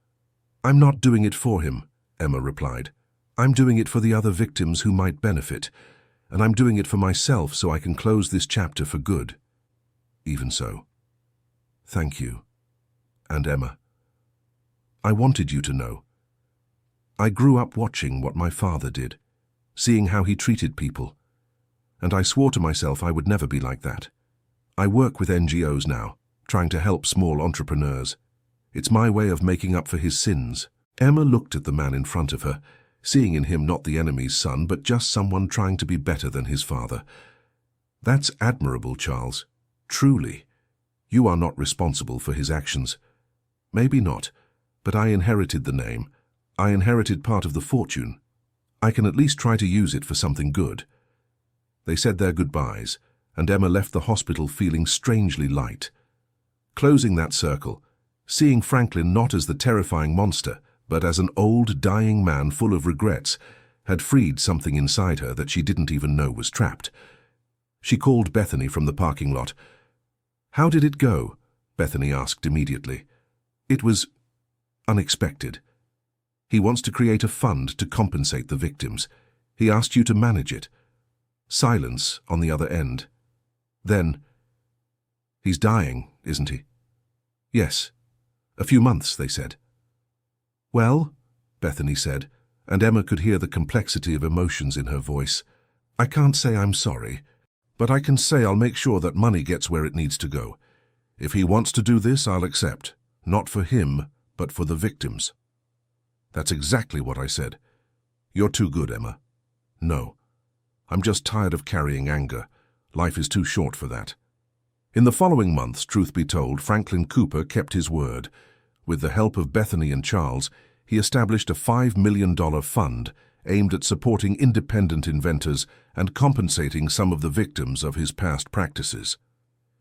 I'm not doing it for him, Emma replied. I'm doing it for the other victims who might benefit, and I'm doing it for myself so I can close this chapter for good. Even so. Thank you. And Emma, I wanted you to know. I grew up watching what my father did, seeing how he treated people, and I swore to myself I would never be like that. I work with NGOs now, trying to help small entrepreneurs. It's my way of making up for his sins. Emma looked at the man in front of her, seeing in him not the enemy's son, but just someone trying to be better than his father. That's admirable, Charles. Truly. You are not responsible for his actions. Maybe not, but I inherited the name. I inherited part of the fortune. I can at least try to use it for something good." They said their goodbyes, and Emma left the hospital feeling strangely light. Closing that circle, seeing Franklin not as the terrifying monster, but as an old, dying man full of regrets, had freed something inside her that she didn't even know was trapped. She called Bethany from the parking lot. "How did it go?" Bethany asked immediately. "It was unexpected. He wants to create a fund to compensate the victims. He asked you to manage it." Silence on the other end. Then, "He's dying, isn't he?" "Yes. A few months, they said." "Well," Bethany said, and Emma could hear the complexity of emotions in her voice, "I can't say I'm sorry, but I can say I'll make sure that money gets where it needs to go. If he wants to do this, I'll accept. Not for him, but for the victims." "That's exactly what I said. You're too good, Emma." "No. I'm just tired of carrying anger. Life is too short for that." In the following months, truth be told, Franklin Cooper kept his word. With the help of Bethany and Charles, he established a $5 million fund aimed at supporting independent inventors and compensating some of the victims of his past practices.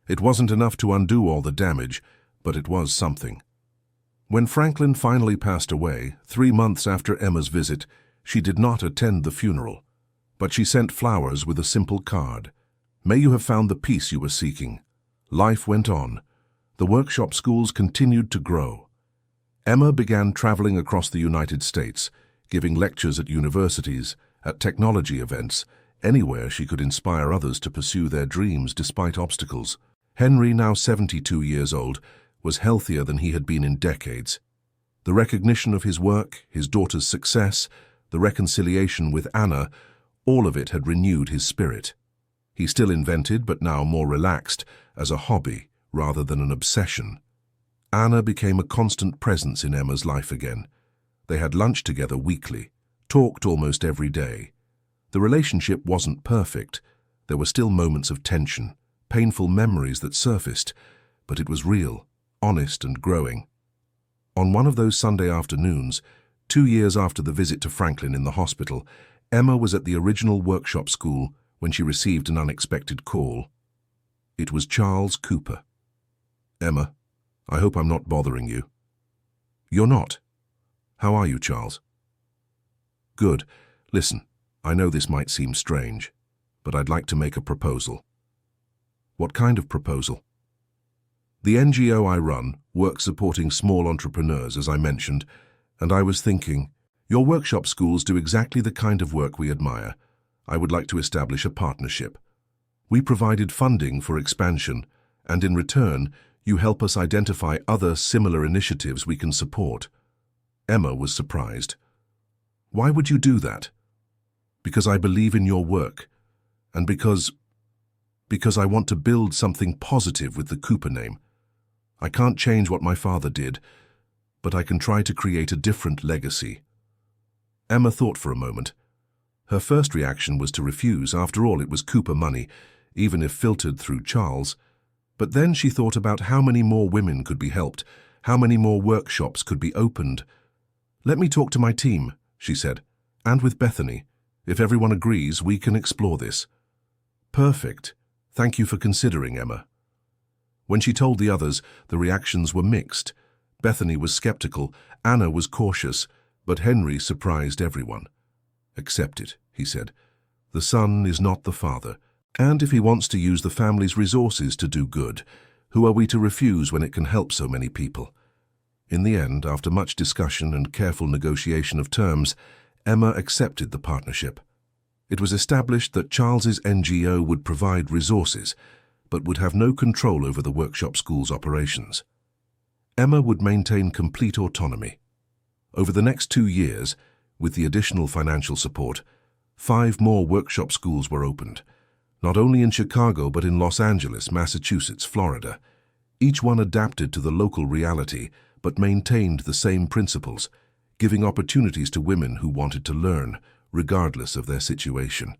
It wasn't enough to undo all the damage, but it was something. When Franklin finally passed away, 3 months after Emma's visit, she did not attend the funeral, but she sent flowers with a simple card. "May you have found the peace you were seeking." Life went on. The workshop schools continued to grow. Emma began traveling across the United States, giving lectures at universities, at technology events, anywhere she could inspire others to pursue their dreams despite obstacles. Henry, now 72 years old, was healthier than he had been in decades. The recognition of his work, his daughter's success, the reconciliation with Anna, all of it had renewed his spirit. He still invented, but now more relaxed, as a hobby rather than an obsession. Anna became a constant presence in Emma's life again. They had lunch together weekly, talked almost every day. The relationship wasn't perfect. There were still moments of tension, painful memories that surfaced, but it was real, honest and growing. On one of those Sunday afternoons, 2 years after the visit to Franklin in the hospital, Emma was at the original workshop school when she received an unexpected call. It was Charles Cooper. "Emma, I hope I'm not bothering you." "You're not. How are you, Charles?" "Good. Listen, I know this might seem strange, but I'd like to make a proposal." "What kind of proposal?" "The NGO I run works supporting small entrepreneurs, as I mentioned, and I was thinking, your workshop schools do exactly the kind of work we admire. I would like to establish a partnership. We provided funding for expansion, and in return, you help us identify other similar initiatives we can support." Emma was surprised. "Why would you do that?" "Because I believe in your work, and because I want to build something positive with the Cooper name. I can't change what my father did, but I can try to create a different legacy." Emma thought for a moment. Her first reaction was to refuse. After all, it was Cooper money, even if filtered through Charles. But then she thought about how many more women could be helped, how many more workshops could be opened. "Let me talk to my team," she said, "and with Bethany. If everyone agrees, we can explore this." "Perfect. Thank you for considering, Emma." When she told the others, the reactions were mixed. Bethany was skeptical, Anna was cautious, but Henry surprised everyone. "Accept it," he said. "The son is not the father, and if he wants to use the family's resources to do good, who are we to refuse when it can help so many people?" In the end, after much discussion and careful negotiation of terms, Emma accepted the partnership. It was established that Charles's NGO would provide resources, but would have no control over the workshop school's operations. Emma would maintain complete autonomy. Over the next 2 years, with the additional financial support, 5 more workshop schools were opened, not only in Chicago but in Los Angeles, Massachusetts, Florida. Each one adapted to the local reality but maintained the same principles, giving opportunities to women who wanted to learn, regardless of their situation.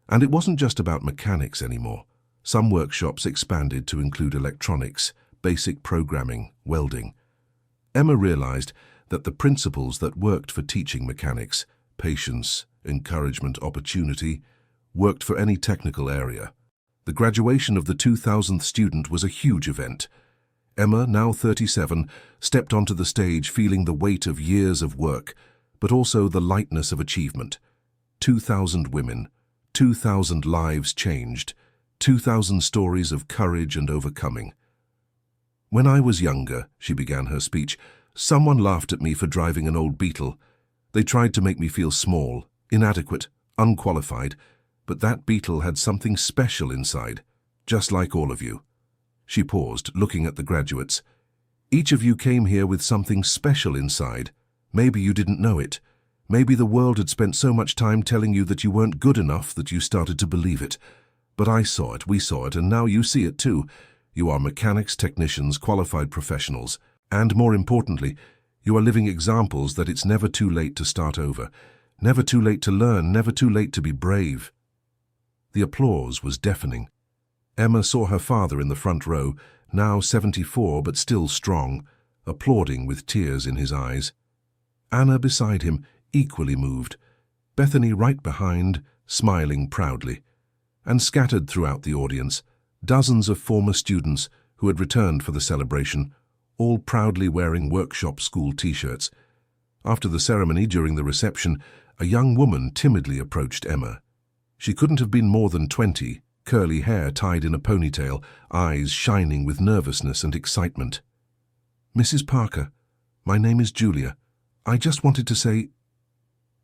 And it wasn't just about mechanics anymore. Some workshops expanded to include electronics, basic programming, welding. Emma realized that the principles that worked for teaching mechanics, patience, encouragement, opportunity, worked for any technical area. The graduation of the 2000th student was a huge event. Emma, now 37, stepped onto the stage feeling the weight of years of work, but also the lightness of achievement. 2,000 women, 2,000 lives changed, 2,000 stories of courage and overcoming. "When I was younger," she began her speech, "someone laughed at me for driving an old Beetle. They tried to make me feel small, inadequate, unqualified, but that Beetle had something special inside, just like all of you." She paused, looking at the graduates. "Each of you came here with something special inside. Maybe you didn't know it. Maybe the world had spent so much time telling you that you weren't good enough that you started to believe it. But I saw it, we saw it, and now you see it too. You are mechanics, technicians, qualified professionals. And more importantly, you are living examples that it's never too late to start over. Never too late to learn, never too late to be brave." The applause was deafening. Emma saw her father in the front row, now 74 but still strong, applauding with tears in his eyes. Anna beside him, equally moved. Bethany right behind, smiling proudly. And scattered throughout the audience, dozens of former students who had returned for the celebration, all proudly wearing workshop school t-shirts. After the ceremony, during the reception, a young woman timidly approached Emma. She couldn't have been more than 20, curly hair tied in a ponytail, eyes shining with nervousness and excitement. "Mrs. Parker, my name is Julia. I just wanted to say,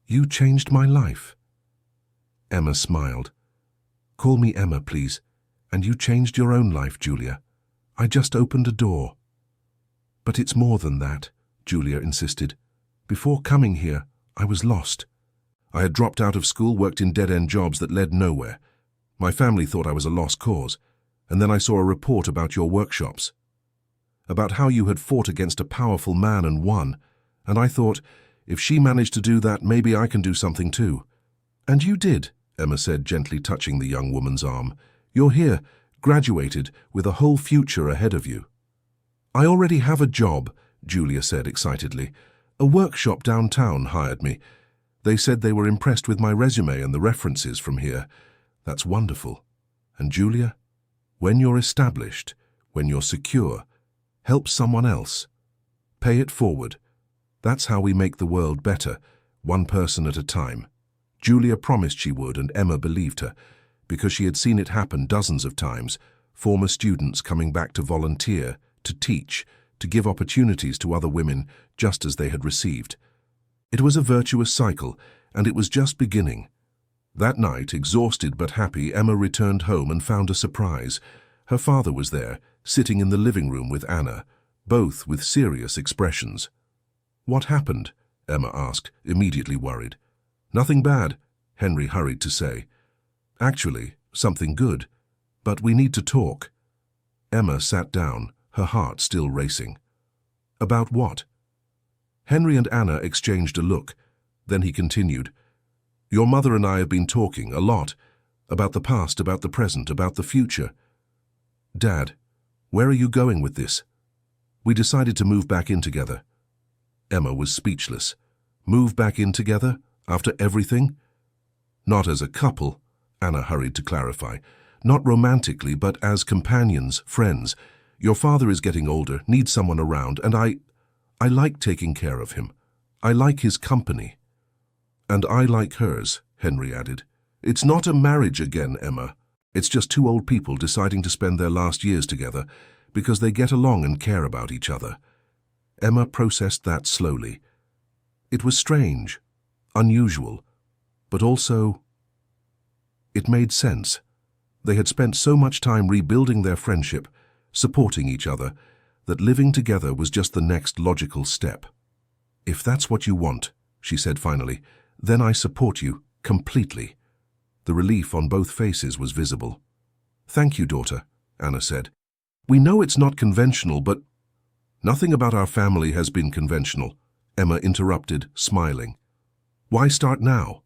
you changed my life." Emma smiled. "Call me Emma, please. And you changed your own life, Julia. I just opened a door." "But it's more than that," Julia insisted. "Before coming here, I was lost. I had dropped out of school, worked in dead-end jobs that led nowhere. My family thought I was a lost cause, and then I saw a report about your workshops, about how you had fought against a powerful man and won, and I thought, if she managed to do that, maybe I can do something too." "And you did," Emma said, gently touching the young woman's arm. "You're here, graduated, with a whole future ahead of you." "I already have a job," Julia said excitedly. "A workshop downtown hired me. They said they were impressed with my resume and the references from here. That's wonderful. And Julia, when you're established, when you're secure, help someone else. Pay it forward. That's how we make the world better, one person at a time." Julia promised she would, and Emma believed her, because she had seen it happen dozens of times, former students coming back to volunteer, to teach, to give opportunities to other women just as they had received. It was a virtuous cycle, and it was just beginning. That night, exhausted but happy, Emma returned home and found a surprise. Her father was there, sitting in the living room with Anna, both with serious expressions. "What happened?" Emma asked, immediately worried. "Nothing bad," Henry hurried to say. "Actually, something good. But we need to talk." Emma sat down, her heart still racing. "About what?" Henry and Anna exchanged a look. Then he continued, "Your mother and I have been talking a lot, about the past, about the present, about the future. Dad, where are you going with this? We decided to move back in together." Emma was speechless. "Move back in together? After everything?" "Not as a couple," Anna hurried to clarify. "Not romantically, but as companions, friends. Your father is getting older, needs someone around, and I like taking care of him. I like his company." "And I like hers," Henry added. "It's not a marriage again, Emma. It's just two old people deciding to spend their last years together because they get along and care about each other." Emma processed that slowly. It was strange, unusual, but also it made sense. They had spent so much time rebuilding their friendship, supporting each other, that living together was just the next logical step. "If that's what you want," she said finally, "then I support you completely." The relief on both faces was visible. "Thank you, daughter," Anna said. "We know it's not conventional, but—" "Nothing about our family has been conventional," Emma interrupted, smiling. "Why start now?"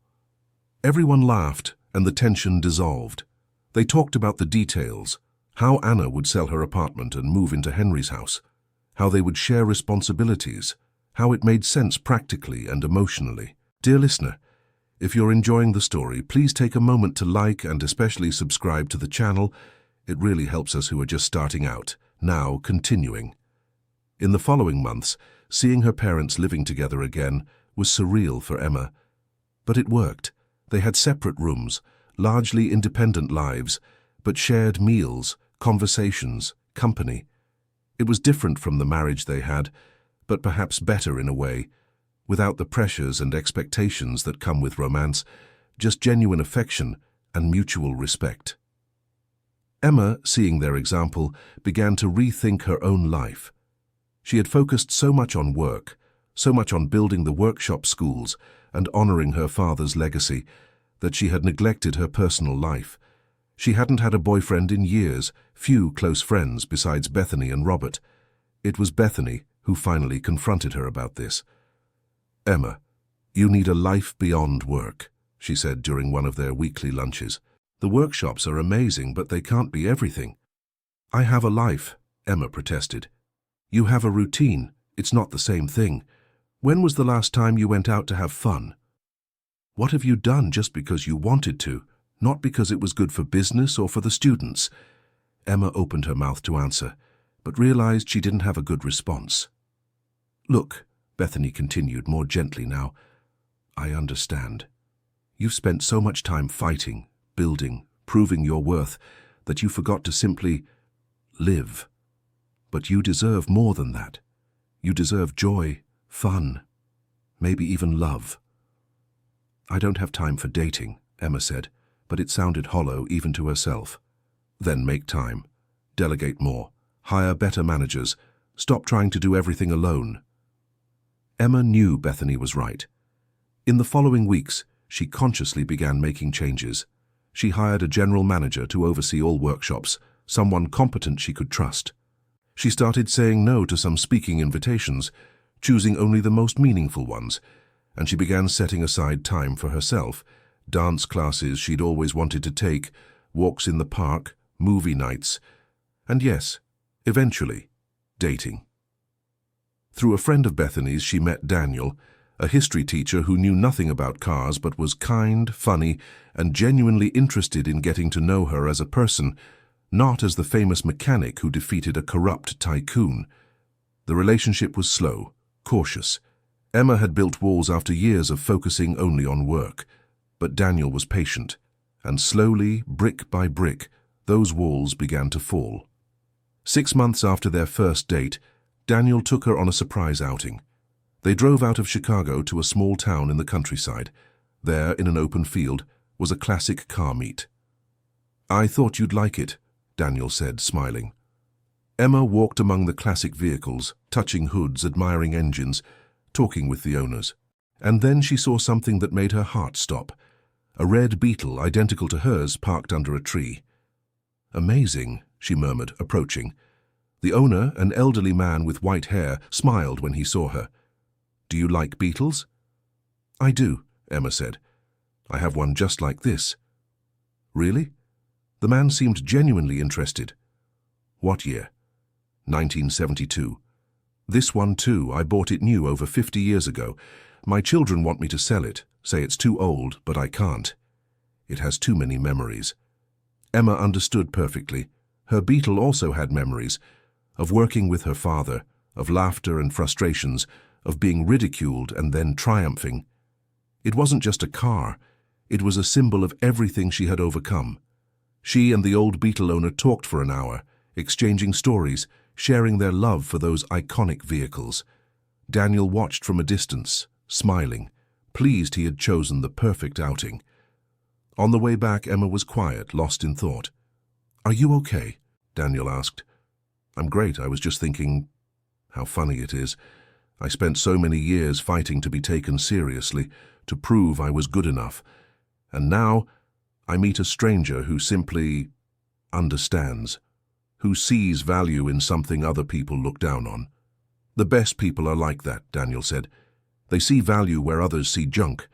Everyone laughed, and the tension dissolved. They talked about the details, how Anna would sell her apartment and move into Henry's house, how they would share responsibilities, how it made sense practically and emotionally. Dear listener, If you're enjoying the story, please take a moment to like and especially subscribe to the channel. It really helps us who are just starting out. Now, continuing. In the following months, seeing her parents living together again was surreal for Emma. But it worked. They had separate rooms, largely independent lives, but shared meals, conversations, company. It was different from the marriage they had, but perhaps better in a way, without the pressures and expectations that come with romance, just genuine affection and mutual respect. Emma, seeing their example, began to rethink her own life. She had focused so much on work, so much on building the workshop schools and honoring her father's legacy, that she had neglected her personal life. She hadn't had a boyfriend in years, few close friends besides Bethany and Robert. It was Bethany who finally confronted her about this. "Emma, you need a life beyond work," she said during one of their weekly lunches. "The workshops are amazing, but they can't be everything." "I have a life," Emma protested. "You have a routine. It's not the same thing. When was the last time you went out to have fun? What have you done just because you wanted to, not because it was good for business or for the students?" Emma opened her mouth to answer, but realized she didn't have a good response. "Look," Bethany continued more gently now, "I understand. You've spent so much time fighting, building, proving your worth, that you forgot to simply live. But you deserve more than that. You deserve joy, fun, maybe even love." "I don't have time for dating," Emma said, but it sounded hollow even to herself. "Then make time. Delegate more. Hire better managers. Stop trying to do everything alone." Emma knew Bethany was right. In the following weeks, she consciously began making changes. She hired a general manager to oversee all workshops, someone competent she could trust. She started saying no to some speaking invitations, choosing only the most meaningful ones, and she began setting aside time for herself, dance classes she'd always wanted to take, walks in the park, movie nights, and yes, eventually, dating. Through a friend of Bethany's, she met Daniel, a history teacher who knew nothing about cars but was kind, funny, and genuinely interested in getting to know her as a person, not as the famous mechanic who defeated a corrupt tycoon. The relationship was slow, cautious. Emma had built walls after years of focusing only on work, but Daniel was patient, and slowly, brick by brick, those walls began to fall. 6 months after their first date, Daniel took her on a surprise outing. They drove out of Chicago to a small town in the countryside. There, in an open field, was a classic car meet. "I thought you'd like it," Daniel said, smiling. Emma walked among the classic vehicles, touching hoods, admiring engines, talking with the owners. And then she saw something that made her heart stop. A red Beetle, identical to hers, parked under a tree. "Amazing," she murmured, approaching. The owner, an elderly man with white hair, smiled when he saw her. "Do you like Beetles?" "I do," Emma said. "I have one just like this." "Really?" The man seemed genuinely interested. "What year?" 1972. "This one too. I bought it new over 50 years ago. My children want me to sell it, say it's too old, but I can't. It has too many memories." Emma understood perfectly. Her Beetle also had memories, of working with her father, of laughter and frustrations, of being ridiculed and then triumphing. It wasn't just a car. It was a symbol of everything she had overcome. She and the old Beetle owner talked for an hour, exchanging stories, sharing their love for those iconic vehicles. Daniel watched from a distance, smiling, pleased he had chosen the perfect outing. On the way back, Emma was quiet, lost in thought. "Are you okay?" Daniel asked. "I'm great. I was just thinking how funny it is. I spent so many years fighting to be taken seriously, to prove I was good enough. And now I meet a stranger who simply understands, who sees value in something other people look down on. The best people are like that," Daniel said. "They see value where others see junk.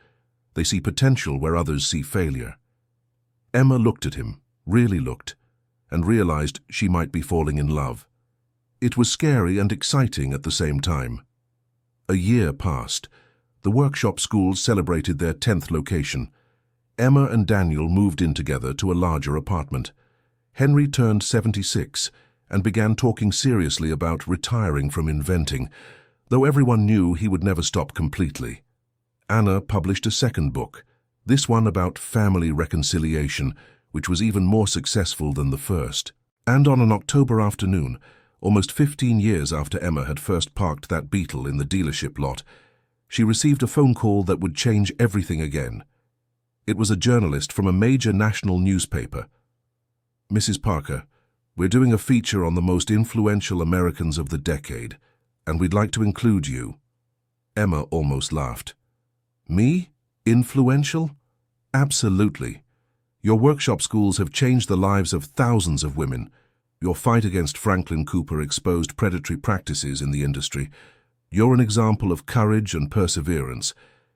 They see potential where others see failure." Emma looked at him, really looked, and realized she might be falling in love. It was scary and exciting at the same time. A year passed. The workshop schools celebrated their 10th location. Emma and Daniel moved in together to a larger apartment. Henry turned 76 and began talking seriously about retiring from inventing, though everyone knew he would never stop completely. Anna published a second book, this one about family reconciliation, which was even more successful than the first. And on an October afternoon, almost 15 years after Emma had first parked that Beetle in the dealership lot, she received a phone call that would change everything again. It was a journalist from a major national newspaper. "Mrs. Parker, we're doing a feature on the most influential Americans of the decade, and we'd like to include you." Emma almost laughed. "Me? Influential? Absolutely. Your workshop schools have changed the lives of thousands of women. Your fight against Franklin Cooper exposed predatory practices in the industry. You're an example of courage and perseverance.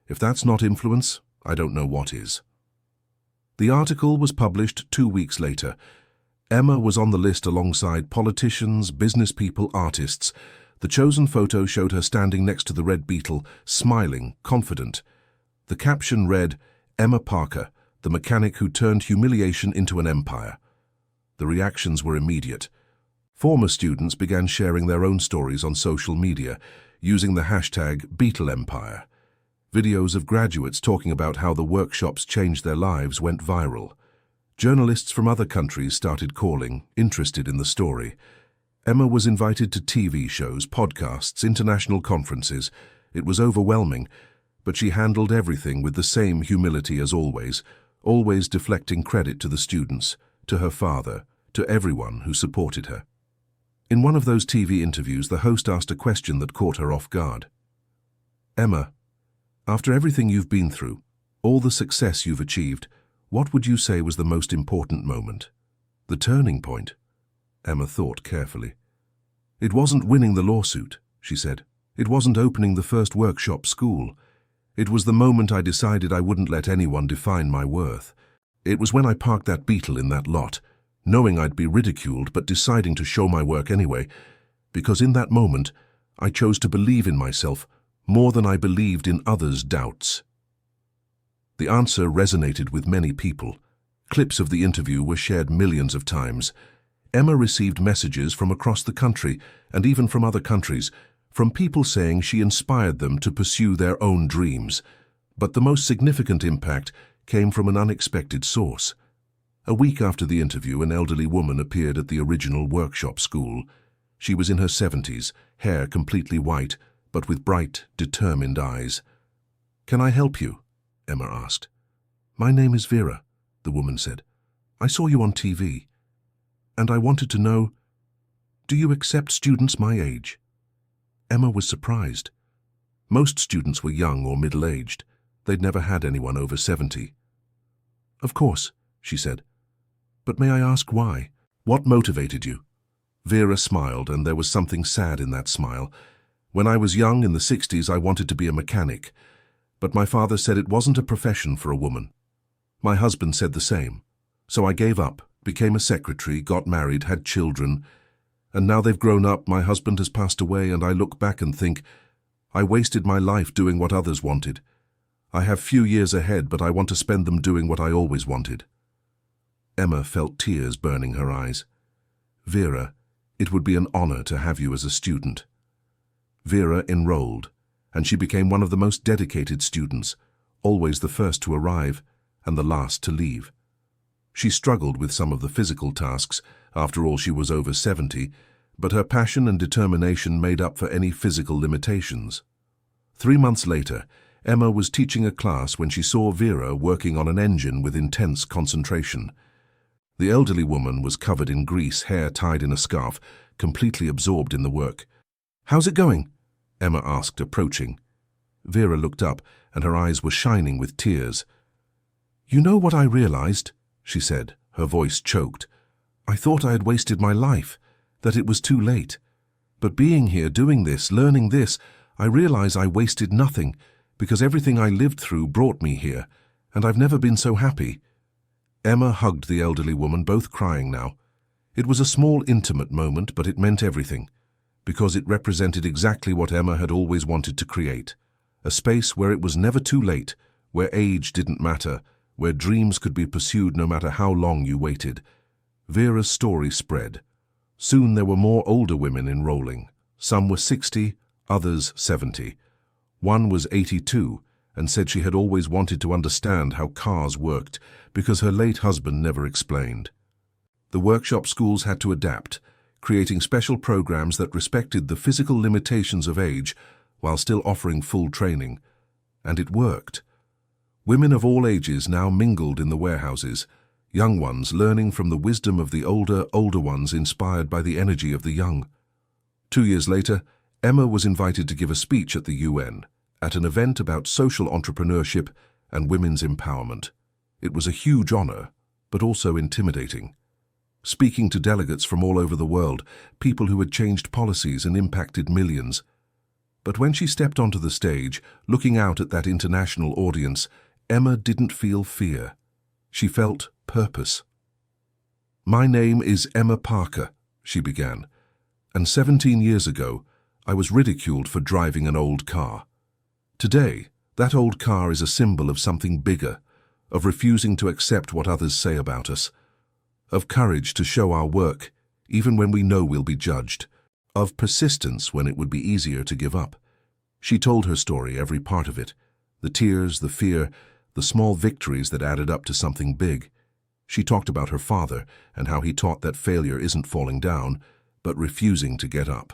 If that's not influence, I don't know what is." The article was published 2 weeks later. Emma was on the list alongside politicians, business people, artists. The chosen photo showed her standing next to the red Beetle, smiling, confident. The caption read, "Emma Parker, the mechanic who turned humiliation into an empire." The reactions were immediate. Former students began sharing their own stories on social media, using the hashtag #BeetleEmpire. Videos of graduates talking about how the workshops changed their lives went viral. Journalists from other countries started calling, interested in the story. Emma was invited to TV shows, podcasts, international conferences. It was overwhelming, but she handled everything with the same humility as always deflecting credit to the students, to her father, to everyone who supported her. In one of those TV interviews, the host asked a question that caught her off guard. "Emma, after everything you've been through, all the success you've achieved, what would you say was the most important moment? The turning point?" Emma thought carefully. "It wasn't winning the lawsuit," she said. "It wasn't opening the first workshop school. It was the moment I decided I wouldn't let anyone define my worth. It was when I parked that Beetle in that lot, knowing I'd be ridiculed but deciding to show my work anyway, because in that moment I chose to believe in myself more than I believed in others' doubts." The answer resonated with many people. Clips of the interview were shared millions of times. Emma received messages from across the country and even from other countries, from people saying she inspired them to pursue their own dreams. But the most significant impact came from an unexpected source. A week after the interview, an elderly woman appeared at the original workshop school. She was in her 70s, hair completely white, but with bright, determined eyes. "Can I help you?" Emma asked. "My name is Vera," the woman said. "I saw you on TV, and I wanted to know, do you accept students my age?" Emma was surprised. Most students were young or middle-aged. They'd never had anyone over 70. "Of course," she said. "But may I ask why? What motivated you?" Vera smiled, and there was something sad in that smile. "When I was young in the 60s, I wanted to be a mechanic. But my father said it wasn't a profession for a woman. My husband said the same. So I gave up, became a secretary, got married, had children. And now they've grown up, my husband has passed away, and I look back and think, I wasted my life doing what others wanted. I have few years ahead, but I want to spend them doing what I always wanted." Emma felt tears burning her eyes. "Vera, it would be an honor to have you as a student." Vera enrolled, and she became one of the most dedicated students, always the first to arrive and the last to leave. She struggled with some of the physical tasks. After all, she was over 70, but her passion and determination made up for any physical limitations. 3 months later, Emma was teaching a class when she saw Vera working on an engine with intense concentration. The elderly woman was covered in grease, hair tied in a scarf, completely absorbed in the work. "How's it going?" Emma asked, approaching. Vera looked up, and her eyes were shining with tears. "You know what I realized?" she said, her voice choked. "I thought I had wasted my life, that it was too late. But being here, doing this, learning this, I realize I wasted nothing, because everything I lived through brought me here, and I've never been so happy." Emma hugged the elderly woman, both crying now. It was a small, intimate moment, but it meant everything, because it represented exactly what Emma had always wanted to create, a space where it was never too late, where age didn't matter, where dreams could be pursued no matter how long you waited. Vera's story spread. Soon there were more older women enrolling. Some were 60, others 70. One was 82 and said she had always wanted to understand how cars worked because her late husband never explained. The workshop schools had to adapt, creating special programs that respected the physical limitations of age while still offering full training. And it worked. Women of all ages now mingled in the warehouses, young ones learning from the wisdom of the older ones inspired by the energy of the young. 2 years later, Emma was invited to give a speech at the UN, at an event about social entrepreneurship and women's empowerment. It was a huge honor, but also intimidating. Speaking to delegates from all over the world, people who had changed policies and impacted millions. But when she stepped onto the stage, looking out at that international audience, Emma didn't feel fear. She felt purpose. "My name is Emma Parker," she began, "and 17 years ago, I was ridiculed for driving an old car. Today, that old car is a symbol of something bigger, of refusing to accept what others say about us, of courage to show our work, even when we know we'll be judged, of persistence when it would be easier to give up." She told her story, every part of it, the tears, the fear, the small victories that added up to something big. She talked about her father and how he taught that failure isn't falling down, but refusing to get up.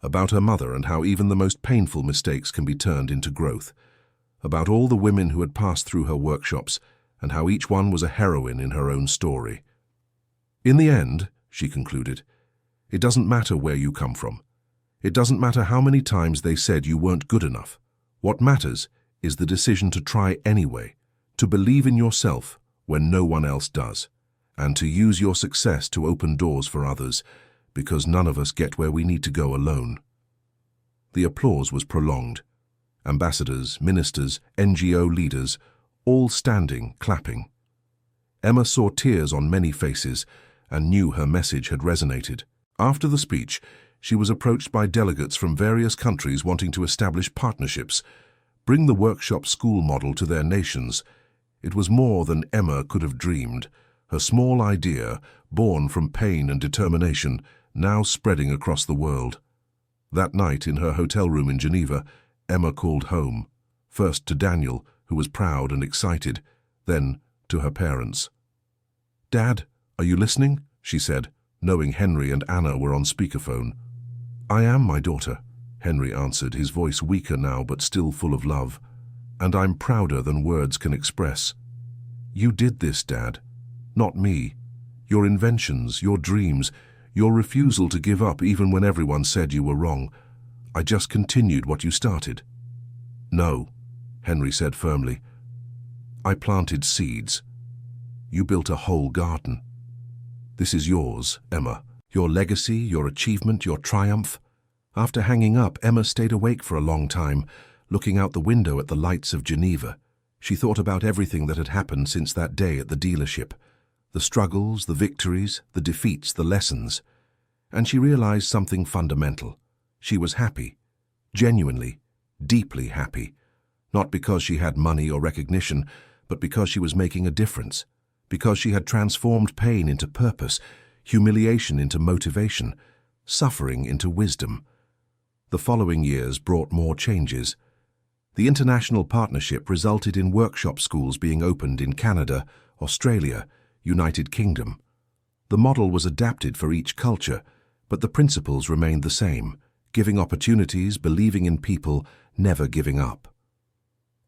About her mother and how even the most painful mistakes can be turned into growth. About all the women who had passed through her workshops and how each one was a heroine in her own story. "In the end," she concluded, "it doesn't matter where you come from. It doesn't matter how many times they said you weren't good enough. What matters is the decision to try anyway, to believe in yourself when no one else does, and to use your success to open doors for others, because none of us get where we need to go alone." The applause was prolonged. Ambassadors, ministers, NGO leaders, all standing, clapping. Emma saw tears on many faces and knew her message had resonated. After the speech, she was approached by delegates from various countries wanting to establish partnerships, bring the workshop school model to their nations. It was more than Emma could have dreamed. Her small idea, born from pain and determination, now spreading across the world. That night, in her hotel room in Geneva, Emma called home, first to Daniel, who was proud and excited, then to her parents. "Dad, are you listening?" she said, knowing Henry and Anna were on speakerphone. "I am, my daughter," Henry answered, his voice weaker now but still full of love. "And I'm prouder than words can express. You did this, Dad, not me. Your inventions, your dreams, your refusal to give up even when everyone said you were wrong. I just continued what you started." "No," Henry said firmly. "I planted seeds. You built a whole garden. This is yours, Emma. Your legacy, your achievement, your triumph." After hanging up, Emma stayed awake for a long time, looking out the window at the lights of Geneva. She thought about everything that had happened since that day at the dealership. The struggles, the victories, the defeats, the lessons. And she realized something fundamental. She was happy. Genuinely, deeply happy. Not because she had money or recognition, but because she was making a difference. Because she had transformed pain into purpose, humiliation into motivation, suffering into wisdom. The following years brought more changes. The international partnership resulted in workshop schools being opened in Canada, Australia, United Kingdom. The model was adapted for each culture, but the principles remained the same: giving opportunities, believing in people, never giving up.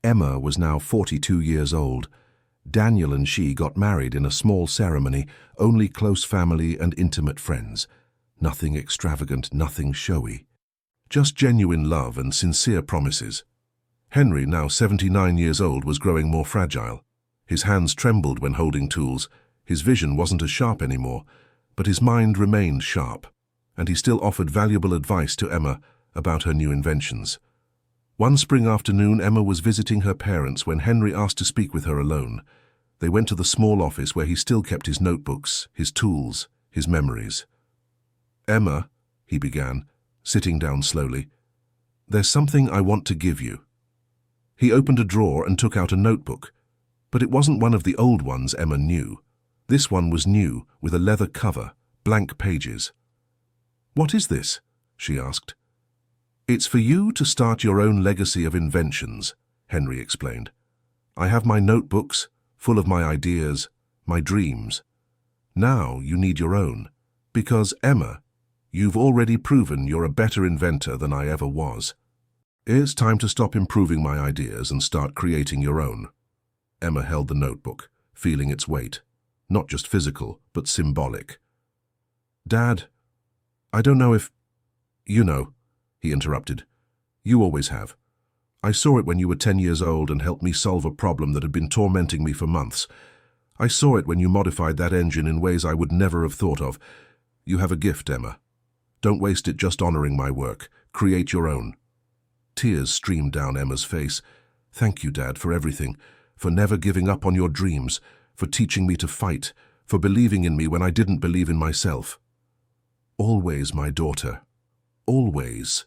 Emma was now 42 years old. Daniel and she got married in a small ceremony, only close family and intimate friends. Nothing extravagant, nothing showy. Just genuine love and sincere promises. Henry, now 79 years old, was growing more fragile. His hands trembled when holding tools. His vision wasn't as sharp anymore, but his mind remained sharp, and he still offered valuable advice to Emma about her new inventions. One spring afternoon, Emma was visiting her parents when Henry asked to speak with her alone. They went to the small office where he still kept his notebooks, his tools, his memories. "Emma," he began, sitting down slowly, "there's something I want to give you." He opened a drawer and took out a notebook, but it wasn't one of the old ones Emma knew. This one was new, with a leather cover, blank pages. "What is this?" she asked. "It's for you to start your own legacy of inventions," Henry explained. "I have my notebooks, full of my ideas, my dreams. Now you need your own, because, Emma, you've already proven you're a better inventor than I ever was. It's time to stop improving my ideas and start creating your own." Emma held the notebook, feeling its weight, not just physical, but symbolic. "Dad, I don't know if... You know," he interrupted. "You always have. I saw it when you were 10 years old and helped me solve a problem that had been tormenting me for months. I saw it when you modified that engine in ways I would never have thought of. You have a gift, Emma. Don't waste it just honoring my work. Create your own." Tears streamed down Emma's face. "Thank you, Dad, for everything, for never giving up on your dreams, for teaching me to fight, for believing in me when I didn't believe in myself." "Always, my daughter. Always."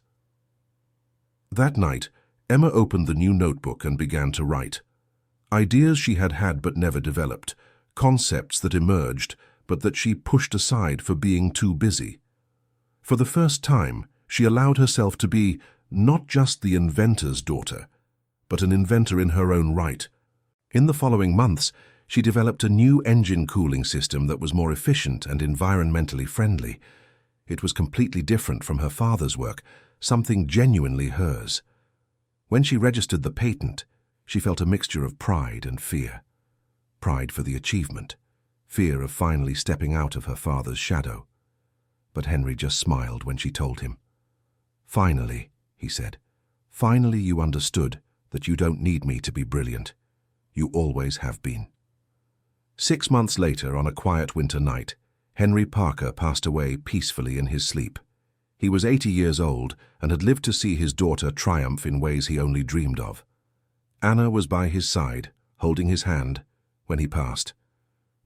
That night, Emma opened the new notebook and began to write. Ideas she had had but never developed, concepts that emerged but that she pushed aside for being too busy. For the first time, she allowed herself to be not just the inventor's daughter, but an inventor in her own right. In the following months, she developed a new engine cooling system that was more efficient and environmentally friendly. It was completely different from her father's work, something genuinely hers. When she registered the patent, she felt a mixture of pride and fear. Pride for the achievement, fear of finally stepping out of her father's shadow. But Henry just smiled when she told him. "Finally," he said, "finally you understood that you don't need me to be brilliant. You always have been." 6 months later, on a quiet winter night, Henry Parker passed away peacefully in his sleep. He was 80 years old and had lived to see his daughter triumph in ways he only dreamed of. Anna was by his side, holding his hand, when he passed.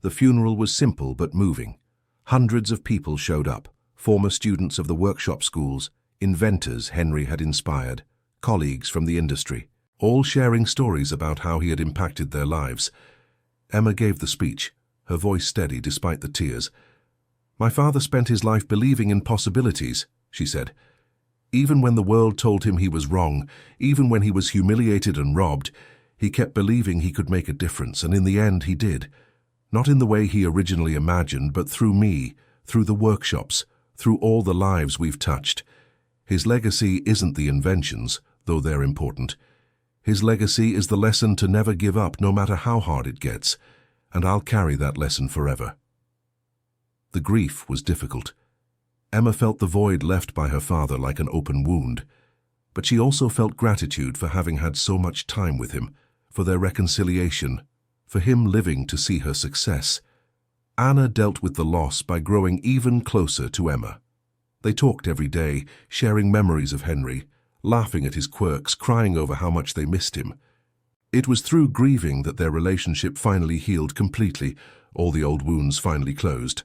The funeral was simple but moving. Hundreds of people showed up, former students of the workshop schools, inventors Henry had inspired, colleagues from the industry, all sharing stories about how he had impacted their lives. Emma gave the speech, her voice steady despite the tears. "My father spent his life believing in possibilities," she said. "Even when the world told him he was wrong, even when he was humiliated and robbed, he kept believing he could make a difference, and in the end he did. Not in the way he originally imagined, but through me, through the workshops, through all the lives we've touched. His legacy isn't the inventions, though they're important. His legacy is the lesson to never give up no matter how hard it gets, and I'll carry that lesson forever." The grief was difficult. Emma felt the void left by her father like an open wound, but she also felt gratitude for having had so much time with him, for their reconciliation, for him living to see her success. Anna dealt with the loss by growing even closer to Emma. They talked every day, sharing memories of Henry, laughing at his quirks, crying over how much they missed him. It was through grieving that their relationship finally healed completely, all the old wounds finally closed.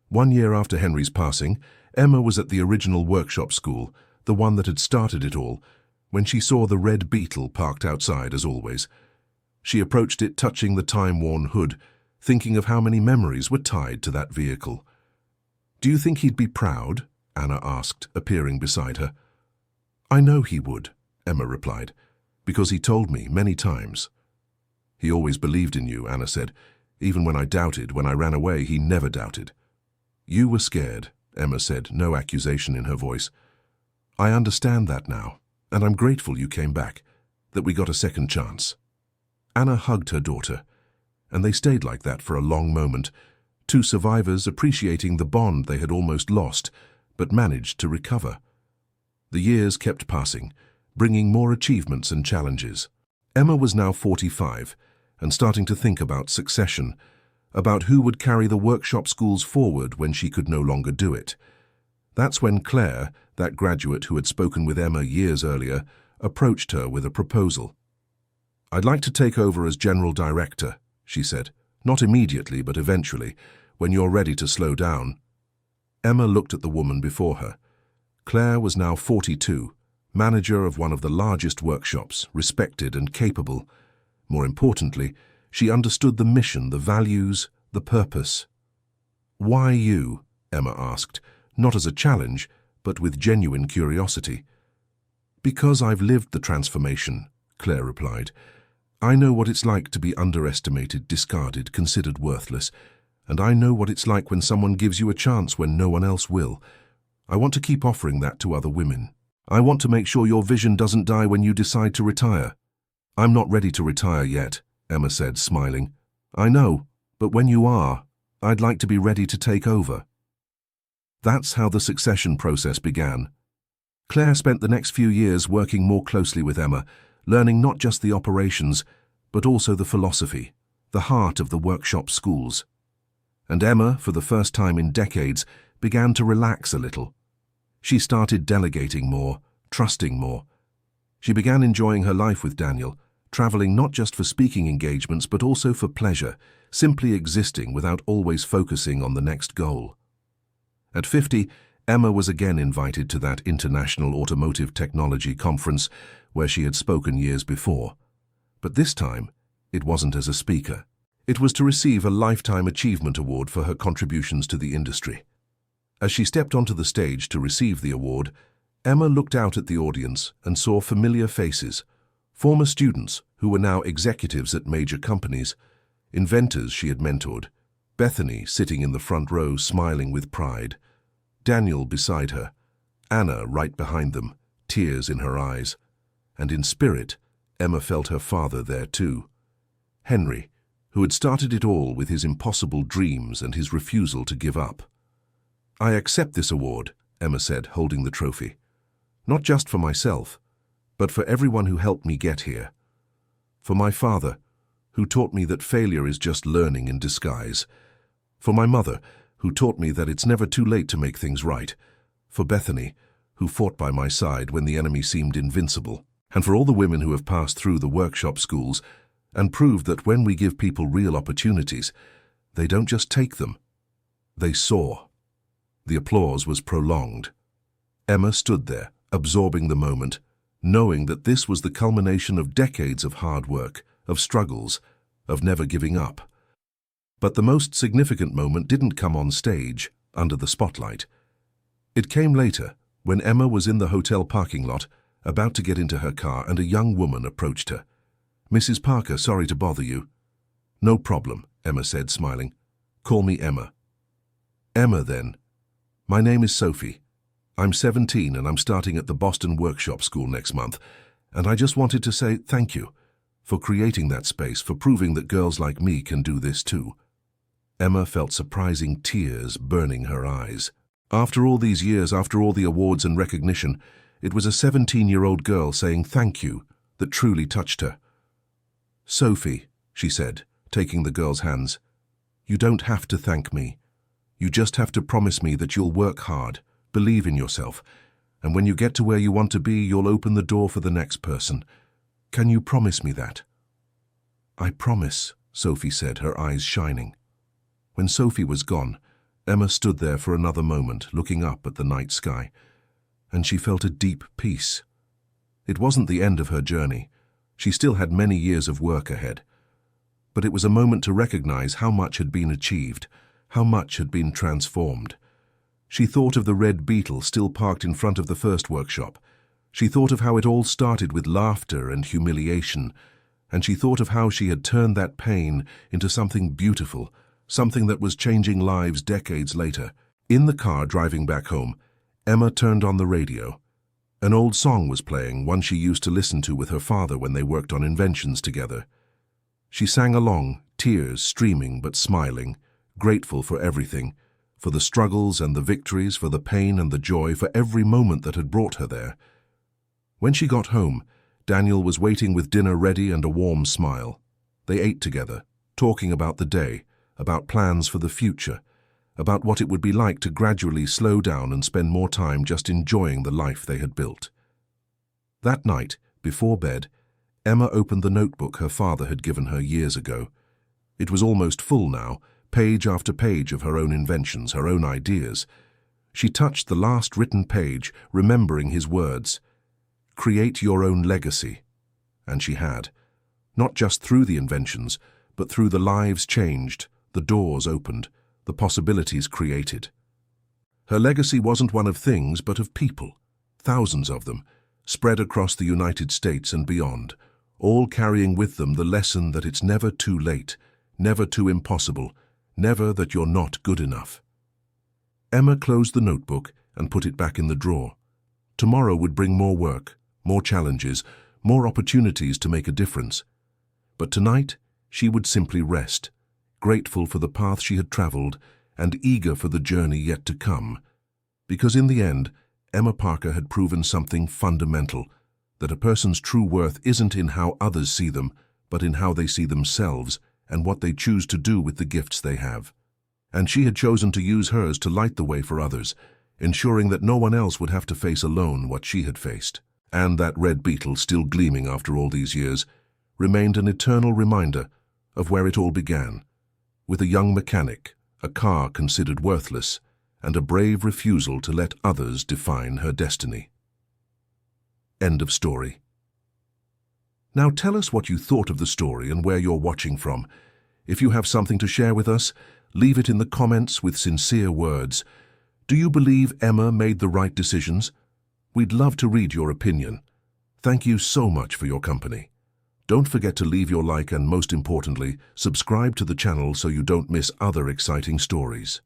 1 year after Henry's passing, Emma was at the original workshop school, the one that had started it all, when she saw the red Beetle parked outside as always. She approached it, touching the time-worn hood, thinking of how many memories were tied to that vehicle. "Do you think he'd be proud?" Anna asked, appearing beside her. "I know he would," Emma replied, "because he told me many times." "He always believed in you," Anna said. "Even when I doubted, when I ran away, he never doubted." "You were scared," Emma said, no accusation in her voice. "I understand that now, and I'm grateful you came back, that we got a second chance." Anna hugged her daughter, and they stayed like that for a long moment, two survivors appreciating the bond they had almost lost, but managed to recover. The years kept passing, bringing more achievements and challenges. Emma was now 45 and starting to think about succession, about who would carry the workshop schools forward when she could no longer do it. That's when Claire, that graduate who had spoken with Emma years earlier, approached her with a proposal. "I'd like to take over as general director," she said. "Not immediately, but eventually, when you're ready to slow down." Emma looked at the woman before her. Claire was now 42, manager of one of the largest workshops, respected and capable. More importantly, she understood the mission, the values, the purpose. "Why you?" Emma asked, not as a challenge, but with genuine curiosity. "Because I've lived the transformation," Claire replied. "I know what it's like to be underestimated, discarded, considered worthless, and I know what it's like when someone gives you a chance when no one else will. I want to keep offering that to other women. I want to make sure your vision doesn't die when you decide to retire." "I'm not ready to retire yet," Emma said, smiling. "I know, but when you are, I'd like to be ready to take over." That's how the succession process began. Claire spent the next few years working more closely with Emma, learning not just the operations, but also the philosophy, the heart of the workshop schools. And Emma, for the first time in decades, began to relax a little. She started delegating more, trusting more. She began enjoying her life with Daniel, traveling not just for speaking engagements but also for pleasure, simply existing without always focusing on the next goal. At 50, Emma was again invited to that International Automotive Technology Conference where she had spoken years before. But this time, it wasn't as a speaker. It was to receive a Lifetime Achievement Award for her contributions to the industry. As she stepped onto the stage to receive the award, Emma looked out at the audience and saw familiar faces, former students who were now executives at major companies, inventors she had mentored, Bethany sitting in the front row smiling with pride, Daniel beside her, Anna right behind them, tears in her eyes, and in spirit, Emma felt her father there too. Henry, who had started it all with his impossible dreams and his refusal to give up. "I accept this award," Emma said, holding the trophy. "Not just for myself, but for everyone who helped me get here. For my father, who taught me that failure is just learning in disguise. For my mother, who taught me that it's never too late to make things right. For Bethany, who fought by my side when the enemy seemed invincible. And for all the women who have passed through the workshop schools and proved that when we give people real opportunities, they don't just take them, they soar." The applause was prolonged. Emma stood there, absorbing the moment, knowing that this was the culmination of decades of hard work, of struggles, of never giving up. But the most significant moment didn't come on stage, under the spotlight. It came later, when Emma was in the hotel parking lot, about to get into her car, and a young woman approached her. "Mrs. Parker, sorry to bother you." "No problem," Emma said, smiling. "Call me Emma." "Emma, then. My name is Sophie. I'm 17 and I'm starting at the Boston Workshop School next month, and I just wanted to say thank you for creating that space, for proving that girls like me can do this too." Emma felt surprising tears burning her eyes. After all these years, after all the awards and recognition, it was a 17-year-old girl saying thank you that truly touched her. "Sophie," she said, taking the girl's hands, "you don't have to thank me. You just have to promise me that you'll work hard, believe in yourself, and when you get to where you want to be, you'll open the door for the next person. Can you promise me that?" "I promise," Sophie said, her eyes shining. When Sophie was gone, Emma stood there for another moment, looking up at the night sky, and she felt a deep peace. It wasn't the end of her journey. She still had many years of work ahead. But it was a moment to recognize how much had been achieved, how much had been transformed. She thought of the red Beetle still parked in front of the first workshop. She thought of how it all started with laughter and humiliation, and she thought of how she had turned that pain into something beautiful, something that was changing lives decades later. In the car driving back home, Emma turned on the radio. An old song was playing, one she used to listen to with her father when they worked on inventions together. She sang along, tears streaming but smiling, grateful for everything, for the struggles and the victories, for the pain and the joy, for every moment that had brought her there. When she got home, Daniel was waiting with dinner ready and a warm smile. They ate together, talking about the day, about plans for the future, about what it would be like to gradually slow down and spend more time just enjoying the life they had built. That night, before bed, Emma opened the notebook her father had given her years ago. It was almost full now, page after page of her own inventions, her own ideas. She touched the last written page, remembering his words. Create your own legacy. And she had. Not just through the inventions, but through the lives changed, the doors opened, the possibilities created. Her legacy wasn't one of things, but of people, thousands of them, spread across the United States and beyond, all carrying with them the lesson that it's never too late, never too impossible, never that you're not good enough. Emma closed the notebook and put it back in the drawer. Tomorrow would bring more work, more challenges, more opportunities to make a difference. But tonight, she would simply rest, grateful for the path she had traveled and eager for the journey yet to come. Because in the end, Emma Parker had proven something fundamental, that a person's true worth isn't in how others see them, but in how they see themselves and what they choose to do with the gifts they have. And she had chosen to use hers to light the way for others, ensuring that no one else would have to face alone what she had faced. And that red beetle, still gleaming after all these years, remained an eternal reminder of where it all began, with a young mechanic, a car considered worthless, and a brave refusal to let others define her destiny. End of story. Now tell us what you thought of the story and where you're watching from. If you have something to share with us, leave it in the comments with sincere words. Do you believe Emma made the right decisions? We'd love to read your opinion. Thank you so much for your company. Don't forget to leave your like and, most importantly, subscribe to the channel so you don't miss other exciting stories.